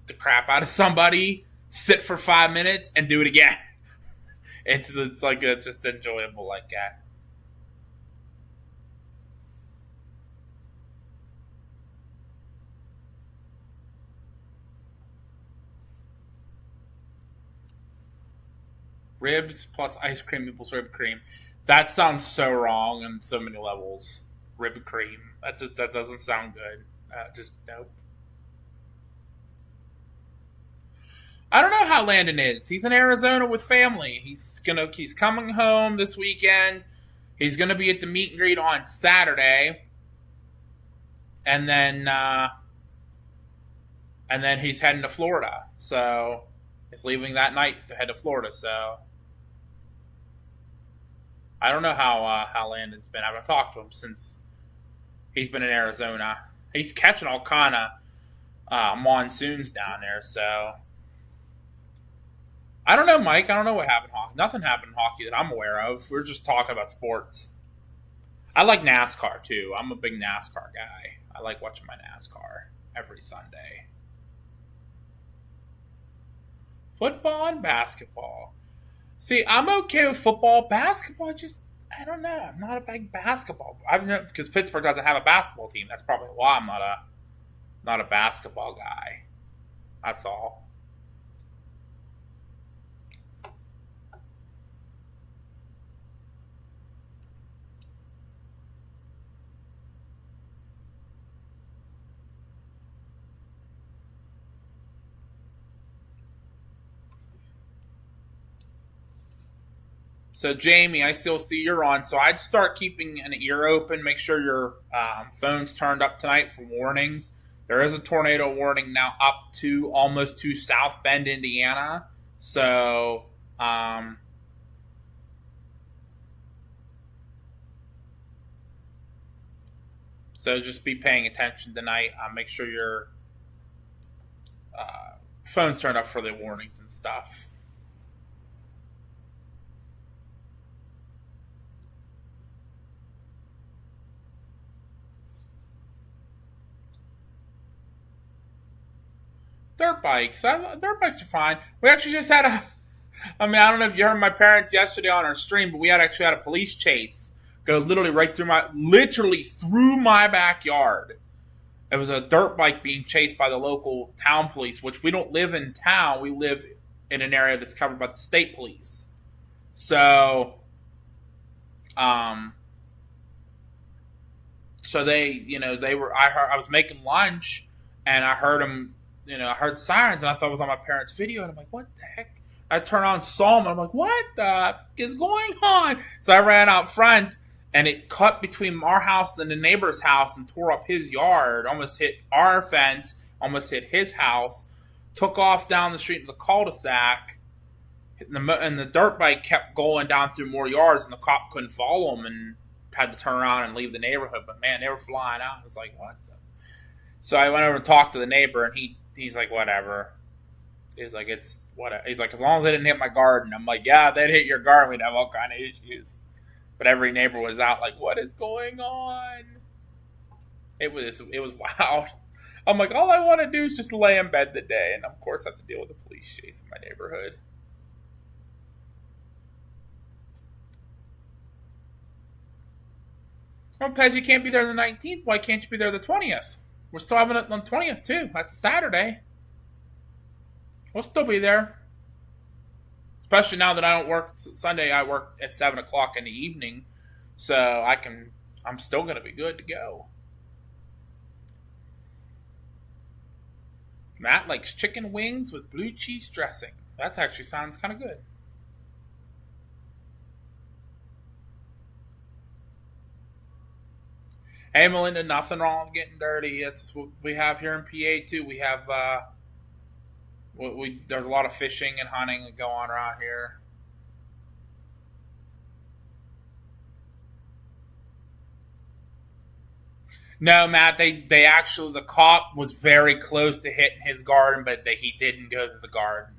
the crap out of somebody, sit for 5 minutes, and do it again. It's like it's just enjoyable like that. Ribs plus ice cream equals whipped cream. That sounds so wrong on so many levels. Rib cream. That doesn't sound good. Just nope. I don't know how Landon is. He's in Arizona with family. He's coming home this weekend. He's gonna be at the meet and greet on Saturday, and then he's heading to Florida. So he's leaving that night to head to Florida. So I don't know how Landon's been. I haven't talked to him since he's been in Arizona. He's catching all kind of monsoons down there. So I don't know, Mike. I don't know what happened in hockey. Nothing happened in hockey that I'm aware of. We're just talking about sports. I like NASCAR too. I'm a big NASCAR guy. I like watching my NASCAR every Sunday. Football and basketball. See, I'm okay with football. Basketball, I don't know. I'm not a big basketball. Because Pittsburgh doesn't have a basketball team. That's probably why I'm not a basketball guy. That's all. So, Jamie, I still see you're on. So, I'd start keeping an ear open. Make sure your phone's turned up tonight for warnings. There is a tornado warning now up to almost to South Bend, Indiana. So, just be paying attention tonight. Make sure your phone's turned up for the warnings and stuff. Dirt bikes. Dirt bikes are fine. We actually just had I don't know if you heard my parents yesterday on our stream, but we actually had a police chase go literally through my backyard. It was a dirt bike being chased by the local town police, which we don't live in town. We live in an area that's covered by the state police. So, they were. I was making lunch, and I heard them. I heard sirens, and I thought it was on my parents' video, and I'm like, what the heck? I turned on, saw them, and I'm like, what the is going on? So I ran out front, and it cut between our house and the neighbor's house and tore up his yard, almost hit our fence, almost hit his house, took off down the street to the cul-de-sac, and the dirt bike kept going down through more yards, and the cop couldn't follow him and had to turn around and leave the neighborhood. But, man, they were flying out. I was like, what the? So I went over and talked to the neighbor, and he's like, whatever. He's like, it's whatever. He's like, as long as they didn't hit my garden. I'm like, yeah, if they'd hit your garden, we'd have all kind of issues. But every neighbor was out like, what is going on? It was wild. I'm like, all I want to do is just lay in bed the day, and of course I have to deal with the police chase in my neighborhood. Well, Pez, you can't be there the 19th. Why can't you be there the 20th? We're still having it on the 20th, too. That's a Saturday. We'll still be there. Especially now that I don't work Sunday. I work at 7 o'clock in the evening. So I'm still going to be good to go. Matt likes chicken wings with blue cheese dressing. That actually sounds kind of good. Hey, Melinda, nothing wrong with getting dirty. That's what we have here in PA, too. We have, there's a lot of fishing and hunting that go on around here. No, Matt, they actually, the cop was very close to hitting his garden, but he didn't go through the garden.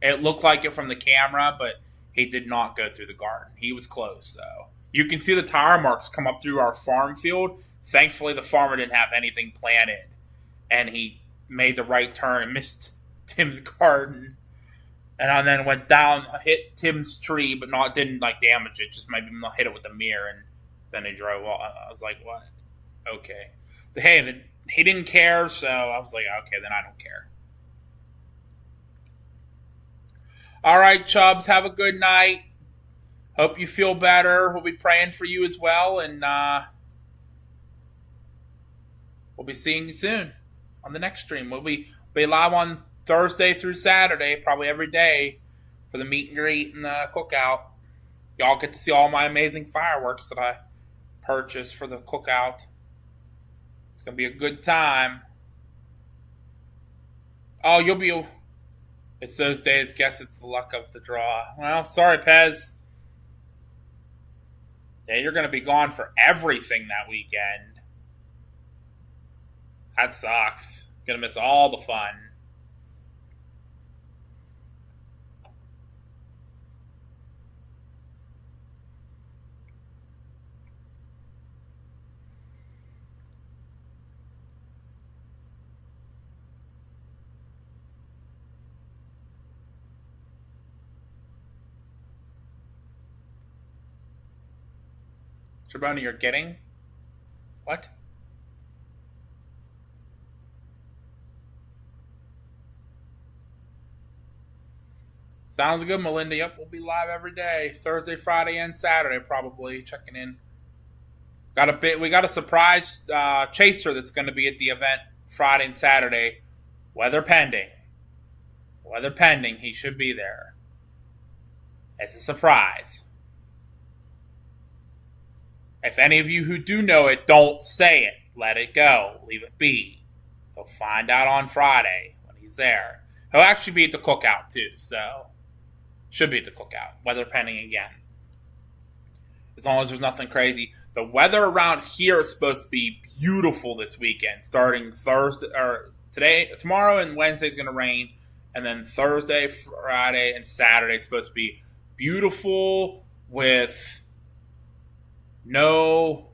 It looked like it from the camera, but he did not go through the garden. He was close, though. You can see the tire marks come up through our farm field. Thankfully, the farmer didn't have anything planted, and he made the right turn and missed Tim's garden, and then went down, hit Tim's tree, but didn't damage it. Just maybe hit it with the mirror, and then he drove off. I was like, what? Okay. Hey, he didn't care, so I was like, okay, then I don't care. All right, Chubbs, have a good night. Hope you feel better. We'll be praying for you as well, and we'll be seeing you soon on the next stream. We'll be live on Thursday through Saturday, probably every day, for the meet and greet and the cookout. Y'all get to see all my amazing fireworks that I purchased for the cookout. It's going to be a good time. Oh, it's those days. Guess it's the luck of the draw. Well, sorry, Pez. Yeah, you're going to be gone for everything that weekend. That sucks. Going to miss all the fun. Triboni, you're getting? What? Sounds good, Melinda. Yep, we'll be live every day. Thursday, Friday, and Saturday, probably. Checking in. We got a surprise chaser that's going to be at the event Friday and Saturday. Weather pending. He should be there. It's a surprise. If any of you who do know it, don't say it. Let it go. Leave it be. He'll find out on Friday when he's there. He'll actually be at the cookout too, so should be at the cookout. Weather pending again. As long as there's nothing crazy. The weather around here is supposed to be beautiful this weekend. Starting Thursday or tomorrow and Wednesday is going to rain, and then Thursday, Friday, and Saturday is supposed to be beautiful with no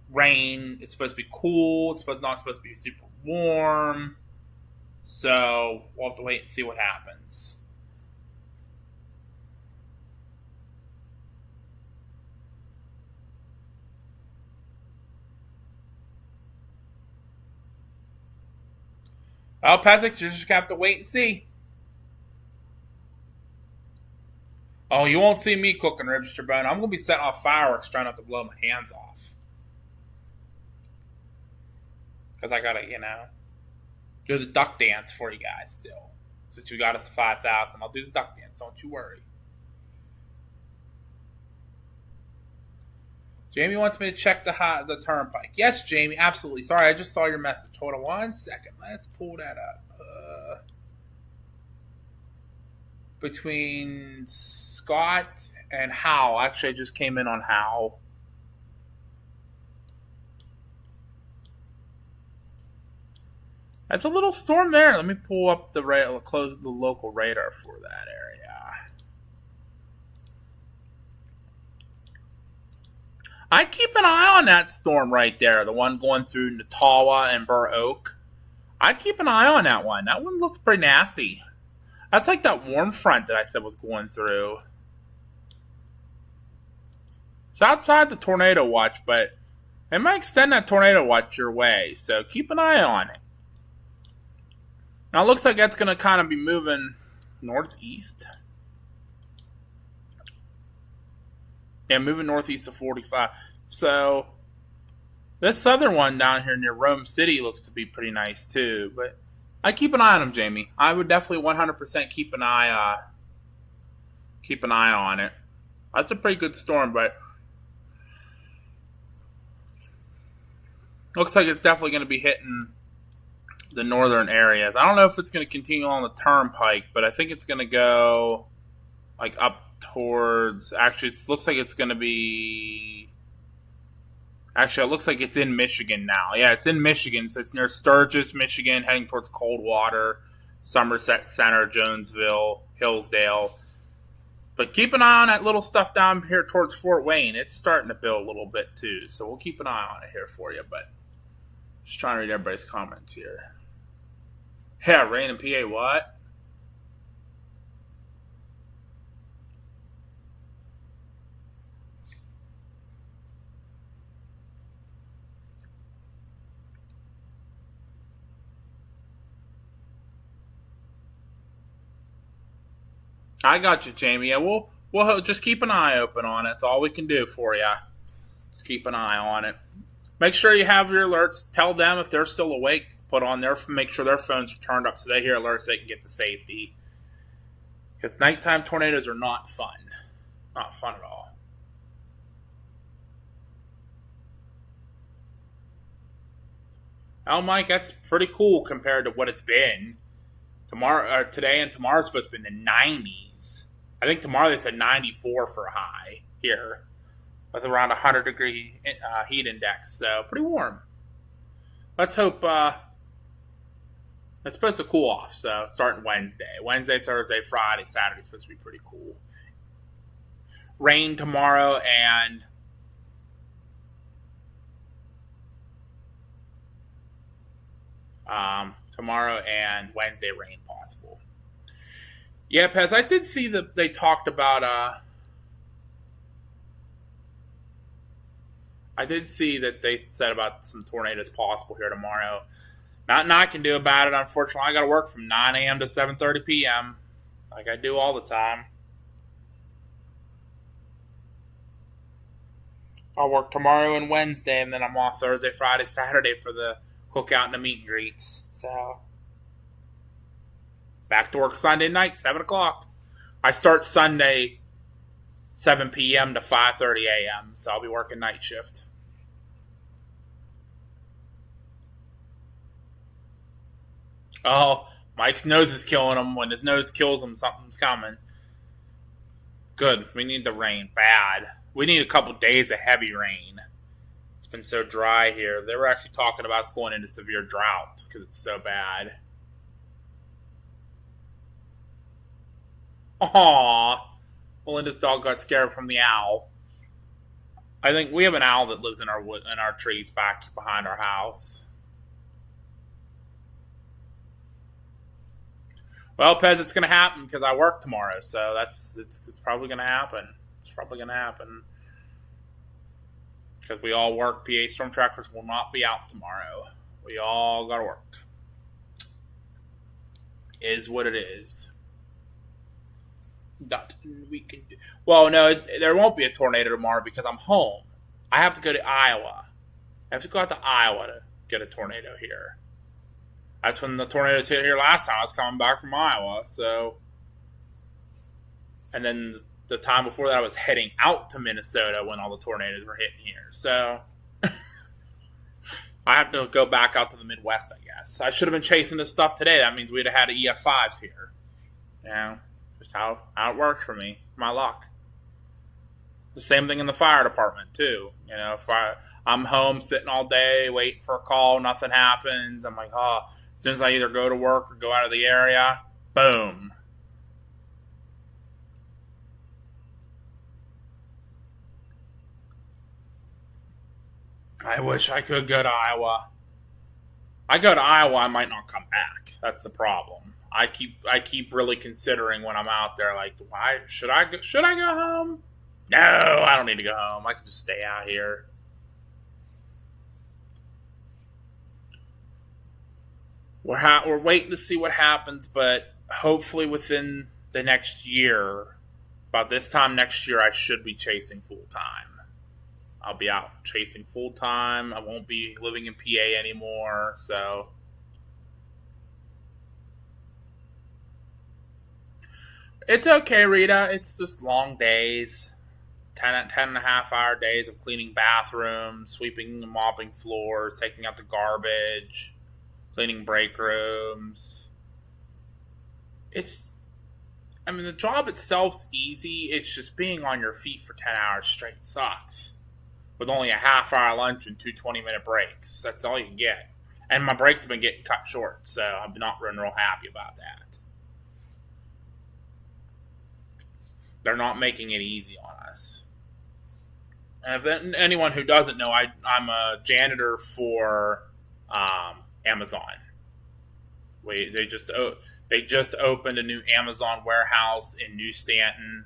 rain. It's supposed to be cool. It's not supposed to be super warm. So we'll have to wait and see what happens. Well, Pesix, you're just going to have to wait and see. Oh, you won't see me cooking ribs, Trebone. I'm going to be setting off fireworks trying not to blow my hands off. Because I got to, do the duck dance for you guys still. Since you got us to 5,000, I'll do the duck dance. Don't you worry. Jamie wants me to check the turnpike. Yes, Jamie, absolutely. Sorry, I just saw your message. Hold on 1 second. Let's pull that up. Between Scott and Hal. Actually, I just came in on Hal. That's a little storm there. Let me pull up close the local radar for that area. I'd keep an eye on that storm right there, the one going through Natawa and Burr Oak. I'd keep an eye on that one. That one looks pretty nasty. That's like that warm front that I said was going through. It's outside the tornado watch, but it might extend that tornado watch your way, so keep an eye on it. Now it looks like that's going to kind of be moving northeast. Yeah, moving northeast of 45. So, this southern one down here near Rome City looks to be pretty nice too. But I keep an eye on them, Jamie. I would definitely 100% keep an eye on it. That's a pretty good storm, but looks like it's definitely going to be hitting the northern areas. I don't know if it's going to continue on the turnpike, but I think it's going to go like up towards, actually it looks like it's going to be, actually it looks like it's in Michigan now. Yeah, it's in Michigan, so it's near Sturgis, Michigan, heading towards Coldwater, Somerset Center, Jonesville, Hillsdale. But keep an eye on that little stuff down here towards Fort Wayne. It's starting to build a little bit too, so we'll keep an eye on it here for you. But just trying to read everybody's comments here. Yeah, rain in PA, what? I got you, Jamie. Yeah, we'll just keep an eye open on it. That's all we can do for you. Just keep an eye on it. Make sure you have your alerts. Tell them if they're still awake. Make sure their phones are turned up so they hear alerts. They can get to safety. Because nighttime tornadoes are not fun. Not fun at all. Oh, Mike, that's pretty cool compared to what it's been. Today and tomorrow is supposed to be in the 90s. I think tomorrow they said 94 for a high here, with around 100-degree heat index. So pretty warm. Let's hope it's supposed to cool off. So starting Wednesday, Thursday, Friday, Saturday is supposed to be pretty cool. Rain tomorrow and Wednesday rain possible. Yeah, Pez, I did see that they talked about I did see that they said about some tornadoes possible here tomorrow. Nothing I can do about it, unfortunately. I got to work from 9 a.m. to 7:30 p.m. like I do all the time. I'll work tomorrow and Wednesday, and then I'm off Thursday, Friday, Saturday for the cookout and the meet and greets. So, back to work Sunday night, 7 o'clock. I start Sunday 7 p.m. to 5:30 a.m. So I'll be working night shift. Oh, Mike's nose is killing him. When his nose kills him, something's coming. Good. We need the rain bad. We need a couple days of heavy rain. It's been so dry here. They were actually talking about us going into severe drought because it's so bad. Aww. Melinda's dog got scared from the owl. I think we have an owl that lives in our trees back behind our house. Well, Pez, it's going to happen because I work tomorrow, so it's probably going to happen. It's probably going to happen because we all work. PA Storm Trackers will not be out tomorrow. We all got to work. Is what it is. Nothing we can do. Well, no, there won't be a tornado tomorrow because I'm home. I have to go to Iowa. I have to go out to Iowa to get a tornado here. That's when the tornadoes hit here last time. I was coming back from Iowa, so. And then the time before that, I was heading out to Minnesota when all the tornadoes were hitting here. So I have to go back out to the Midwest, I guess. I should have been chasing this stuff today. That means we'd have had EF5s here. You know, just how it works for me. My luck. The same thing in the fire department, too. You know, if I'm home sitting all day, waiting for a call, nothing happens. I'm like, oh, as soon as I either go to work or go out of the area, boom. I wish I could go to Iowa. I go to Iowa, I might not come back. That's the problem. I keep really considering when I'm out there, like, why should I go home? No, I don't need to go home. I can just stay out here. We're waiting to see what happens, but hopefully within the next year, about this time next year, I should be chasing full time. I'll be out chasing full time. I won't be living in PA anymore, so. It's okay, Rita. It's just long days. 10 and a half hour days of cleaning bathrooms, sweeping and mopping floors, taking out the garbage, cleaning break rooms. The job itself's easy. It's just being on your feet for 10 hours straight sucks. With only a half hour lunch and 2 20-minute breaks. That's all you get. And my breaks have been getting cut short, so I'm not real happy about that. They're not making it easy on us. And if anyone who doesn't know, I'm a janitor for Amazon. They just opened a new Amazon warehouse in New Stanton.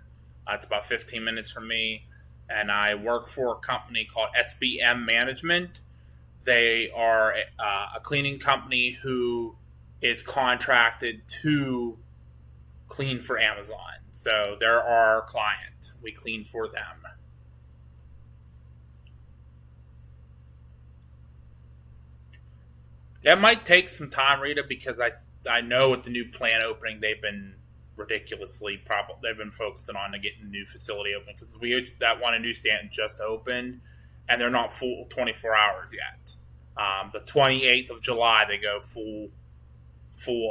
It's about 15 minutes from me, and I work for a company called SBM Management. They are a cleaning company who is contracted to clean for Amazon. So they're our client. We clean for them. That might take some time, Rita, because I know with the new plant opening, they've been they've been focusing on to getting a new facility open because that one in New Stanton just opened, and they're not full 24 hours yet. The 28th of July, they go full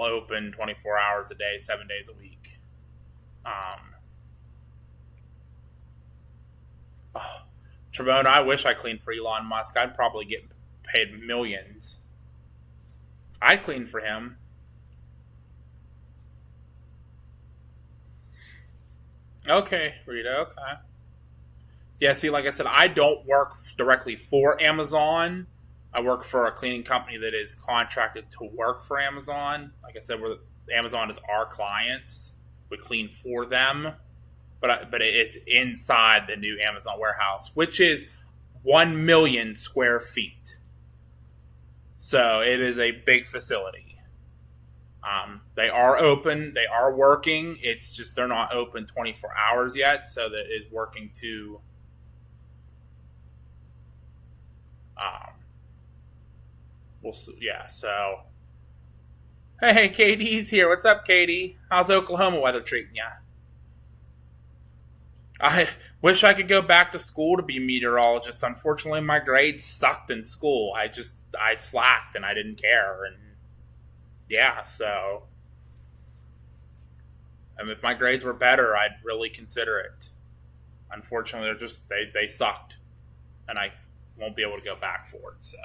open 24 hours a day, 7 days a week. Trevona, I wish I cleaned for Elon Musk. I'd probably get paid millions. I'd clean for him. Okay, Rita, okay. Yeah, see, like I said, I don't work directly for Amazon. I work for a cleaning company that is contracted to work for Amazon. Like I said, Amazon is our clients. We clean for them. But it is inside the new Amazon warehouse, which is 1 million square feet. So it is a big facility. They are open. They are working. It's just they're not open 24 hours yet. So that is working to so hey, Katie's here. What's up, Katie? How's Oklahoma weather treating you? I wish I could go back to school to be a meteorologist. Unfortunately, my grades sucked in school. I slacked and I didn't care. And yeah, so if my grades were better, I'd really consider it. Unfortunately, they sucked, and I won't be able to go back for it. So,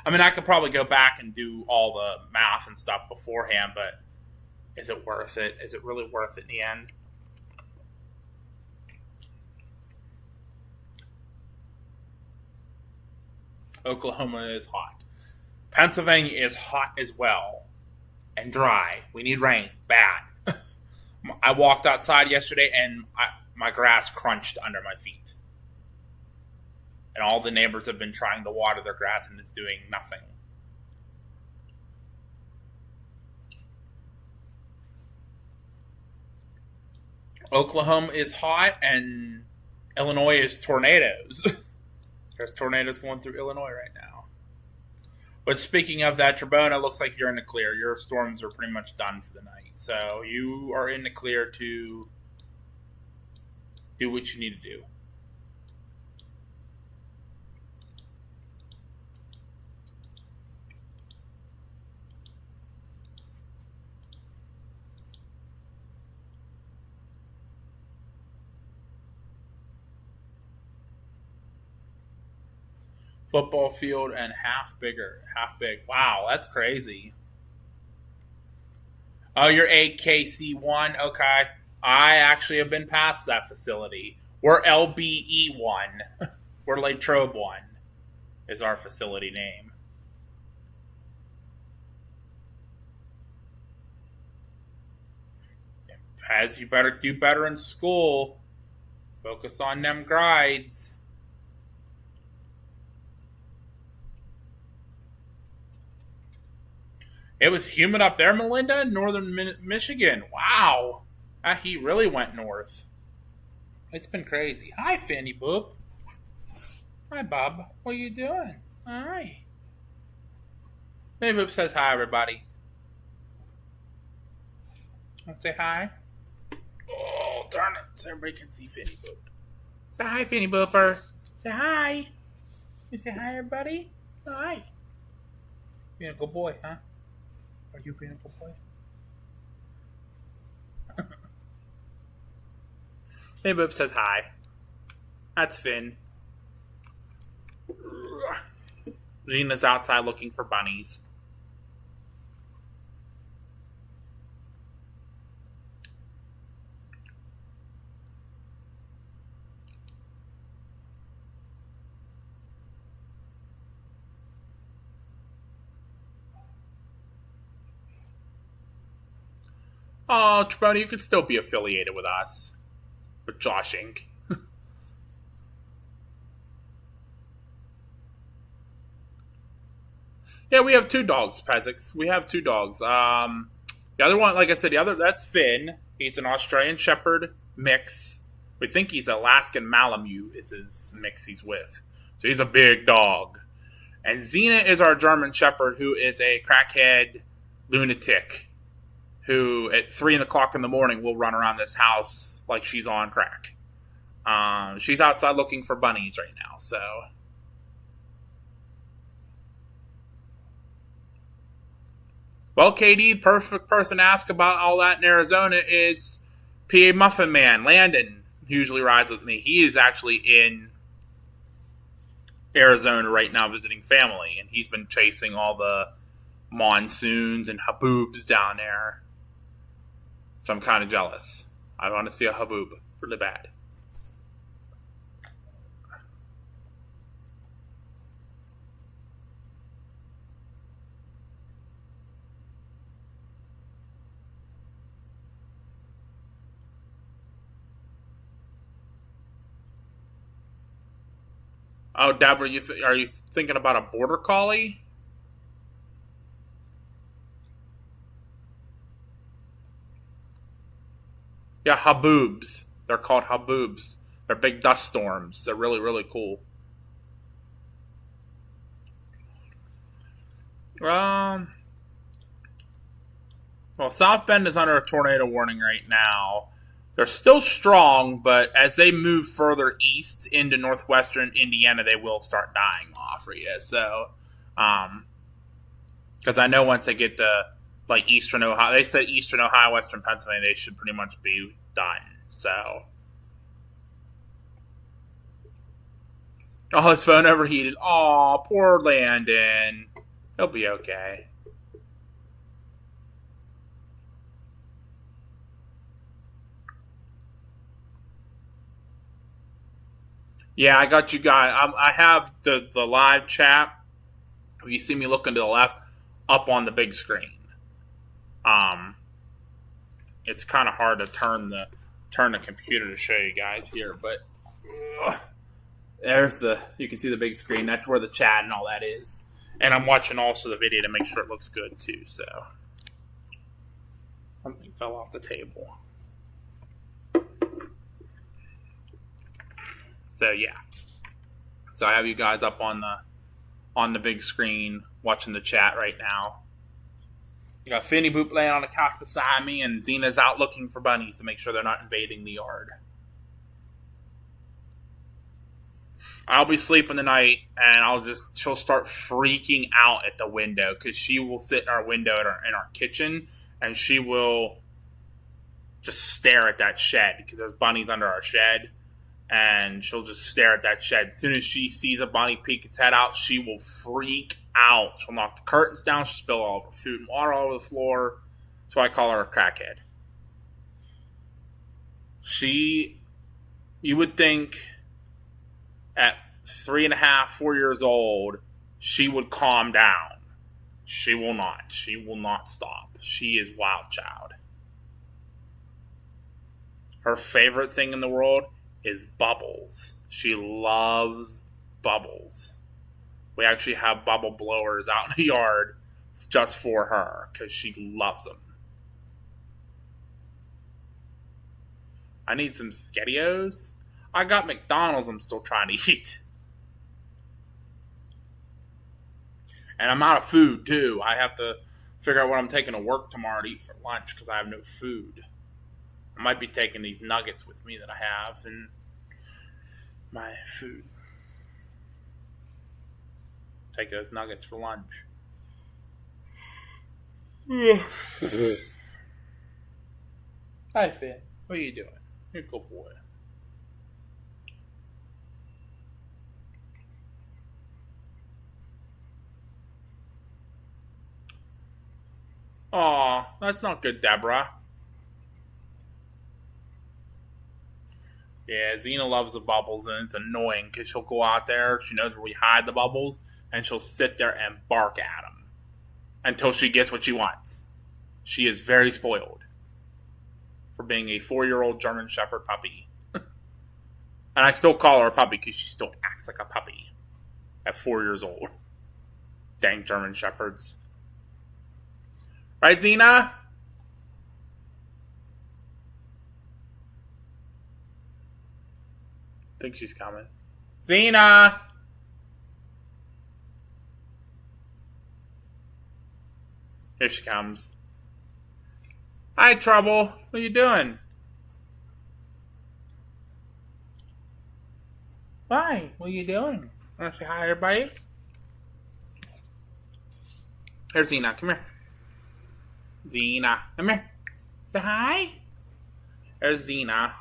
I mean, I could probably go back and do all the math and stuff beforehand, but is it worth it? Is it really worth it in the end? Oklahoma is hot. Pennsylvania is hot as well and dry. We need rain bad. I walked outside yesterday and my grass crunched under my feet. And all the neighbors have been trying to water their grass and it's doing nothing. Oklahoma is hot and Illinois is tornadoes. There's tornadoes going through Illinois right now. But speaking of that, Trebona, looks like you're in the clear. Your storms are pretty much done for the night. So you are in the clear to do what you need to do. Football field and half big. Wow, that's crazy. Oh, you're AKC1. Okay. I actually have been past that facility. We're LBE1. We're Latrobe 1 is our facility name. As you better do better in school. Focus on them grades. It was humid up there, Melinda, in northern Michigan. Wow. That heat really went north. It's been crazy. Hi, Fanny Boop. Hi, Bob. What are you doing? Hi. Fanny Boop says hi, everybody. Want to say hi? Oh, darn it. So everybody can see Fanny Boop. Say hi, Fanny Booper. Say hi. You say hi, everybody? Hi. Being a good boy, huh? Are you being a good boy? Fanny Boop says hi. That's Finn. Gina's outside looking for bunnies. Oh, Tribona, you could still be affiliated with us. With Josh Inc. Yeah, we have two dogs, Pezix. We have two dogs. The other one, like I said, that's Finn. He's an Australian Shepherd mix. We think he's Alaskan Malamute is his mix he's with. So he's a big dog. And Xena is our German Shepherd, who is a crackhead lunatic, who at 3 o'clock in the morning will run around this house like she's on crack. She's outside looking for bunnies right now, so. Well, KD, perfect person to ask about all that in Arizona is PA Muffin Man, Landon, who usually rides with me. He is actually in Arizona right now visiting family, and he's been chasing all the monsoons and haboobs down there. So I'm kind of jealous. I want to see a haboob really bad. Oh, Deb, are you thinking about a border collie? Yeah, haboobs. They're called haboobs. They're big dust storms. They're really, really cool. Um, well, South Bend is under a tornado warning right now. They're still strong, but as they move further east into northwestern Indiana, they will start dying off, Rita. So, because I know once they get to like eastern Ohio, they said eastern Ohio, western Pennsylvania, they should pretty much be done. So, oh, his phone overheated. Aw, poor Landon. He'll be okay. Yeah, I got you guys. I have the live chat. You see me looking to the left, up on the big screen. It's kind of hard to turn the computer to show you guys here, but there's you can see the big screen. That's where the chat and all that is. And I'm watching also the video to make sure it looks good too. So something fell off the table. So yeah. So I have you guys up on the big screen watching the chat right now. You got Finny Boop laying on the couch beside me, and Zena's out looking for bunnies to make sure they're not invading the yard. I'll be sleeping tonight, and she'll start freaking out at the window because she will sit in our window in our kitchen, and she will just stare at that shed because there's bunnies under our shed, and she'll just stare at that shed. As soon as she sees a bunny peek its head out, she will freak out. She'll knock the curtains down. She'll spill all of her food and water all over the floor. That's why I call her a crackhead. You would think at 3.5, 4 years old, she would calm down. She will not. She will not stop. She is wild child. Her favorite thing in the world is bubbles. She loves bubbles. We actually have bubble blowers out in the yard just for her because she loves them. I need some SpaghettiOs. I got McDonald's I'm still trying to eat. And I'm out of food too. I have to figure out what I'm taking to work tomorrow to eat for lunch because I have no food. I might be taking these nuggets with me that I have and my food. Take those nuggets for lunch. Hi, Finn. What are you doing? You're a good boy. Aw, that's not good, Deborah. Yeah, Xena loves the bubbles, and it's annoying because she'll go out there, she knows where we hide the bubbles, and she'll sit there and bark at them until she gets what she wants. She is very spoiled for being a 4-year-old German Shepherd puppy. And I still call her a puppy because she still acts like a puppy at 4 years old. Dang German Shepherds. Right, Xena? Think she's coming. Xena! Here she comes. Hi, Trouble. What are you doing? Hi, what are you doing? Want to say hi, everybody? Here's Xena. Come here. Xena. Come here. Say hi. There's Xena.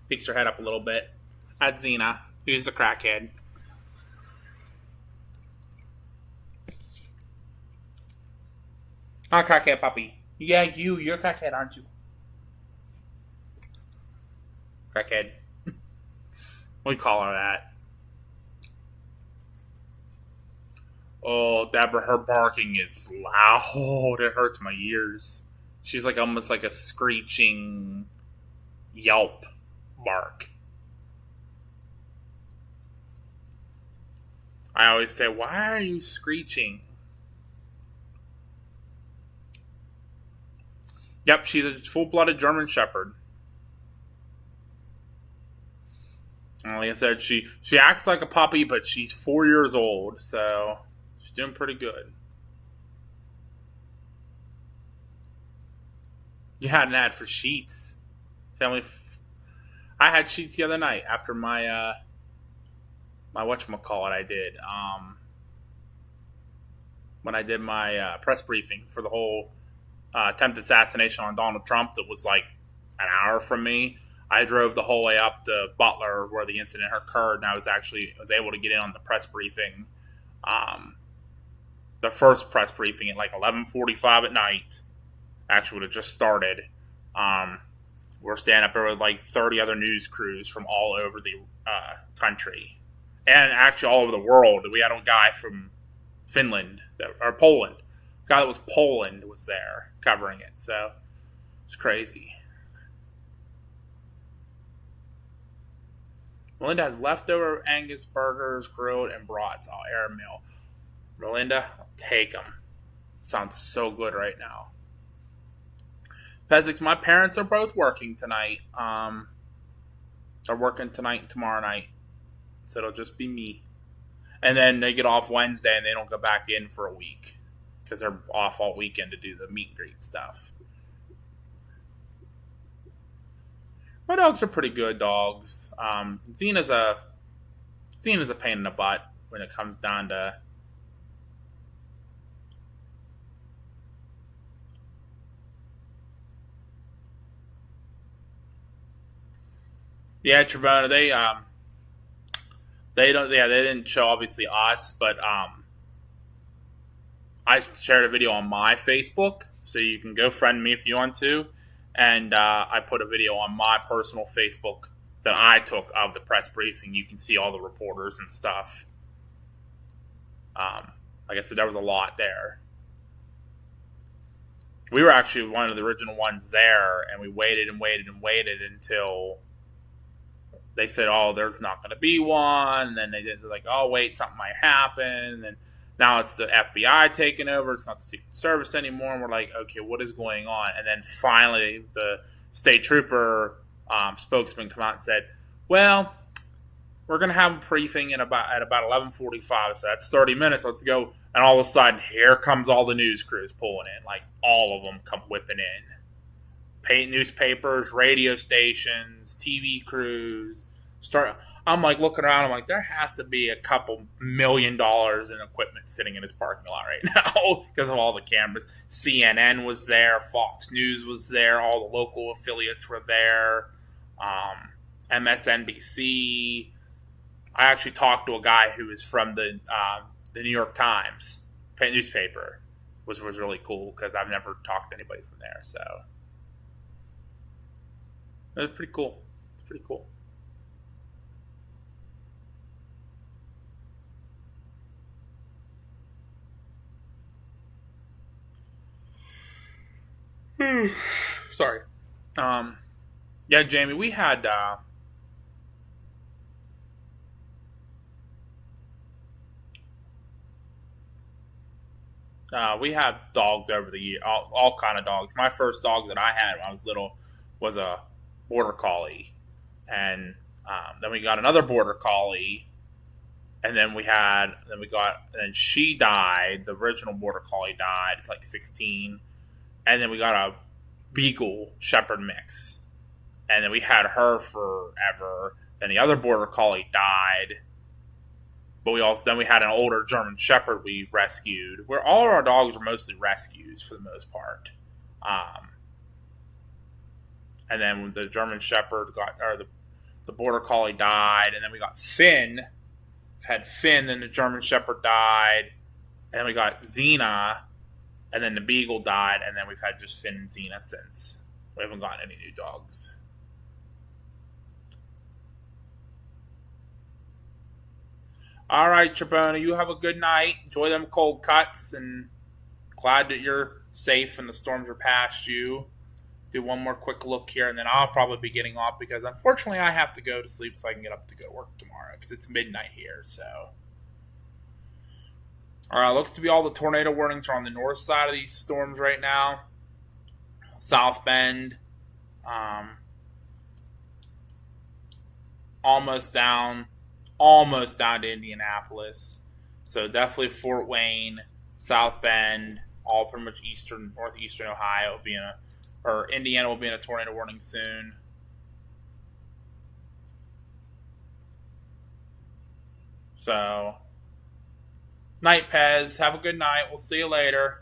Peeks her head up a little bit. That's Xena. Who's the crackhead. Hi, crackhead puppy. Yeah, you're a crackhead, aren't you? Crackhead. We call her that. Oh, Deborah, her barking is loud. It hurts my ears. She's like almost like a screeching yelp bark. I always say, why are you screeching? Yep, she's a full-blooded German Shepherd. And like I said, she acts like a puppy, but she's 4 years old, so she's doing pretty good. You had an ad for sheets. Family. I had sheets the other night after my whatchamacallit I did. When I did my press briefing for the whole attempted assassination on Donald Trump that was like an hour from me. I drove the whole way up to Butler where the incident occurred, and I was able to get in on the press briefing. The first press briefing at like 11:45 at night. Actually, would have just started. We're standing up there with like 30 other news crews from all over the country, and actually all over the world. We had a guy from Finland or Poland. A guy that was Poland was there covering it, so it's crazy. Melinda has leftover Angus burgers, grilled and brats. I'll air meal. Melinda, I'll take them. Sounds so good right now. Pezix, my parents are both working tonight. They're working tonight and tomorrow night, so it'll just be me. And then they get off Wednesday and they don't go back in for a week because they're off all weekend to do the meet and greet stuff. My dogs are pretty good dogs. Xena's a pain in the butt when it comes down to Trevona. They didn't show obviously us, but I shared a video on my Facebook, so you can go friend me if you want to. And I put a video on my personal Facebook that I took of the press briefing. You can see all the reporters and stuff. Like I said, there was a lot there. We were actually one of the original ones there, and we waited and waited and waited until they said, "Oh, there's not going to be one." And then they're like, "Oh, wait, something might happen." And then now it's the FBI taking over. It's not the Secret Service anymore. And we're like, okay, what is going on? And then finally, the state trooper spokesman come out and said, "Well, we're going to have a briefing at about 11:45, so that's 30 minutes. Let's go." And all of a sudden, here comes all the news crews pulling in. Like, all of them come whipping in. Paint newspapers, radio stations, TV crews. I'm like looking around. I'm like, there has to be a couple $1 million in equipment sitting in his parking lot right now because of all the cameras. CNN was there, Fox News was there, all the local affiliates were there, MSNBC. I actually talked to a guy who was from the New York Times newspaper, which was really cool because I've never talked to anybody from there. So it was pretty cool. It's pretty cool. Sorry. Yeah, Jamie, we had dogs over the year, all kind of dogs. My first dog that I had when I was little was a border collie, and then we got another border collie, and then she died. The original border collie died. It's like 16. And then we got a Beagle Shepherd mix. And then we had her forever. Then the other border collie died. But we had an older German Shepherd we rescued. Where all of our dogs were mostly rescues for the most part. And then the German Shepherd the border collie died, and then we got Finn. Had Finn, then the German Shepherd died, and then we got Xena. And then the Beagle died, and then we've had just Finn and Xena since. We haven't gotten any new dogs. All right, Trabona, you have a good night. Enjoy them cold cuts, and glad that you're safe and the storms are past you. Do one more quick look here, and then I'll probably be getting off because, unfortunately, I have to go to sleep so I can get up to go work tomorrow because it's midnight here, so... Looks to be all the tornado warnings are on the north side of these storms right now. South Bend, almost down to Indianapolis. So definitely Fort Wayne, South Bend, all pretty much northeastern Ohio will be Indiana will be in a tornado warning soon. So, night, Pez. Have a good night. We'll see you later.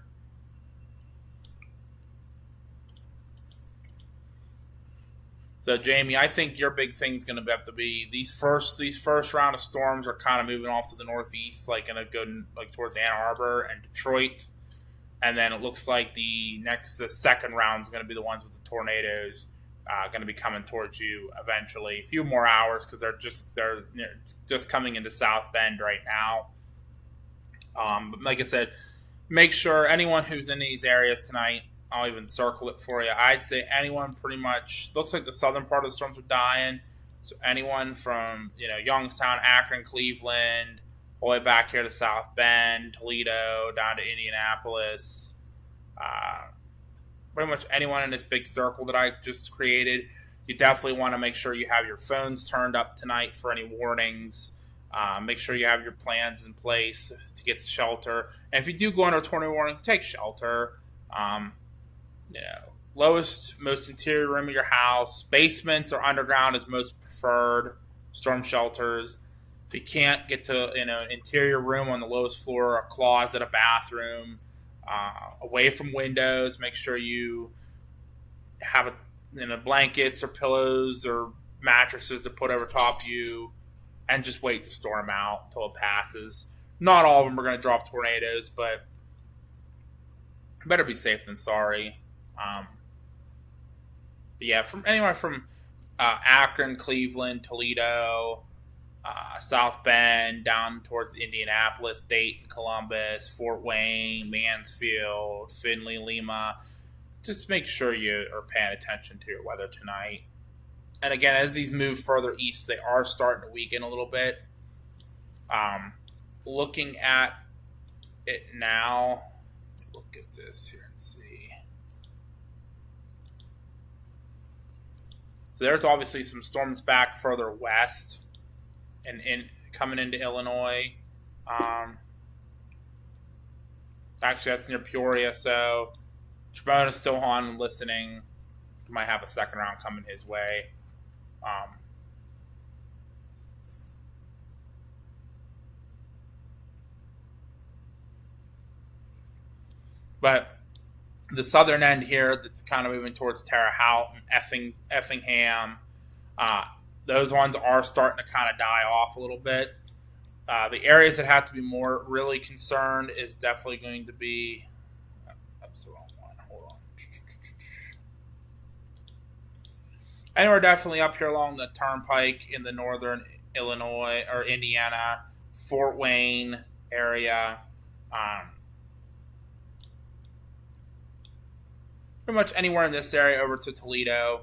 So, Jamie, I think your big thing's going to have to be these first round of storms are kind of moving off to the northeast, like going to go like towards Ann Arbor and Detroit, and then it looks like the second round is going to be the ones with the tornadoes, going to be coming towards you eventually. A few more hours because they're just coming into South Bend right now. But like I said, make sure anyone who's in these areas tonight, I'll even circle it for you. I'd say anyone pretty much looks like the southern part of the storms are dying. So anyone from Youngstown, Akron, Cleveland, all the way back here to South Bend, Toledo, down to Indianapolis, pretty much anyone in this big circle that I just created, you definitely want to make sure you have your phones turned up tonight for any warnings. Make sure you have your plans in place to get to shelter. And if you do go under a tornado warning, take shelter. Lowest, most interior room of your house. Basements or underground is most preferred storm shelters. If you can't get to an interior room on the lowest floor, a closet, a bathroom, away from windows, make sure you have blankets or pillows or mattresses to put over top of you, and just wait to storm out until it passes. Not all of them are going to drop tornadoes, but better be safe than sorry. But yeah, from anywhere from Akron, Cleveland, Toledo, South Bend, down towards Indianapolis, Dayton, Columbus, Fort Wayne, Mansfield, Findlay, Lima. Just make sure you are paying attention to your weather tonight. And again, as these move further east, they are starting to weaken a little bit. Looking at it now, look at this here and see. So there's obviously some storms back further west and coming into Illinois. Actually, that's near Peoria, so Tribune is still on and listening. He might have a second round coming his way. But the southern end here, that's kind of moving towards Terre Haute and Effingham, those ones are starting to kind of die off a little bit. The areas that have to be more really concerned is definitely going to be. That's the wrong one. Hold on. And we're definitely up here along the turnpike in the northern Illinois or Indiana, Fort Wayne area. Pretty much anywhere in this area over to Toledo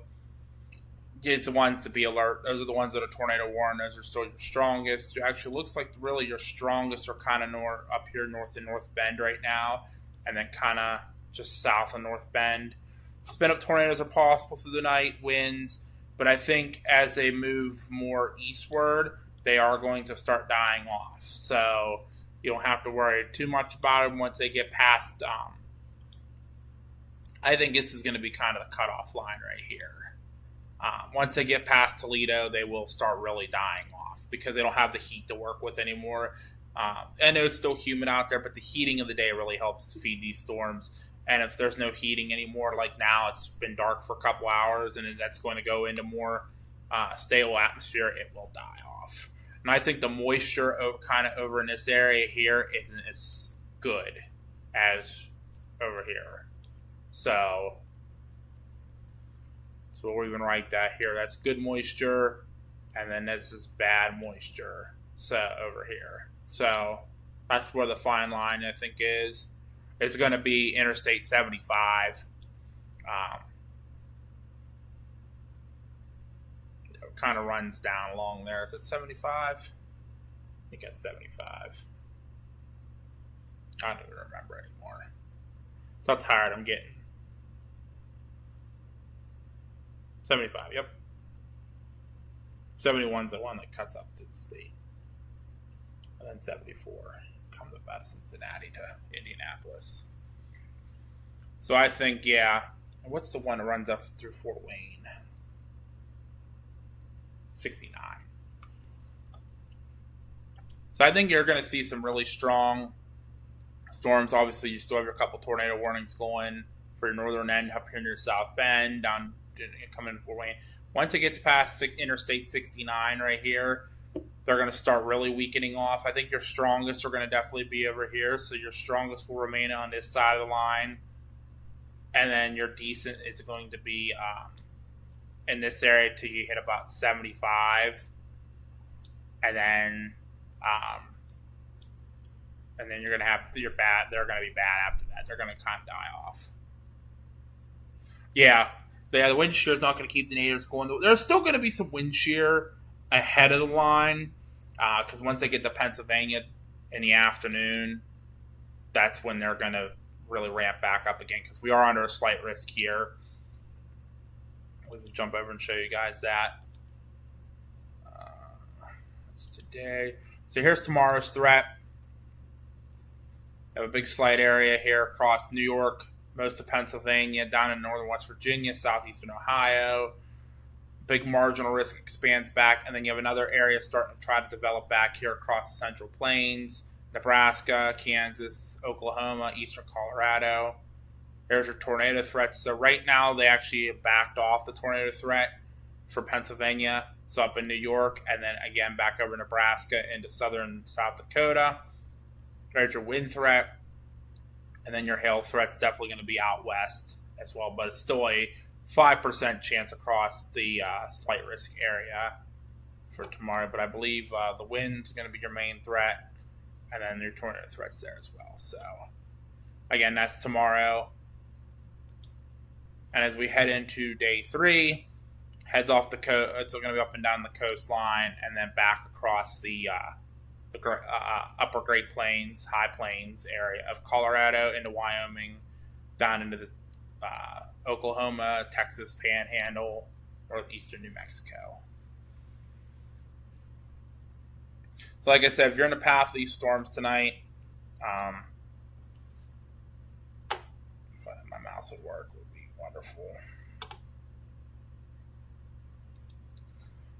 is the ones to be alert. Those are the ones that are tornado warned. Those are still your strongest. It actually looks like really your strongest are kind of up here north in North Bend right now, and then kind of just south of North Bend. Spin up tornadoes are possible through the night, winds, but I think as they move more eastward, they are going to start dying off. So you don't have to worry too much about them once they get past. I think this is going to be kind of the cutoff line right here. Once they get past Toledo, they will start really dying off because they don't have the heat to work with anymore. I know it's still humid out there, but the heating of the day really helps feed these storms. And if there's no heating anymore, like now it's been dark for a couple hours and that's going to go into more stable atmosphere, it will die off. And I think the moisture kind of over in this area here isn't as good as over here. So we'll even write that here. That's good moisture, and then this is bad moisture. So over here. So that's where the fine line I think is. It's going to be Interstate 75. It kind of runs down along there. Is it 75? I think it's 75. I don't even remember anymore. That's how tired I'm getting. 75, yep. 71's the one that cuts up to the state. And then 74 comes up out of Cincinnati to Indianapolis. So I think, yeah. What's the one that runs up through Fort Wayne? 69. So I think you're going to see some really strong storms. Obviously, you still have your couple tornado warnings going for your northern end up here near South Bend, down coming to Fort Wayne. Once it gets past Interstate 69 right here, they're going to start really weakening off. I think your strongest are going to definitely be over here. So your strongest will remain on this side of the line. And then your decent is going to be in this area till you hit about 75. And then you're going to have your bad. They're going to be bad after that. They're going to kind of die off. Yeah, the wind shear is not going to keep the natives going. There's still going to be some wind shear ahead of the line because once they get to Pennsylvania in the afternoon, that's when they're going to really ramp back up again because we are under a slight risk here. We'll jump over and show you guys that today. So here's tomorrow's threat. We have a big slight area here across New York, most of Pennsylvania, down in northern West Virginia, southeastern Ohio. Big marginal risk expands back, and then you have another area starting to try to develop back here across the Central Plains, Nebraska, Kansas, Oklahoma, eastern Colorado. There's your tornado threats. So right now they actually backed off the tornado threat for Pennsylvania, so up in New York, and then again back over Nebraska into southern South Dakota. There's your wind threat, and then your hail threat's definitely going to be out west as well, but it's still a 5% chance across the slight risk area for tomorrow. But I believe the wind's going to be your main threat, and then your tornado threats there as well. So again, that's tomorrow. And as we head into day 3, heads off the coast. It's going to be up and down the coastline, and then back across the upper Great Plains, High Plains area of Colorado into Wyoming, down into the Oklahoma, Texas Panhandle, northeastern New Mexico. So like I said, if you're in the path of these storms tonight, if my mouse would work, would be wonderful.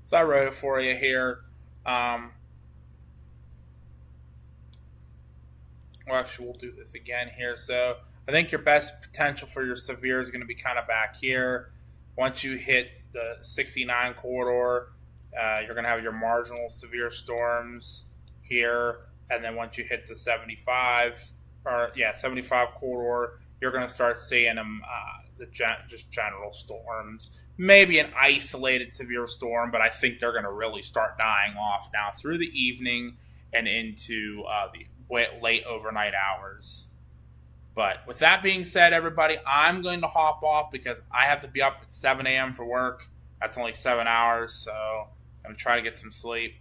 So I wrote it for you here. Well, actually, we'll do this again here. So I think your best potential for your severe is going to be kind of back here. Once you hit the 69 corridor, you're going to have your marginal severe storms here. And then once you hit the 75 corridor, you're going to start seeing them, just general storms. Maybe an isolated severe storm, but I think they're going to really start dying off now through the evening and into the late overnight hours. But with that being said, everybody, I'm going to hop off because I have to be up at 7 a.m. for work. That's only 7 hours, so I'm going to try to get some sleep.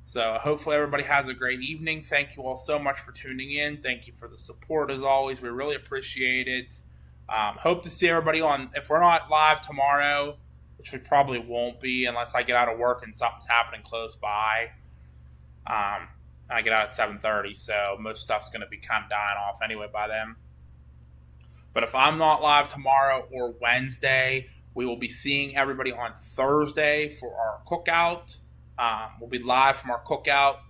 So hopefully everybody has a great evening. Thank you all so much for tuning in. Thank you for the support as always. We really appreciate it. Hope to see everybody on, if we're not live tomorrow, which we probably won't be unless I get out of work and something's happening close by. I get out at 7:30, so most stuff's going to be kind of dying off anyway by then. But if I'm not live tomorrow or Wednesday, we will be seeing everybody on Thursday for our cookout. We'll be live from our cookout.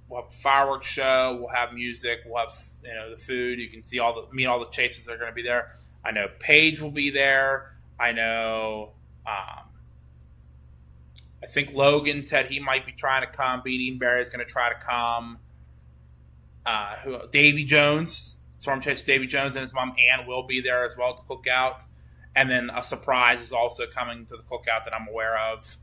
We'll have a fireworks show. We'll have music. We'll have the food. You can see meet all the chasers that are going to be there. I know Paige will be there. I know. I think Logan said he might be trying to come. Beanie Barry is going to try to come. Davy Jones, Storm Chaser Davy Jones, and his mom Ann will be there as well to cook out. And then a surprise is also coming to the cookout that I'm aware of,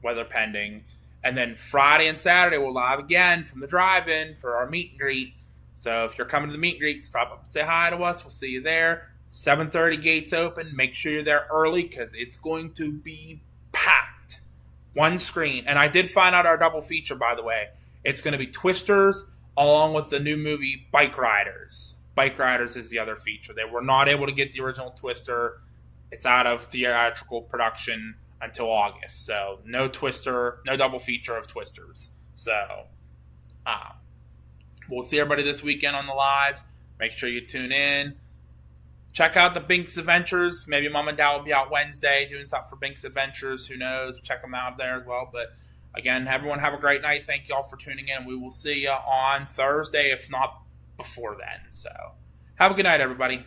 weather pending. And then Friday and Saturday we'll live again from the drive-in for our meet and greet. So if you're coming to the meet and greet, stop up and say hi to us. We'll see you there. 7:30 gates open. Make sure you're there early because it's going to be packed. One screen. And I did find out our double feature, by the way. It's going to be Twisters along with the new movie Bike Riders. Bike Riders is the other feature. They were not able to get the original Twister. It's out of theatrical production until August. So no Twister, no double feature of Twisters. So we'll see everybody this weekend on the lives. Make sure you tune in. Check out the Binks Adventures. Maybe Mom and Dad will be out Wednesday doing something for Binks Adventures. Who knows? Check them out there as well. But Again, everyone have a great night. Thank you all for tuning in. We will see you on Thursday, if not before then. So have a good night, everybody.